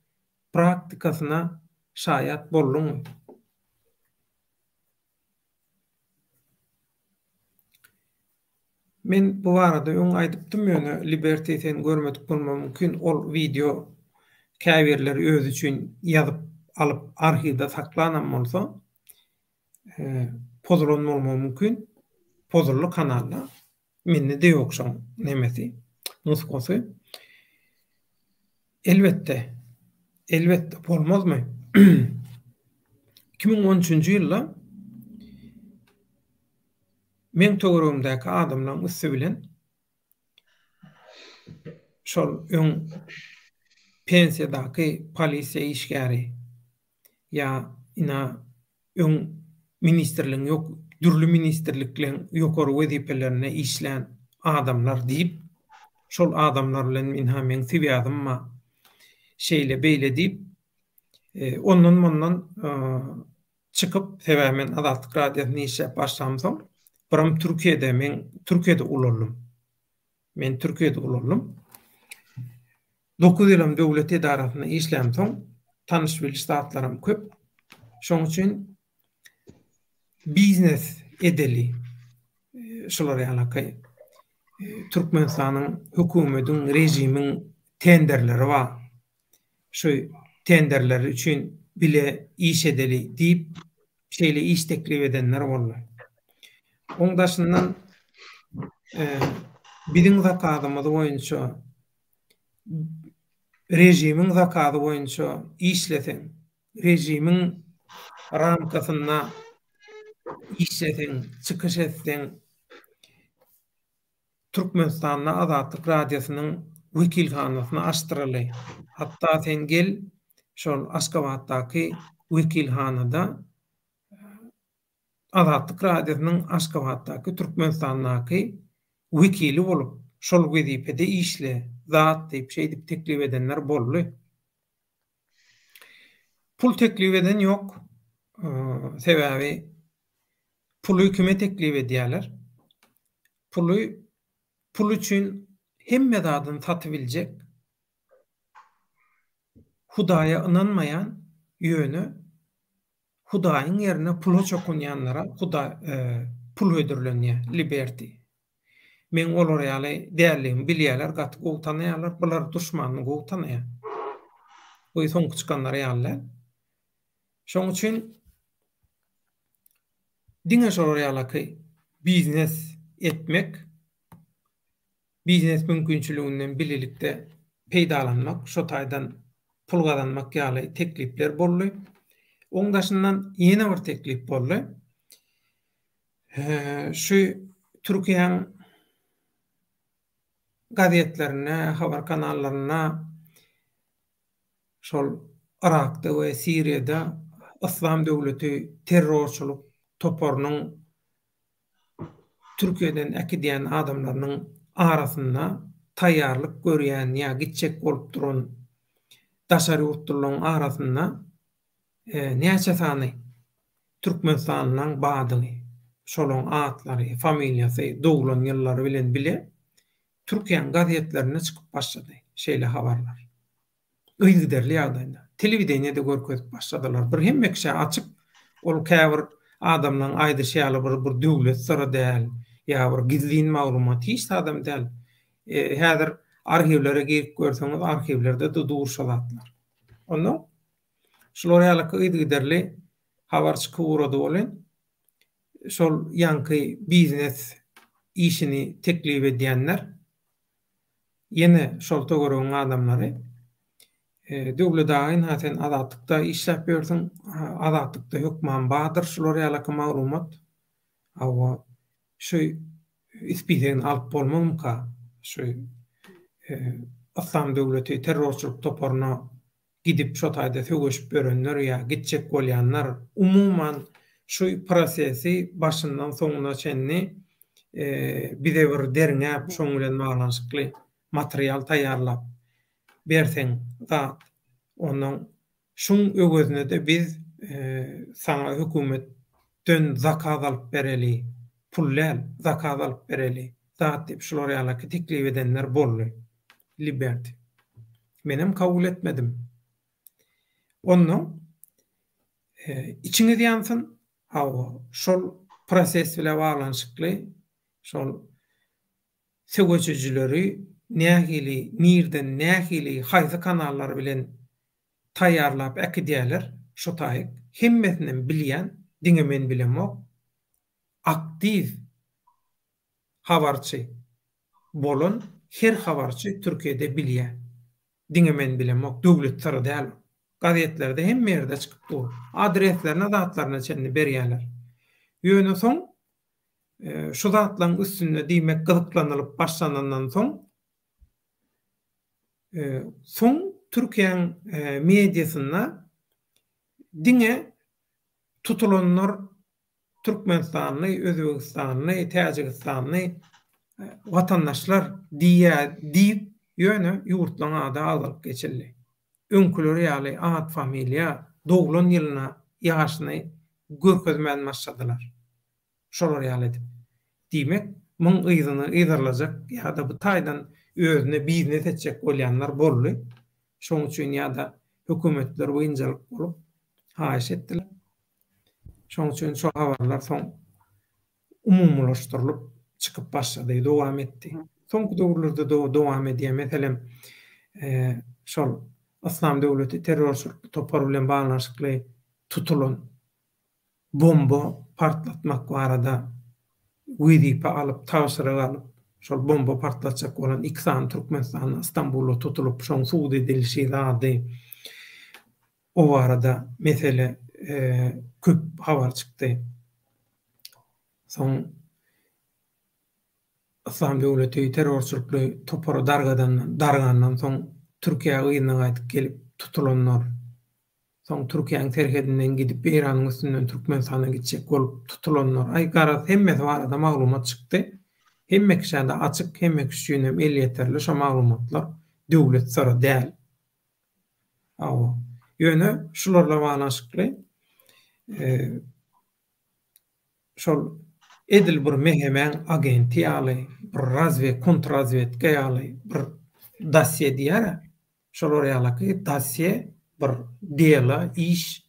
praktikasyna şaýat bolluňmy? Men bu arada öň aýdypdym ýöne Liberty sen görmedik bolmam mümkin. Ol video käbirleri öz üçin ýazyp alyp arhivde saklanan bolsa pozulanmaly mümkin. Pozurly kanalda mende de ýokşam nemesi nuskosy. Elbette bolmazmy? 2013-nji ýylda men töwerümdäki adamlaryň üstü bilen şol öň pensiýadaky polisiýa işgäri ýa ina öň ministrligiň ýok, dürli ministrliklerin ýokary wezipelerine işlän adamlar diýip şol adamlar bilen men hem tibiýadymma şeýle beýle diýip ondan çykyp sebämen Azatlyk radiosyny işläp başlamsoň biram Türkiýede ulanlym. Men Türkiýede ulanlym. 9 ýyl döwlet edarasyna işlämsoň tanyş bilýär zatlarym köp. Şoň üçin biznes edeli şolar ýalakay Türkmenistanyň hökümetiň rejimiň tenderleri var. Şu tenderleri üçin bile iş edeli diýip şeýle iş teklip edenler bollar. Oňdaşyndan biziň zakatymyz boýunça rejimiň zakaty boýunça işleseň, rejimiň ramkasyna işleseň, çykyş etseň Türkmenistanyň Azatlyk radiosynyň wekilhanasyny açdyraly. Hatda sen gel şol Aşgabatdaky wekilhanada Azatlyk radiosynyň Aşgabatdaky Türkmenistanyňky wekili bolup şol wezipede işle zat diýip şeýdip teklip edenler bolly. Pul teklip eden ýok. Sebäbi pulu hükümet teklip edýärler. Pul üçin hemme zadyny satyp biljek. Hudaýa inanmaýan ýöne Hudaýyň ýerine pul çokunýanlara pul ödürlenýär, Liberty. Men olar ýaly däliligini bilýärler, gaty gowtanýarlar, bular duşmanyny gowtanýar. Bu soňky çykanlar ýaly. Şoň üçin diňe sorar ýaly biznes etmek, biznes mümkinçiliginden bililikde peýdalanmak, şo taýdan pul gazanmak ýaly teklipler bolly. Oňdaşyndan ýene bir teklip bolly. Şu Türkiýanyň gazetlerine, habar kanallarına şol Irakda we Siriýada Islam döwleti terrorçuluk toporunyň Türkiýeden äkidýän adamlarynyň arasynda taýýarlyk görýän ýa gitjek bolup duran daşary ýurtlaryň arasynda näçe sany Türkmenistanyň badygy, şolaň atlary, familiýasy, doglan ýyllary bilen bile Türkiýanyň gazetlerine çykyp başlady şeýle habarlar. Öýgiderli ýagdaýda. televideniyede görkezip başladylar. Bir hemmekşe açyp ol käbir adamlaryň aýdy şeýle bir döwlet sırrı däl, ýa bir gizlin maglumat hiç adam däl. Häzir arhivlere girip görseňiz, arhivlerde de durşalatlar. Onu şolar ýaly giderli habarçy kurady bolan şol ýanky biznes işini teklip edýänler ýene şol togoryň adamlary döwlet aýyn haten adatykda işläp berdiň, adatykda hökman badyr şolar ýaly maglumat. Awa şu ispiden alyp bolmamka şu Aslan döwleti terrorçuluk toparyna gidip şo taýda söwüşip berenler ýa gitjek bolýanlar umuman şu prosesi başyndan soňuna çenni bize bir derňäp şoň bilen baglanşykly material taýýarlap berseň zat onuň şuň ögezine de biz sana hökümetden zakat alyp bereli, pullal zakat alyp bereli zat diýip şolar ýaly teklip edenler boldy. Liberty. Menem kabul etmedim. Onu içine diýansyn, şol proses bilen baglanşykly şol söwüçüjileri nähili, nirden nähili haýsy kanallar bilen taýýarlap äkidýärler, şo taýyk hemmetinden bilýän, diňemen bilenmok, aktiv habarçy bolan her habarçy Türkiýede bilýär. Diňemen bilenmok, döwlet sırrı däl. Gazetlerde hem merde çykyp dur. Adreslerine, zatlaryna çenni berýärler. Ýöne soň şu zatlaryň üstünde diýmek gyzyklanylyp başlanandan soň Türkiýeň mediasyna diňe tutulanlar Türkmenistanly, Özbegistanly, Täjikistanly vatandaşlar diýip ýöne ýurtlaryň ada alyp geçildi. Öňküleri ýaly at familiýa doglan ýylyna ýaşyny görkezmän başladylar. Şolar ýaly edip. Diýmek, muň gyzyny ýazarlajak ýa-da bu taýdan özüne biznes etjek bolýanlar boldy. Şoň üçin ýa-da hökümetler boýunjalyk bolup haýyş etdiler. Şoň üçin şo habarlar soň umumlaşdyrylyp çykyp başlady, dowam etdi. Soňky döwürlerde dowam edýär. Meselem, şol Aslan döwleti terrorçuluk topary bilen baglanşykly tutulan bomba partlatmak barada Widipa alyp tawsyra alyp şol bomba partlatjak bolan 2 san Türkmenistan Istanbulda tutulup şoň suud edilişi zady. O barada mesele köp habar çykdy. Soň Aslan döwleti terrorçulukly topary dargandan soň Türkiýe gynyna gaýtyp gelip tutulanlar. Soň Türkiýeň terhedinden gidip Iranyň üstünden Türkmenistana gitjek bolup tutulanlar. Aýgara hemmesi barada maglumat çykdy. Hemmek şäde açyk, hemmek üçin hem el ýeterli şo maglumatlar döwlet sırrı däl. Awa ýöne şularla baglanşykly şol edil bir mehemen agenti ýaly, bir razwe kontrazvedka ýaly bir dasye diýär. Şolar ýaly dasye bir diýela iş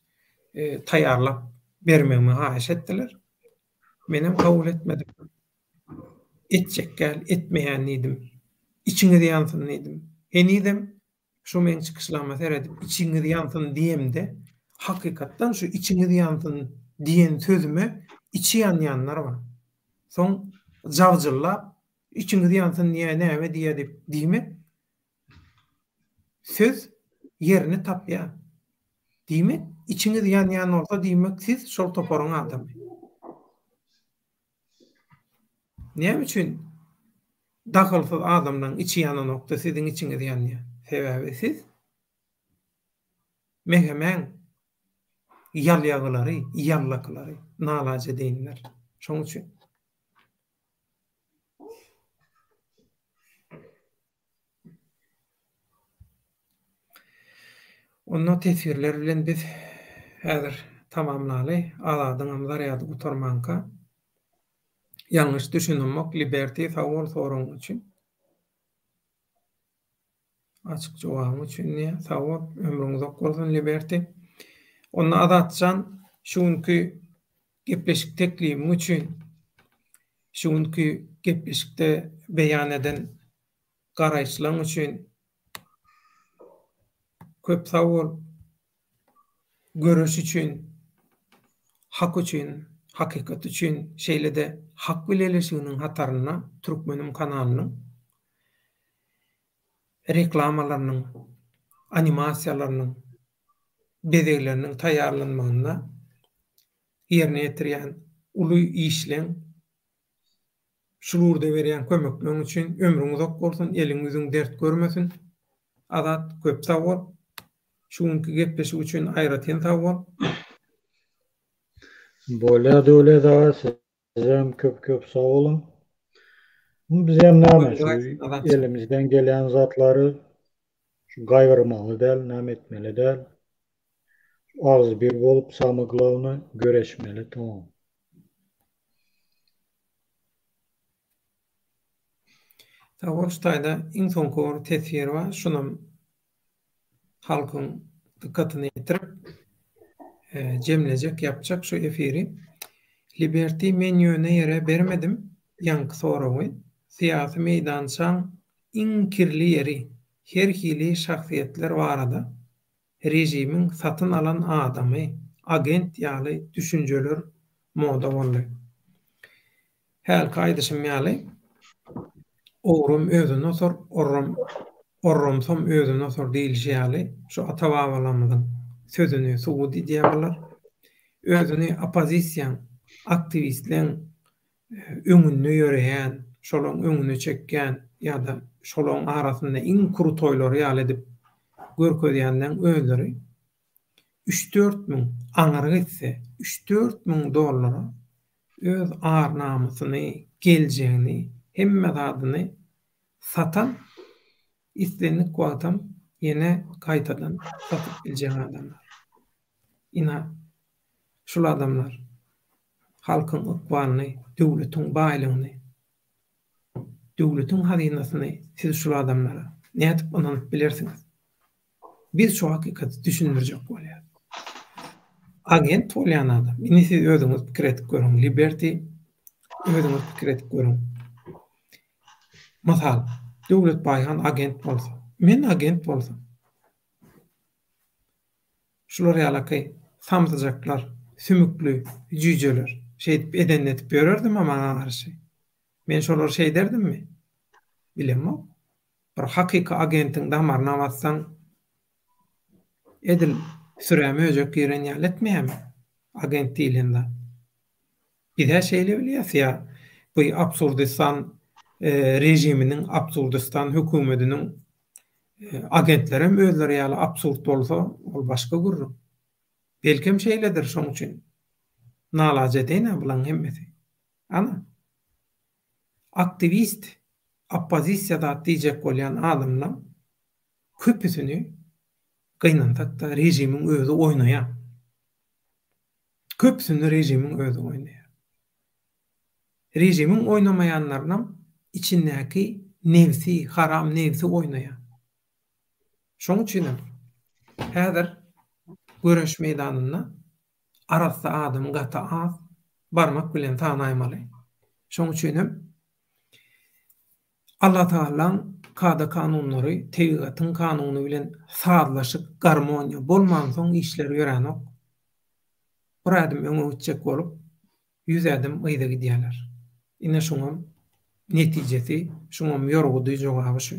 taýýarlap bermegime haýyş etdiler. Menem kabul etmedim. Etjek gel, etmeýän idim. İçiňe ýansyn idim. Henidem şu men çykyşlama seredip içiňe ýansyn diýemde hakykatdan şu içiňe ýansyn diýen sözüme içi ýanýanlar bar. Soň jawjyllap içiňe ýansyn näme diýip diýmek söz yerini tapýar. Diýmek içiňe ýanýan bolsa diýmek siz şol toparyň adamy. Näme üçin dagylsyz adamdan içi ýanan nokta siziň içiňiz ýanýar? Sebebi siz mehemen ýalýaglary, ýallaklary nalaja diýinler. Şoň üçin onu tesirler bilen biz häzir tamamlaly aladyň amzaryady gutarmanka ýalňyş düşünmek liberty sowol soraň üçin Açık jogabı üçin sag bol, ömrüň uzak bolsun Liberty. Onu adatjan şuňky gepleşik teklifim üçin, şuňky gepleşikde beýan eden garaýşlaryň üçin köp sag bol. Görüş üçin, hak üçin, hakykat üçin şeýlede hak bilelişiginiň hataryna Türkmenim kanalynyň reklamalarynyň, animasiýalarynyň, bezegleriniň taýýarlanmagyna ýerine ýetirýän uly işleň şuurda berýän kömekleň üçin ömrüň uzak bolsun, eliň yüzüň dert görmesin. Adat köp sag bol. Şuňky gepleşik üçin aýratyn sag bol. Böyle da sizem köp sağ olun. Biz hem näme şu elimizden gelen zatları şu gaýrmaly däl, näme etmeli däl. Az bir bolup samyglawyny göreşmeli, tamam. Taworştaýda iň soňky tesir bar, şunam halkyň dikkatyny ýetirip jemlejek ýapjak şu efiri. Liberty men ýöne ýere bermedim, ýanky soragy. Siýasy meýdançaň iň kirli ýeri, her hili şahsiýetler barada. Rejimiň satyn alan adamy, agent ýaly düşünjeler moda boldy. Häl kaýdyşym ýaly Ogrum özüne sor, orromsam özüne sor diýilşi ýaly şu ata-babalarymyzyň sözüni suwut edýärler. Özüni opozisiýa, aktivistleň öňünde ýöreýän, şolaň öňüne çekýän ýa-da şolaň arasynda iň kuru toýlary ýaly edip görkezýänleň özleri 3-4 müň aňyry gitse, 3-4 müň dollara öz ar namusyny, geljegini, hemme zadyny satan istenlik adam ýene gaýtadan satyp biljek adamlar. Ina şol adamlar halkyň ykbalyny, döwletiň baýlygyny, döwletiň hazinasyny siz şol adamlara nädip onanyp bilersiňiz? Biz şu hakykaty düşündirjek bolýar. Agent bolýan adam. Ini siz özüňiz pikir etip görüň. Liberty özüňiz pikir etip görüň. Masal, döwlet baýhan agent bolsa, men agent bolsam. Şular ýalaky samsyjaklar, sümükli, jüjeler, şeýdip edenletip bererdim ama garşy. Men şolar şeý derdimmi? Bilemok. Bir hakyky agentin damaryna bassaň edil süremi öjek ýeren ýaly etmeýärmi? Agent diýilende. Bize şeýle bilýäs ýa, bu Absurdistan rejiminiň, Absurdistan hökümetiniň agentleri özleri ýaly absurd bolsa, ol başga gurur. Belkem şeýledir şoň üçin. Nalaja edýän bulan hemmesi. Ana. Aktivist, opozisiýada diýjek bolýan adamlar köpüsini gynantakda rejimiň özü oýnaýar. Köpüsini rejimiň özü oýnaýar. Rejimiň oýnamaýanlaryň içindäki nefsi, haram nefsi oýnaýar. Şoň üçin häzir görüş meýdanyna arasda adam gata az barmak bilen tanaýmaly. Şoň üçin Allah Taalaň kada kanunlary tebigatyň kanuny bilen sazlaşyp garmoniýa bolman soň işler ýörenok. Bir adam öňe gitjek bolup 100 adam ýa-da gidýärler. Ine şoňam netijesi, şoňam ýorgudy jogaby şu.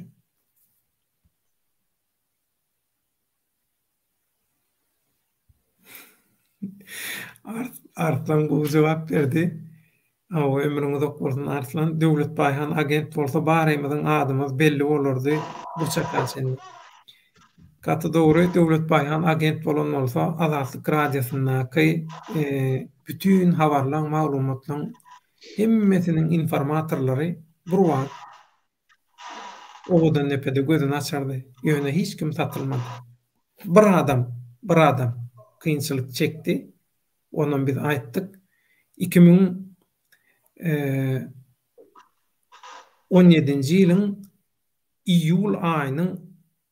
Arslan bu cevap berdi. O ömrüňiz ok bolsun Arslan. Döwlet baýhan agent bolsa barymyzyň adymyz belli bolardy. Bu çakan sen. Gaty dogry döwlet baýhan agent bolan bolsa Azatlyk radiosynaky bütün habarlaryň, maglumatlaryň hemmesiniň informatorlary burwan. Owadan nepede gözüni açardy. Ýöne hiç kim satylmady. Bir adam kynçylyk çekdi. Onuň biz aýtdyk. 2017-nji ýylyň iýul aýynyň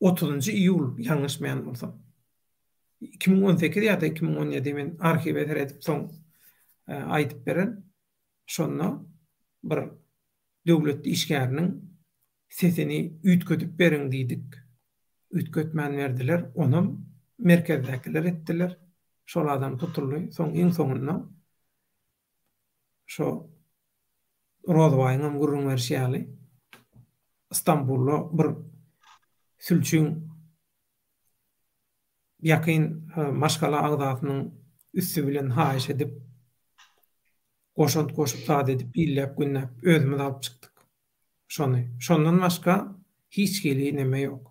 30 iyul ýalňyşmaýan bolsam. 2018 ýa-da 2017 men arhiwe edip soň aýdyp beren. Şonda bir döwlet işgäriniň sesini üýtgötüp beriň diýdik. Üýtgötmän berdiler, onu merkezdekiler etdiler. Şol adam tutuldy. Soň iň soňunda şo Rozbaýyň gurrun versiýaly İstanbul'da bir sülçün ýakyn maşgala agdatynyň üstü bilen haýyş edip goşant goşup taýt edip ýyllap günnäp özümiz alyp çykdyk. Şondan başga hiç geli neme ýok.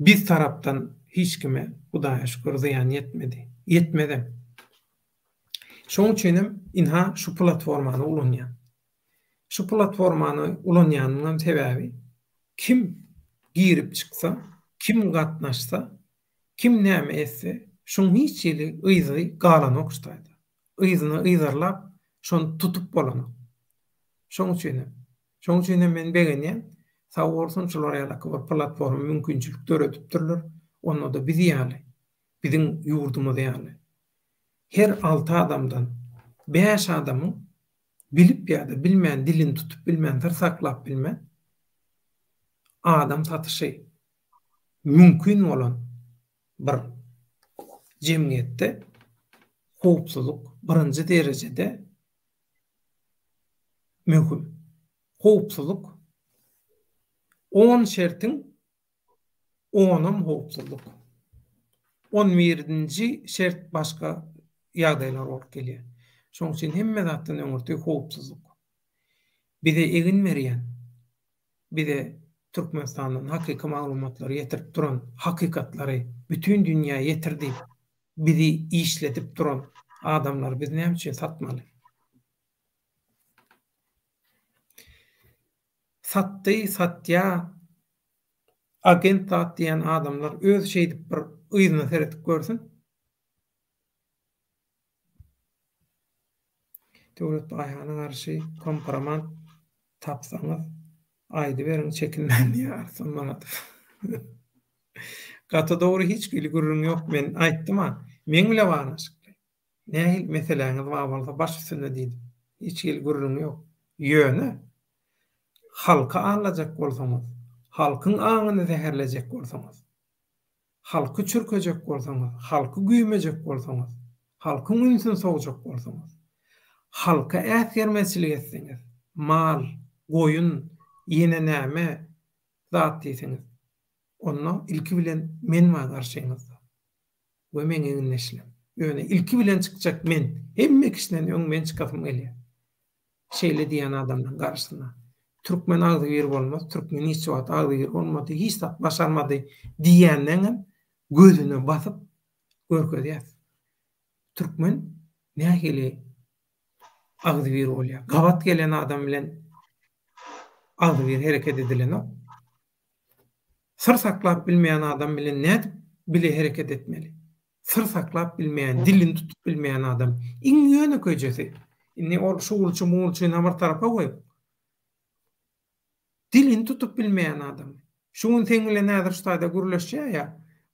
Biz tarapdan hiç kime Hudaýa şükür ziýan ýetmedi. Ýetmedi. Şoň üçin inha şu platformany ulanýan. Şu platformany ulanýanyň sebäbi kim girip çyksa, kim gatnaşsa, kim näme etse, şoň hiç ýeli ýyzy galan okşaýdy. Ýyzyny ýyzarlap, şonu tutup bolany. Şoň üçin men begenýän sag bolsun şolar ýaly bir platforma mümkinçilik töredipdirler. Onu da biz ýaly, biziň ýurdumyz ýaly. Her 6 adamdan 5 adamyň bilip ýa-da bilmän dilini tutup bilmän, saklap bilmän adam satışy mümkin bolan bir jemgyýetde howpsuzlyk birinji derejede mümkin. Howpsuzlyk 10 şertiň 10'um howpsuzlyk. 11-nji şert başga ýagdaýlar bolup gelýär. Şoň üçin hemme zatdan öňürtük howpsuzlyk. Bize egin berýän, bize Türkmenistanyň hakyky maglumatlary ýetirip duran, hakykatlary bütün dünýä ýetirdi. Bizi işletip duran adamlar biz näme üçin satmaly? Satýa agent diýen adamlar öz şeýdip bir ýyzyny seretip görsin. Döwlet baýanyna garşy kompromant tapsaňyz aýdy beriň çekinmän ýarsyn manadyp. Gata dogry hiç gürrüň ýok, men aýtdym-a, men bile banaşykly. Nähil meseleňiz bar bolsa baş üstünde diýdim. Hiç gürrüň ýok. Ýöne halka alajak bolsaňyz, halkyň aňyny zäherlejek bolsaňyz, halky çürkejek bolsaňyz, halky güýmejek bolsaňyz, halkyň ünsüni sowjak bolsaňyz, halka äsgermezçilik etseňiz, mal, goýun, ýene näme zat diýseňiz, onu ilki bilen men wa garşyňyzda. We men eňleşlem. Ýöne ilki bilen çykjak men. Hemme kişiden öň men çykasym gelýär. Şeýle diýen adamdan garşyna. Türkmen agdy ýer bolmaz, Türkmen hiç wagt agdy ýer bolmady, hiç zat başarmady diýenden gözüne basyp görkezýär. Türkmen nähili agdy ýer bolýar. Gabat gelen adam bilen agdy ýer hereket edilen. Sır saklap bilmeyen adam bilen ne bile hareket etmeli. Sır saklap bilmeyen, dilini tutup bilmeyen adam iň ýöne köjesi. Inni ol şuulçy muulçy namar tarafa goýup dilini tutup bilmeyen adam. Şuň teň bilen näder ştaýda gürleşýär ýa,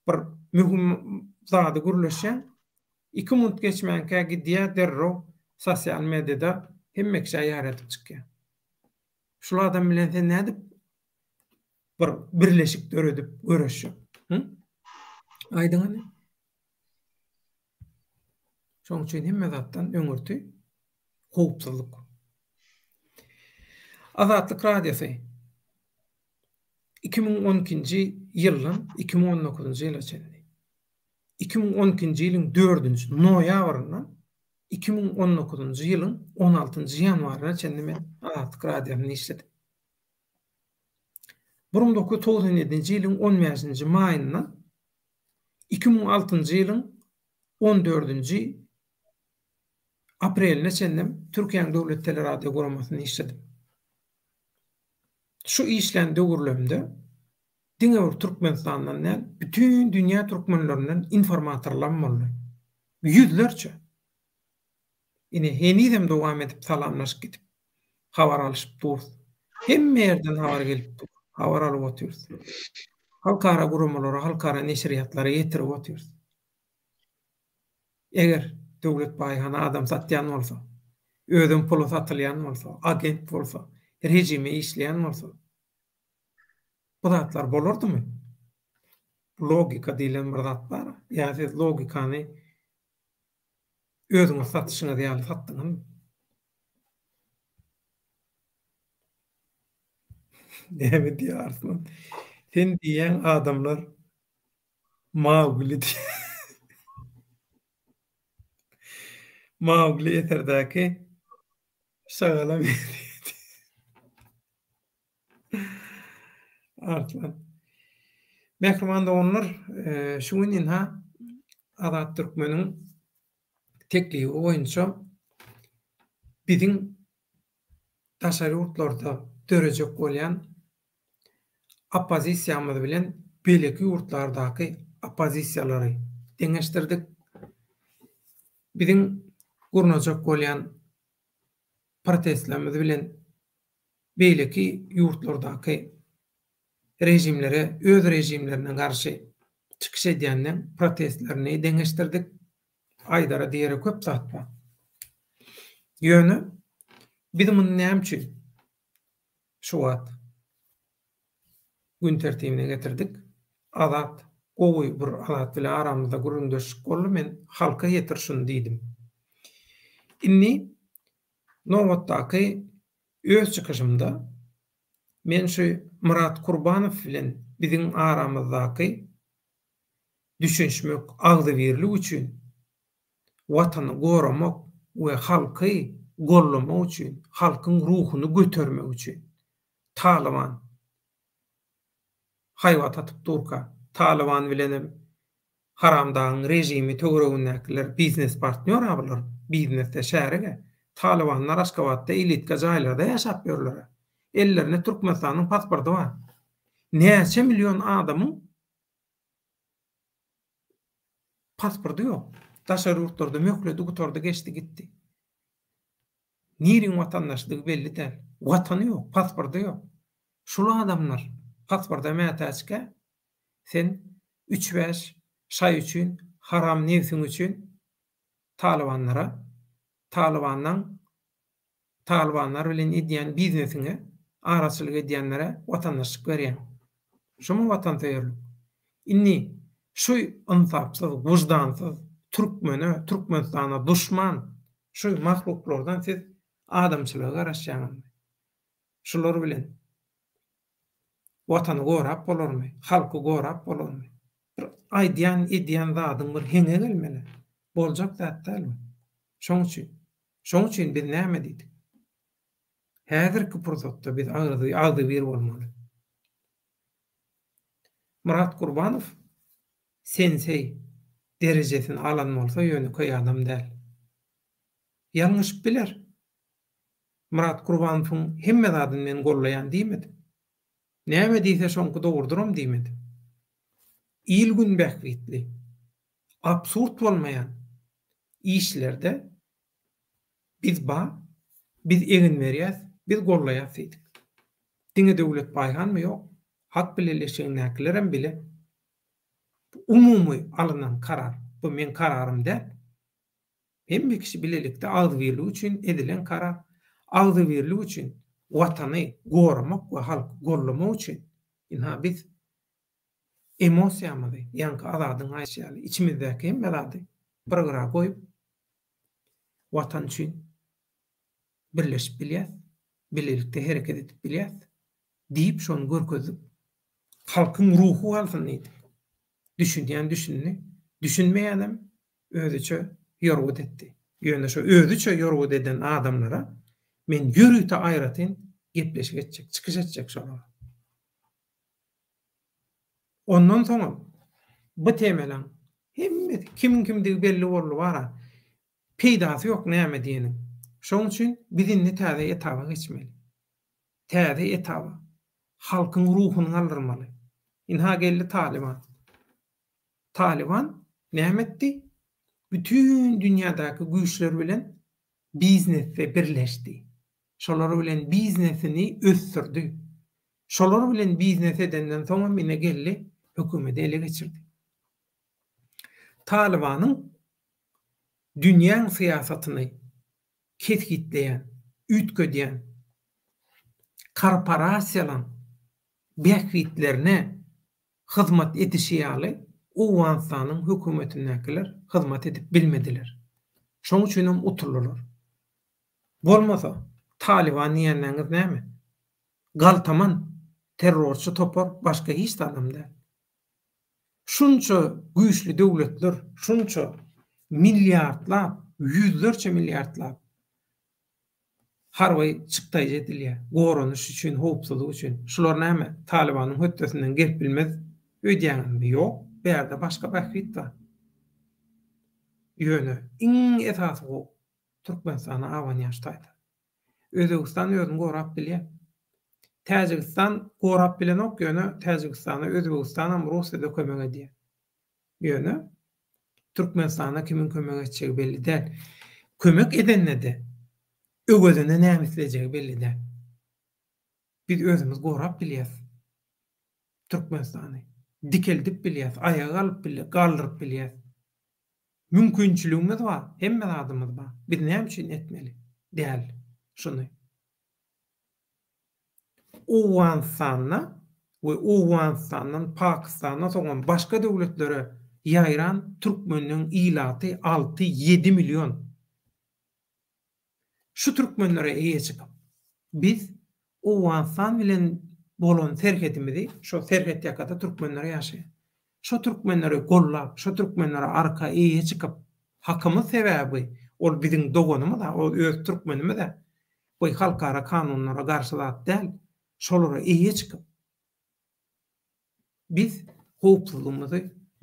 bir mühim zady gürleşýär. 2 minut geçmänkä gidýär derro sosial mediada hemme kişi ýaratip çykýar. Şol adam bilen sen nädip bir birleşik töredip görüşýär. Aýdyňy. Şoň üçin hemme zatdan öňürtü howpsuzlyk. Azatlyk radiosu 2012-nji ýylyň 2019-njy ýyla çenli. 2012-nji ýylyň 4-nji noýabryndan 2019-njy ýylyň 16-njy ýanwaryna çenli men Azatlyk radiosyny işledim. 1997-nji ýylyň 15-nji maýyndan 2006-njy ýylyň 14-nji apreline çendim Türkiýanyň döwlet teleradio guramasyny işledim. Şu işlen döwürlemde diňe Türkmenistandan bütün dünýä türkmenlerinden informatorlar boldy. Ýüzlerçe. Ine henizem dowam edip salamlaşyp gidip habar alyşyp dur. Hemme ýerden habar gelip dur. habar alyp otyruz. Halkara gurumlara, halkara neşriyatlara ýetirip otyruz. Eger döwlet baýhana adam satýan bolsa, özüň pulu satylýan bolsa, agent bolsa, rejime işleýän bolsa, bu zatlar bolardymy? Logika diýilen bir zat bar. Ýa siz logikany özüňiz satyşyňyz ýaly satdyňyz. Näme diýarsyn? Sen diýen adamlar Mowgli Mowgli eterdäki şagalam Artlan. Mährimanda onlar şuňyň ha Azat Türkmeniň tekliği boýunça biziň daşary ýurtlarda dörejek bolýan opozisiýamyz bilen beleki ýurtlardaky opozisiýalary deňeşdirdik. Biziň gurnajak bolýan protestlerimiz bilen beleki ýurtlardaky rejimlere, öz rejimlerine karşı çıkış edýänleň protestlerini deňeşdirdik. Aýdara diýeri köp zat bar. Ýöne biz muny näme üçin şu wagt gün tertibine getirdik. Azat, gowy bir azat bilen aramyzda güründeşik boldy. Men halka ýetirşin diýdim. Inni nowatdaky öz çykyşymda men şu Murat Kurbanow bilen biziň aramyzdaky düşünmek, agdy berlik üçin, watany goramak we halky gollamak üçin, halkyň ruhuny götermek üçin Taliban haýwat atyp durka, Taliban bilenem haramdaň rejimi töweregindäkiler biznes partner abylar, biznesde şäherige Talibanlar Aşgabatda elitka jaýlarda ýaşap ýörler. Ellerine Türkmenistanyň pasporty bar. Näçe milyon adamyň pasporty ýok. Daşary ýurtlarda mökledi, gutarda geçdi gitdi. Niriň watandaşlygy belli däl. Watany ýok, pasporty ýok. Şol adamlar pasporta mätäçke sen 3-5 şaý üçin, haram nefsiň üçin Talibanlar bilen edýän biznesine araçylyk edýänlere watandaşlyk berýän. Şomy watandaşlyk. Inni şu insapsyz, wujdansyz Türkmenistana düşman şu mahluklardan siz adamçylyga garaşýaňyz. Şolar bilen watany gorap bolarmy? Halky gorap bolarmy? Aýdýan edýän zadyň bir heňe gelmeli. Boljak zat dälmi? Şoň üçin biz näme diýdik? Häzirki pursatda biz agdy bir bolmaly. Murat Kurbanow sensei derejesini alan bolsa ýöneköý adam däl. Ýalňyş biler. Murat Kurbanowyň hemme zadyny men gollaýan diýmedi. Näme diýse şoňky dogurduram diýmedi. İlgün bähwitli, absurd bolmaýan işlerde biz egin berýäs, biz gollaýas edik. Diňe döwlet baýhanmy ýok, hak bileşiňnäkilerem bile umumy alynan karar, bu men kararym däl. Hemme kişi bilelikde agdy berlik üçin edilen karar, agdy berlik üçin watany goramak we halky gollamak üçin inha biz emosiýamyzy, ýa-ni azadyň aýşýaly içimizdäki hemme zady bir gyra goýup watan üçin birleşip bilýär, bilelikde hereket edip bilýär diýip şonu görkezip halkyň ruhu alsyn diýdi. Düşünýän düşünni, düşünmeýänem özüçe ýorgut etdi. Ýöne şu özüçe ýorgut eden adamlara men ýürüýte aýratyn gepleşik etjek, çykyş etjek şolara. Ondan soňra bu temelen hemme kimdigi belli boldy bara. Peýdasy ýok näme diýenim. Şoň üçin bizinni täze etaba geçmeli. Täze etaba. Halkyň ruhuny aldyrmaly. Inha geldi Taliban. Taliban näme etdi? Bütün dünýadaky güýçler bilen biznesde birleşdi. Şolar bilen biznesini ösdürdi. Şolar bilen biznes edenden soň mine geldi, hökümeti ele geçirdi. Talibanyň dünýä syýasatyny ketgitleýän, ütgedýän korporasiýalaryň bähwitlerine hyzmat etişi ýaly Owganistanyň hökümetindekiler hyzmat edip bilmediler. Şoň üçin uturlar. Bolmasa Taliban diýenler näme? Galtaman, terrorçy topar, başga hiç adam däl. Şunça güýçli döwletler, şunça milliardlap, yüzlerçe milliardlap harby çykdaý edilýär. Goranyş üçin, howpsuzlyk üçin. Şular näme? Talibanyň höttesinden gelip bilmez ödýänmi? Ýok, bärde başga bähwit bar. Ýöne, iň esasy bu Türkmenistana awan ýaşdaýdy. Özbegistan özüni gorap bilýär. Täjikistan gorap bilen ok ýöne Täjikistana Özbegistanam Russiýada kömek edýär. Ýöne Türkmenistana kimin kömek etjegi belli däl. Kömek edenne-de ögözüne näme isleýjegi belli däl. Biz özümiz gorap bilýäs. Türkmenistany dikeldip bilýäs, aýaga alyp bilýäs, galdyryp bilýäs. Mümkinçiligimiz bar, hemme adamymyz bar. Biz näme üçin etmeli? Däl. Şuny. Owganistana we Owganistanyň Pakistana soňra başga döwletlere ýaýran türkmeniniň ilaty 6-7 milyon. Şu türkmenlere eýe çykyp biz Owganistan bilen bolan serhetimizi, şo serhet ýakada türkmenlere ýaşaýar. Şo türkmenlere gollap, şo türkmenlere arka eýe çykyp hakymy sebäbi ol biziň dogonumyz da, ol öz türkmenimiz de bu halkara kanunlara garşy zat däl. Şolara eýe çykyp biz howpsuzlygymyzy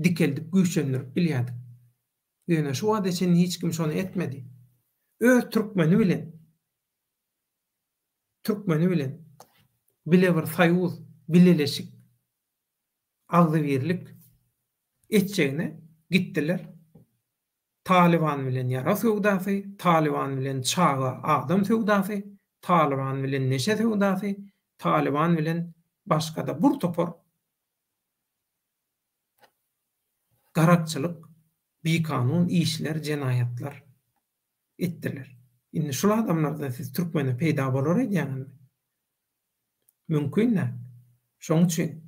dikeldip güýçlendirip bilýärdik. Ýöne şu wada için hiç kim şonu etmedi. Öz türkmeni bilen bile bir saýuz, bileleşik agzy birlik etjegine gittiler. Taliban bilen ýara söwdasy, Taliban bilen çağa adam söwdasy, Taliban bilen neşe söwdasy, Taliban bilen başga da bir topar garakçylyk, bikanun işler, jenaýatlar etdiler. Indi şol adamlardan siz türkmene peýda bolar edýärmi? Mümkin näme? Şoň üçin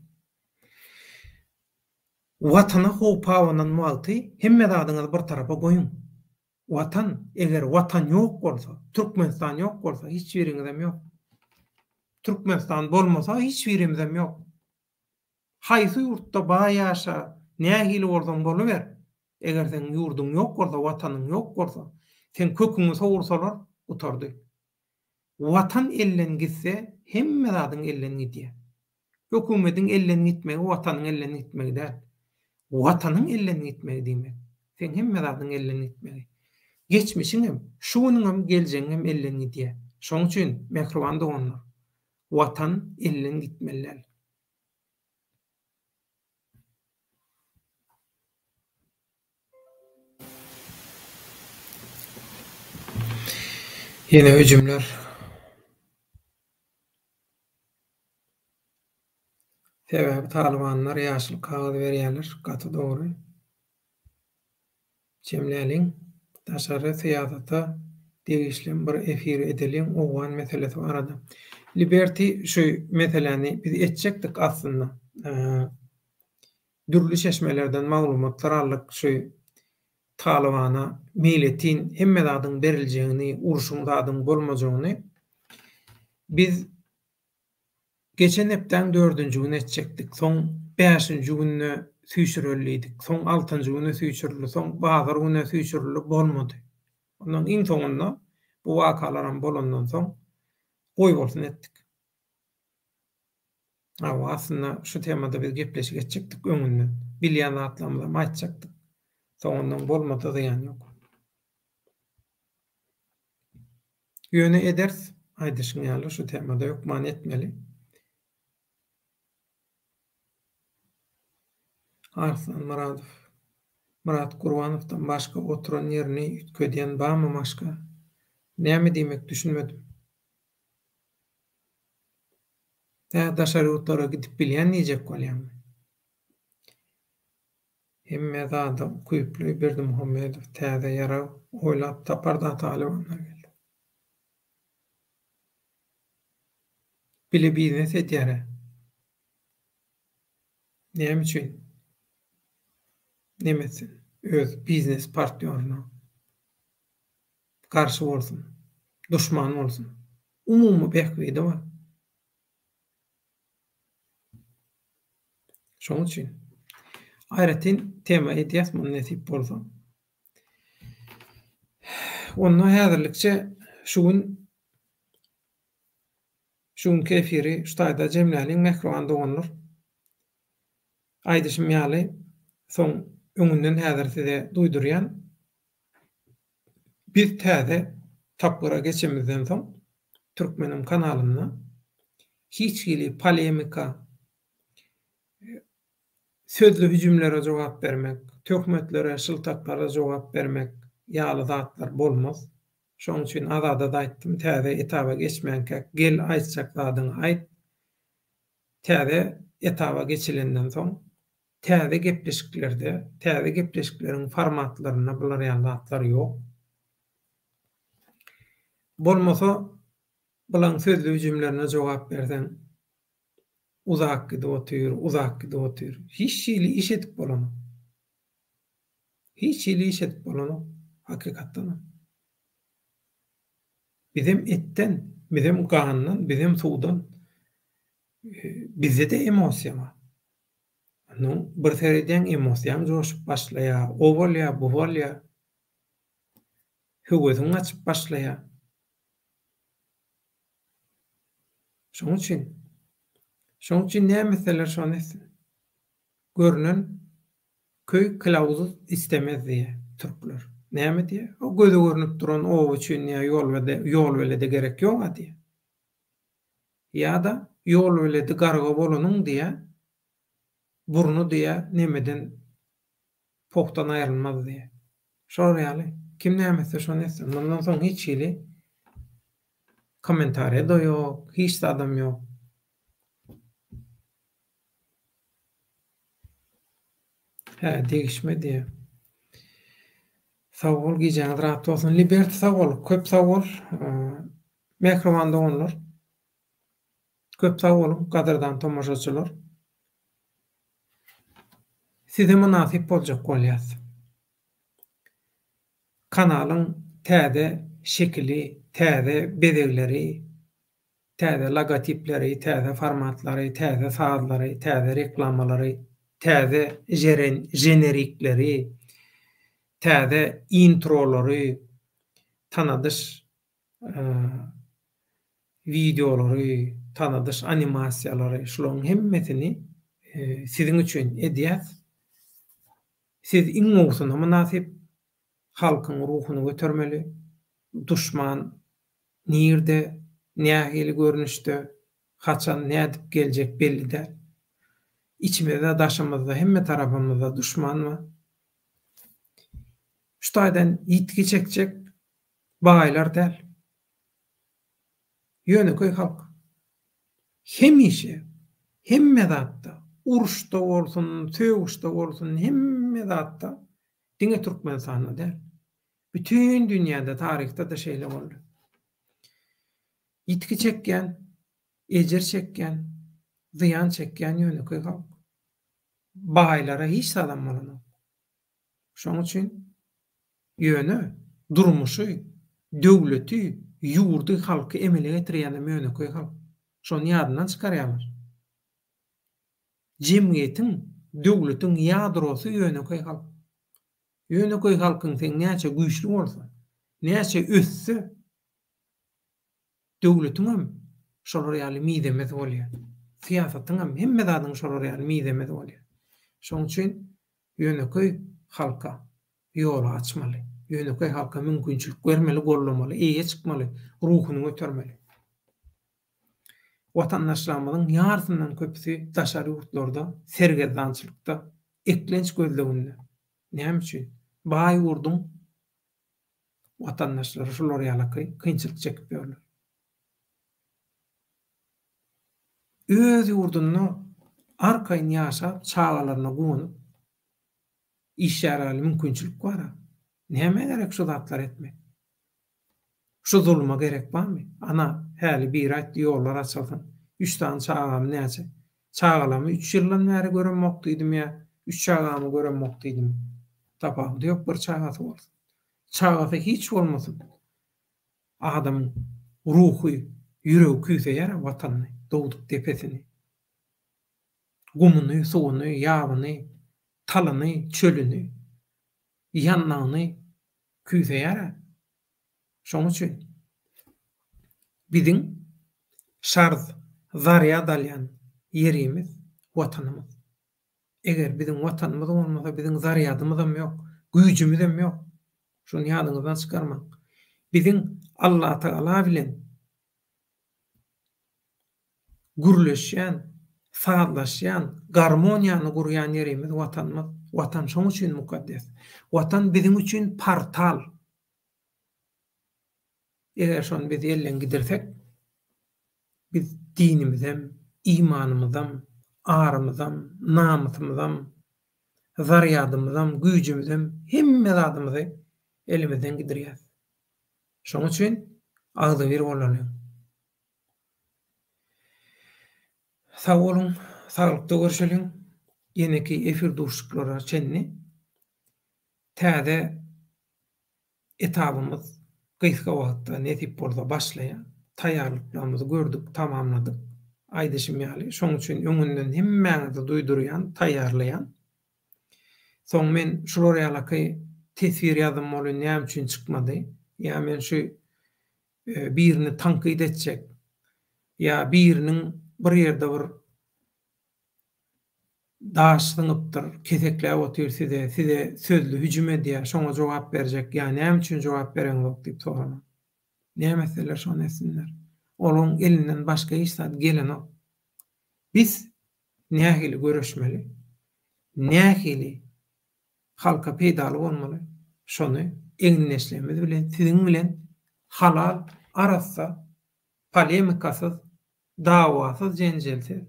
watana howpawanan malty hemme zadyňyzy bir tarafa goýun. Watan, eger watan ýok bolsa, Türkmenistan ýok bolsa, hiç biriňizem ýok. Türkmenistan bolmasa hiç birimizem ýok. Haýsy ýurtda baý ýaşa, nähili bolsaň boluber. Eger sen ýurduň ýok bolsa, watanyň ýok bolsa, sen köküňi sowursalar utardy. Watan ellen gitse, hemme zadyň ellen gidýär. Hökümetiň ellen gitmegi, watanyň ellen gitmegi däl. Watanyň ellen gitmegi diýmek. Sen hemme zadyň ellen gitmegi. Geçmişiňem, şunyňam geljegiňem ellen gidýär. Şoň üçin mehriban doganlar. Watan ellen gitmeliler. Yine hücumlar. Sebäbi Talibanlar ýaşyl kagazy berýärler, gaty dogry. Cemläliň daşary syýasata degişlen bir efir edeliň owgan meselesi barada. Liberty şu meseleni biz etjekdik aslında. Dürli şeşmelerden maglumatlar aldyk şu Talibana milletin hemme zadyň beriljeğini, uruşun zadyň bolmajagyny biz geçen hepden 4-nji gün etjekdik. Soň 5-nji günne süýçüreliydik. Soň 6-njy güne süýçürildi. Soň bazar güne süýçürildi bolmady. Ondan iň soňunda bu wakalaram bolandan soň goý bolsun etdik. Aslında şu temada biz gepleşik etjekdik öňünden. Bilýän atlamda maýtjakdyk. Soňundan bolmady diýen ýok. Ýöne eders, aýdyşyň ýaly şu temada ýok, man etmeli. Arslan Muradow, Murat Gurbanowdan başga oturan ýerini ütkedýän barmy başga? Näme diýmek düşünmedim. Daşary ýurtlara gidip bilýän diýjek bolýan. Hemme zada Küýüplü Berdimuhammedow täze ýara oýlap tapar da Talibanlar geldi. Bile biznes edýär. Näme üçin? Nemesin? Öz biznes partneriňe karşı bolsun, duşman bolsun. Umumy behgide bar. Şoň üçin aýratyn tema edýäsmi nesip bolsa. Onu häzirlikçe şuň kefiri ştaýda jemläliň mekrowanda bolunur. Aýdyşym ýaly soň öňünden häzir size duýdurýan biz täze tapgyra geçemizden soň Türkmenim kanalyna hiç hili polemika, sözlü hüjümlere jogap bermek, töhmetlere, şyltaklara jogap bermek ýaly zatlar bolmaz. Şoň üçin azada da aýtdym, täze etaba geçmänkä gel aýtjak zadyňy aýt. Täze etaba geçilenden soň täze gepleşiklerde, täze gepleşikleriň formatlaryna bular ýaly zatlar ýok. Bolmasa bulan sözlü hüjümlerine jogap berden uzak gidip otyr. Hiç hili iş edip bolanok. Hiç hili iş edip bolanok. Hakykatdan. Bizim etten, bizim kandan, bizim suwdan bizde de emosiýa bar. Anu bir seriden emosiýam joşup başlaýar, o bolýar, bu bolýar. Höwesiň açyp başlaýar. Şoň üçin nämeseler şonu etsin. Görünen köy kılavuzu istemez diye Türkler. Näme diye? O göze görünüp duran o üçin ýol welede gerek ýok diye. Ýa-da ýol welede garga bolanyň diye burnu diye nemeden pohtan aýrylmaz diye. Şol ýaly kim nämese şonu etsin. Ondan soň hiç hili komentary da ýok, hiç adam ýok. Degişme diye. Sag bol gijaňyz rahat bolsun. Liberty sag bol, köp sag bol. Mekrowanda bolýar. Köp sag bolun, gaderdan tomaşaçylar. Size münasip boljak bolýar. Kanalyň täze şekli, täze bedegleri, täze logotipleri, täze formatlary, täze sazlary, täze reklammalary, täze jenerikleri, täze introlary, tanadyş videolary, tanadyş animasiýalary, şolaryň hemmesini siziň üçin edýär. Siz iňňugysyna münasip halkyň ruhuny götermeli. Duşman nirde, nähili görnüşde, haçan nädip geljek belli däl. İçimizde, daşymyzda, hemme tarapymyzda duşman var. Ştaýdan ýitgi çekjek baýlar däl. Ýöneköy halk. Hemişe, hemme zatda, uruşda bolsun, söwüşde bolsun, hemme zatda diňe Türkmenistana däl. Bütün dünýäde, tarihte da şeýle boldy. Ýitgi çekgen, ejer çekgen, ziyan çekgen ýöneköy halk. Baýlara hiç adam bolanok. Şoň üçin ýöne, durmuşy, döwleti, ýurdy halky emele getirýän ýöneköy halk. Şonu ýadyndan çykarýarlar. Jemgyýetiň, döwletiň ýadrosy ýöneköy halk. Ýöneköy halkyň sen näçe güýçli bolsa, näçe össe, döwletiň hem şolar ýaly midemet bolýar. Siýasatyň hem hemme zadyň şolar ýaly midemet bolýar. Şoň üçin ýöneköy halka ýol açmaly. Ýöneköy halka mümkinçilik bermeli, gollamaly, eýe çykmaly, ruhuny götermeli. Watandaşlarymyzyň ýartyndan köpüsi daşary ýurtlarda, sergerdançylykda, eklenç gözleginde. Näme üçin? Baý ýurdun watandaşlary şolar ýaly kynçylyk çekip ýörler. öz ýurduny arkaýyn ýaşap, çağalaryna gowunyp iş ýaraly mümkinçilik bar. Näme gerek şu zatlar etmek? Şu zulma gerek barmy? Ana häli bir aýtdy ýollar açylsyn. 3 tane çağalamy näçe? Çağalamy 3 ýyldan bäri görünmokdydym ýa 3 çağalamy görünmokdydym. Tapawdy ýok bir çağaty bolsun. Çağaty hiç bolmasyn. Adamyň ruhy, ýüregi küýseýär watanyny, dowduk tepesini. Gumuny, suwuny, ýabyny, talyny, çölüni, ýannagyny küýseýär. Şoň üçin biziň şarz, zarya dalýan ýerimiz watanymyz. Eger biziň watanymyz bolmasa biziň zaryadymyz hem ýok, güýjümüz hem ýok. Şonu ýadyňyzdan çykarmaň. Biziň Allah Taala bilen gürleşýän, saatlaşýan, garmoniýany gurýan ýerimiz watanymyz. Watan şoň üçin mukaddes. Watan biziň üçin portal. Eger şonu biz ellen gidersek, biz dinimizem, imanymyzam, arymyzam, namysymyzam, zaryadymyzam, güýjümizem, hemme zadymyzy elimizden gidirýär. Şoň üçin agzy bir bolalım. Sag bolun, saglykda görüşelim. Ýeneki efir duşuklara çenni. Täze etapymyz gysga wagtda netip bolsa başlaýar. Taýýarlyklarymyzy gördük, tamamladyk. Aýdyşym ýaly. Şoň üçin öňünden hemmäňizi duýdurýan, taýýarlaýan. Soň men şular ýalyky tesvir ýazym bolan näme üçin çykmady? Ya men şu birini tankyd etjek, ya biriniň bir ýerde bir daşdyňypdyr, kesekläp otursa da size sözlü hüjüm edýär, şoňa jogap berjek. Ya näme üçin jogap bereň ýok diýip soranan. Nämeseler şonu etsinler. Olaň elinden başga hiç zat gelen ok. Biz nähili görüşmeli, nähili halka peýdaly bolmaly. Şonu eňin neslemez bilen, siziň bilen halal arassa, polemikasyz, dawasyz, jenjelsiz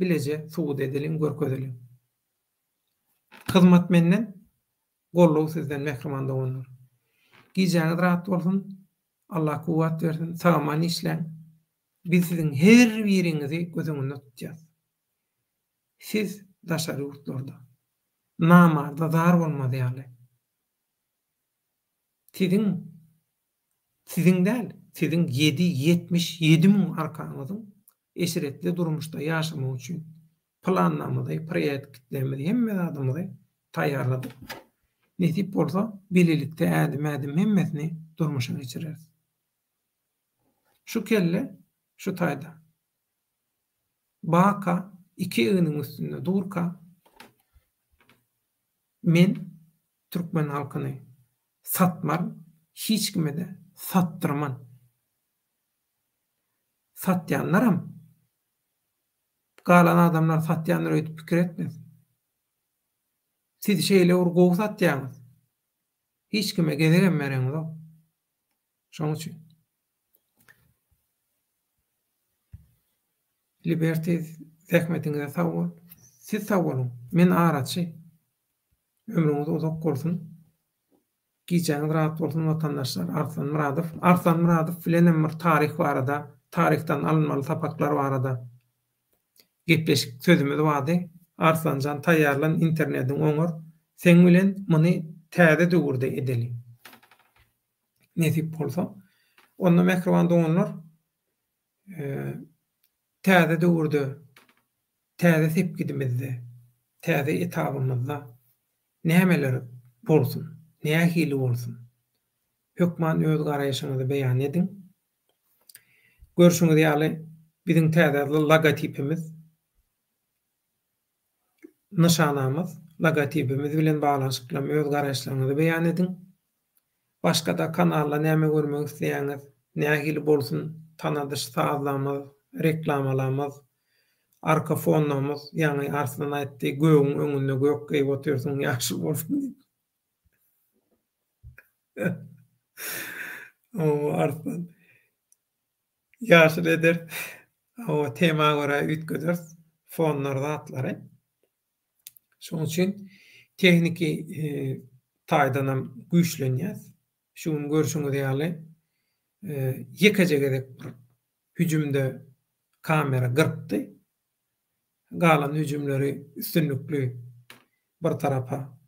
bilece suwud edilen, görkezelen. Hyzmat menden, gollaw sizden mehrimanlyk bolunur. Gijaňyz rahat bolsun, Allah kuwat bersin, sagaman işleň. Biz siziň her biriňizi gözüňizde tutýar. Siz daşary ýurtlarda, namarda zar bolmady ýaly. Siziň däl, siziň 77 000 arkaňyzyň eşiretli durmuşda ýaşamak üçin planlamady, proýektlerimizi hemme adamyzy taýýarladyk. Netip bolsa, bililikde ädim hemmesini durmuşa geçireriz. Şu kelle, şu taýda. Baka, iki ýygynyň üstünde durka, men Türkmen halkyny satmar, hiç kime de sattırman. Satýanlaram, galan adamlar satýanlar öýtüp pikir etmez. Siz şeýle urgow satýaňyz. Hiç kime gezegen mereňiz ok. Şoň üçin Liberty zähmetiňize sag bol. Siz sag bolun. Men araçy. Ömrüňiz uzak bolsun. Gijaňyz rahat bolsun watandaşlar. Arslan Muradow bilen bir taryh barada, taryhdan alınmaly tapaklar barada gepleşik sözümüz bardy. Arslanjan taýýarlan internetiň oňur. Sen bilen muny täze döwürde edeli. Netip bolsa, onu mehriban doňlar täze döwürde, täze sepgidimizde, täze etapymyzda nämeler bolsun, nähili bolsun. Hökman öz garaýşyňyzy beýan ediň. Görüşüňiz ýaly biziň täze logotipimiz, nişanamyz, logotipimiz bilen baglanşyklap öz garaýşlaryňyzy beýan ediň. Başga da kanalla näme görmek isleýäňiz, nähili bolsun, tanadyş sazlamyz, reklamalarymyz, arka fonlamyz, ýani Arslan aýtdy, göğüň öňünde gök geýip otursun, ýaşy bolsun. O Arslan ýaşy eder. O tema göre ütgödür fonlarda atlary. Şoň üçin tehniki taýdanam güýçlenýär. Şuny görüşüňiz ýaly ýekejegedek bir hüjümde kamera gyrpdy. Galan hüjümleri üstünlükli bir tarafa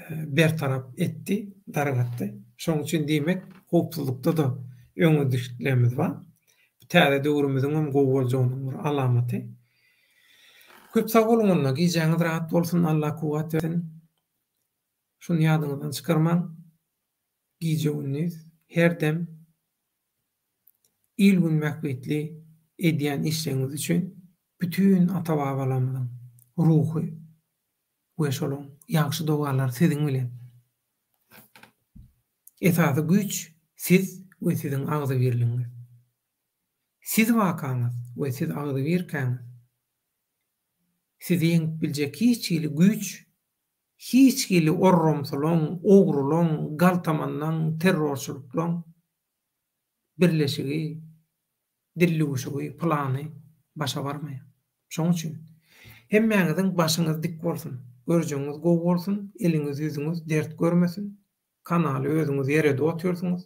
bir taraf etdi, dargatdy. Şoň üçin diýmek, howpsuzlukda da öňe düşlemiz bar. Täze döwrümizin hem gowy boljagynyň bir alamaty. Köp sag bolmagyna giýjaňyz rahat bolsun, Allah kuwat bersin. Şuny ýadyňyzdan çykarmaň. Giýjeginiz her dem ilgün mähbetli edýän işleňiz üçin bütün ata-babalarymyzyň ruhy we şolaň ýagşy dogalar siziň bilen. Esasy güýç siz we siziň agzy birligiňiz. Siz wakaňyz we siz agzy birkäňiz. Sizi ýeňip biljek hiç hili güýç, hiç hili orromsulaň, ogrulaň, galtamanlaň, terrorçylyklaň birleşigi, dilligüşigi, plany başa barmaýar. Şoň üçin hemmäňiziň başyňyz dik bolsun, görjegiňiz gowy bolsun, eliňiz ýüzüňiz dert görmesin, kanaly özüňiz ýerede oturýarsyňyz.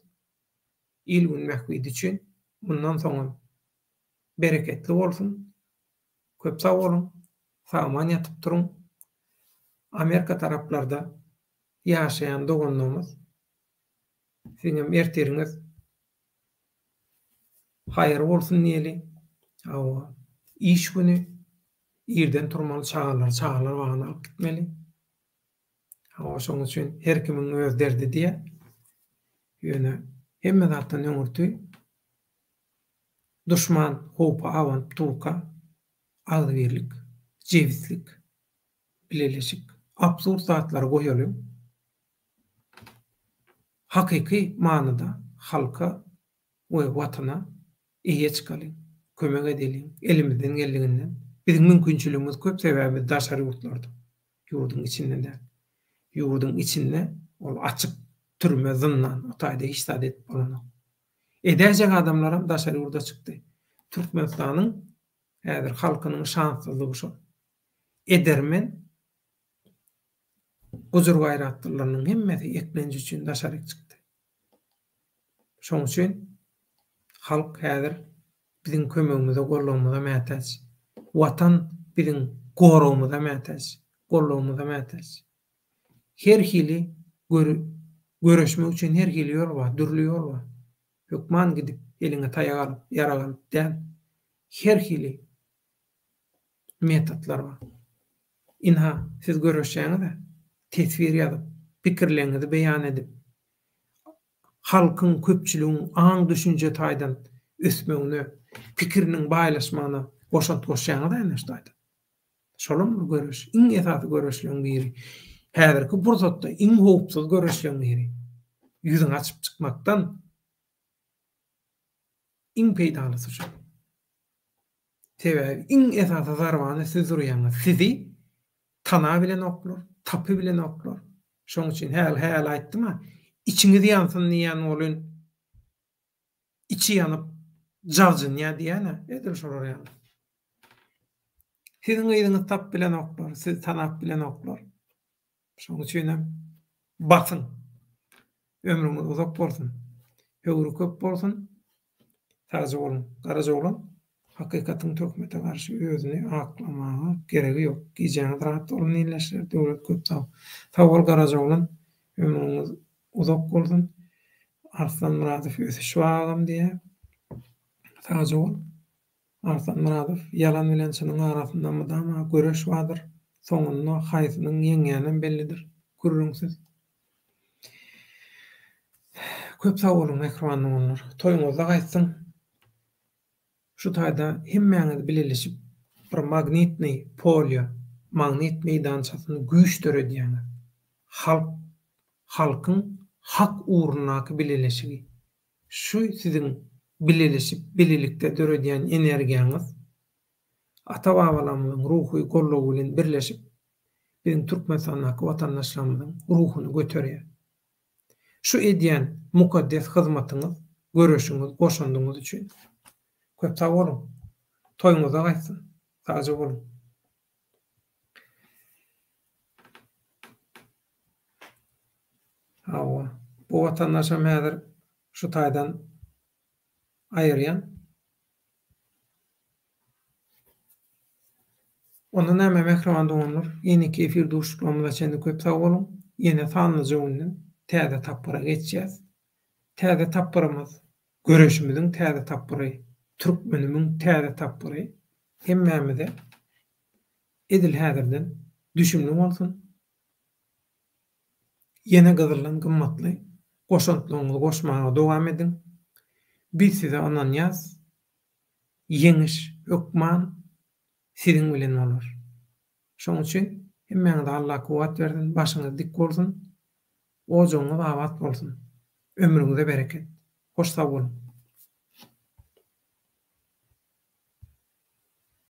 İlgün mähbet üçin bundan soňra bereketli bolsun. Köp sag bolun. Sağman yatıp durun. Amerika taraplarda ýaşaýan doganlarymyz siňem erteriňiz haýyr bolsun diýeli. Awa iş güni ýerden turmaly çagalar bagana alyp gitmeli. Awa şoň üçin her kimiň öz derdi diýe. Ýöne hemme zatdan öňürtü düşman howpa awan tuka agdy birlik, cevizlik, bileleşik, absurd zatlar goýalyp hakyky manyda halka we watana eýe çykaly, kömek edeli, elimizden geldiginden. Biziň mümkinçiligimiz köp sebäbi daşary ýurtlarda. Ýurdun içinde de. Ýurdun içinde ol açyk türme zyndan otaýda işdad edip bolanyk. Edäjek adamlar daşary ýurda çykdy. Türkmenistanyň häzir halkynyň şanslygy şu. Edermen gujur gaýratlylarynyň hemmesi eklenji üçin daşary çykdy. Şoň üçin halk häzir biziň kömegimize, gollawymyza mätäç. Watan biziň gorowymyza mätäç, gollawymyza mätäç. Her hili görüşmek üçin her hili ýol bar, dürli ýol bar. Hökman gidip eliňe taýak alyp, ýara alyp däl. Her hili metodlar bar. Inha siz görüşýäňizde tesvir ýazyp, pikirleňizi beýan edip, halkyň köpçüliginiň aň düşünje taýdan ösmegine, pikiriniň baýlaşmagyna goşant goşýaňyzda näşdaýdy. Şolam görüş, iň esasy görüşleň biri. Häzirki burzatda iň howpsuz görüşleň biri. Ýüzüň açyp çykmakdan iň peýdalysy şu. Sebäbi iň esasy zarwany siz durýaňyz. Sizi tana bilen oklar, tapy bilen oklar. Şoň üçin häl aýtdyma, içiňiz ýansyn diýen bolun. İçi ýanyp jazjyn ýa diýene, edil şolar ýaly. Siziň ýygyňyz tap bilen oklar, siz tanap bilen oklar. Şoň üçin hem basyn. Ömrüňiz uzak bolsun. Höwrü köp bolsun. Tazy bolun, garaja bolun. Hakykatyň tökmete garşy özüni aklamaga geregi ýok. Giýjaňyz rahat bolun diýleşler, döwlet köp sag. Sag bol garaja bolun. Ömrüňiz uzak bolsun. Arslan Muradow öse şwagam diýe. Tazy bol. Arslan Muradow ýalan bilen şunyň arasynda mydama göreş bardyr. Soňunda haýsynyň ýeňýänem bellidir. Gürrüňsiz. Köp sag bolun ekranlar. Toýuňyzda gaýtsyň. Şu taýda hemmäňiz bilelişip bir magnitny polya, magnit meýdançasyny güýçdürediň halkyň hak uğrundaky bilelişigi. Şu siziň bilelişip bililikde dörediň energiýaňyz ata-babalarymyzyň ruhy gollawy bilen birleşip biziň Türkmenistanyň watandaşlarymyzyň ruhuny göterýär. Şu edýän mukaddes hyzmatyňyz, görüşiňiz, goşandyňyz üçin köp sag bolun. toýuňyza gaýtsyn. Sazy bolun. Hawa. Bu vatandaşam häzir şu taýdan aýyrýan. Onda näme mehriban doganlar, ýene-ki efir duşluklarymyza çendik köp sag bolun. Ýene sanlyjy gündän täze tapyra geçýäs. Täze tapyrymyz, göreşimiziň täze tapyry, türkmenimiň täze tapyry hemmämize edil häzirden düşümli bolsun. Ýene gyzylan gymmatly goşantlygyňyzy goşmaga dowam edin. Biz size onan ýaz, ýeňiş, ökman siziň bilen bolar. Şoň üçin hemmäňize Allah kuwat bersin, başyňyz dik bolsun, ojaňyz abad bolsun. Ömrüňize bereket. Hoş sag bolun.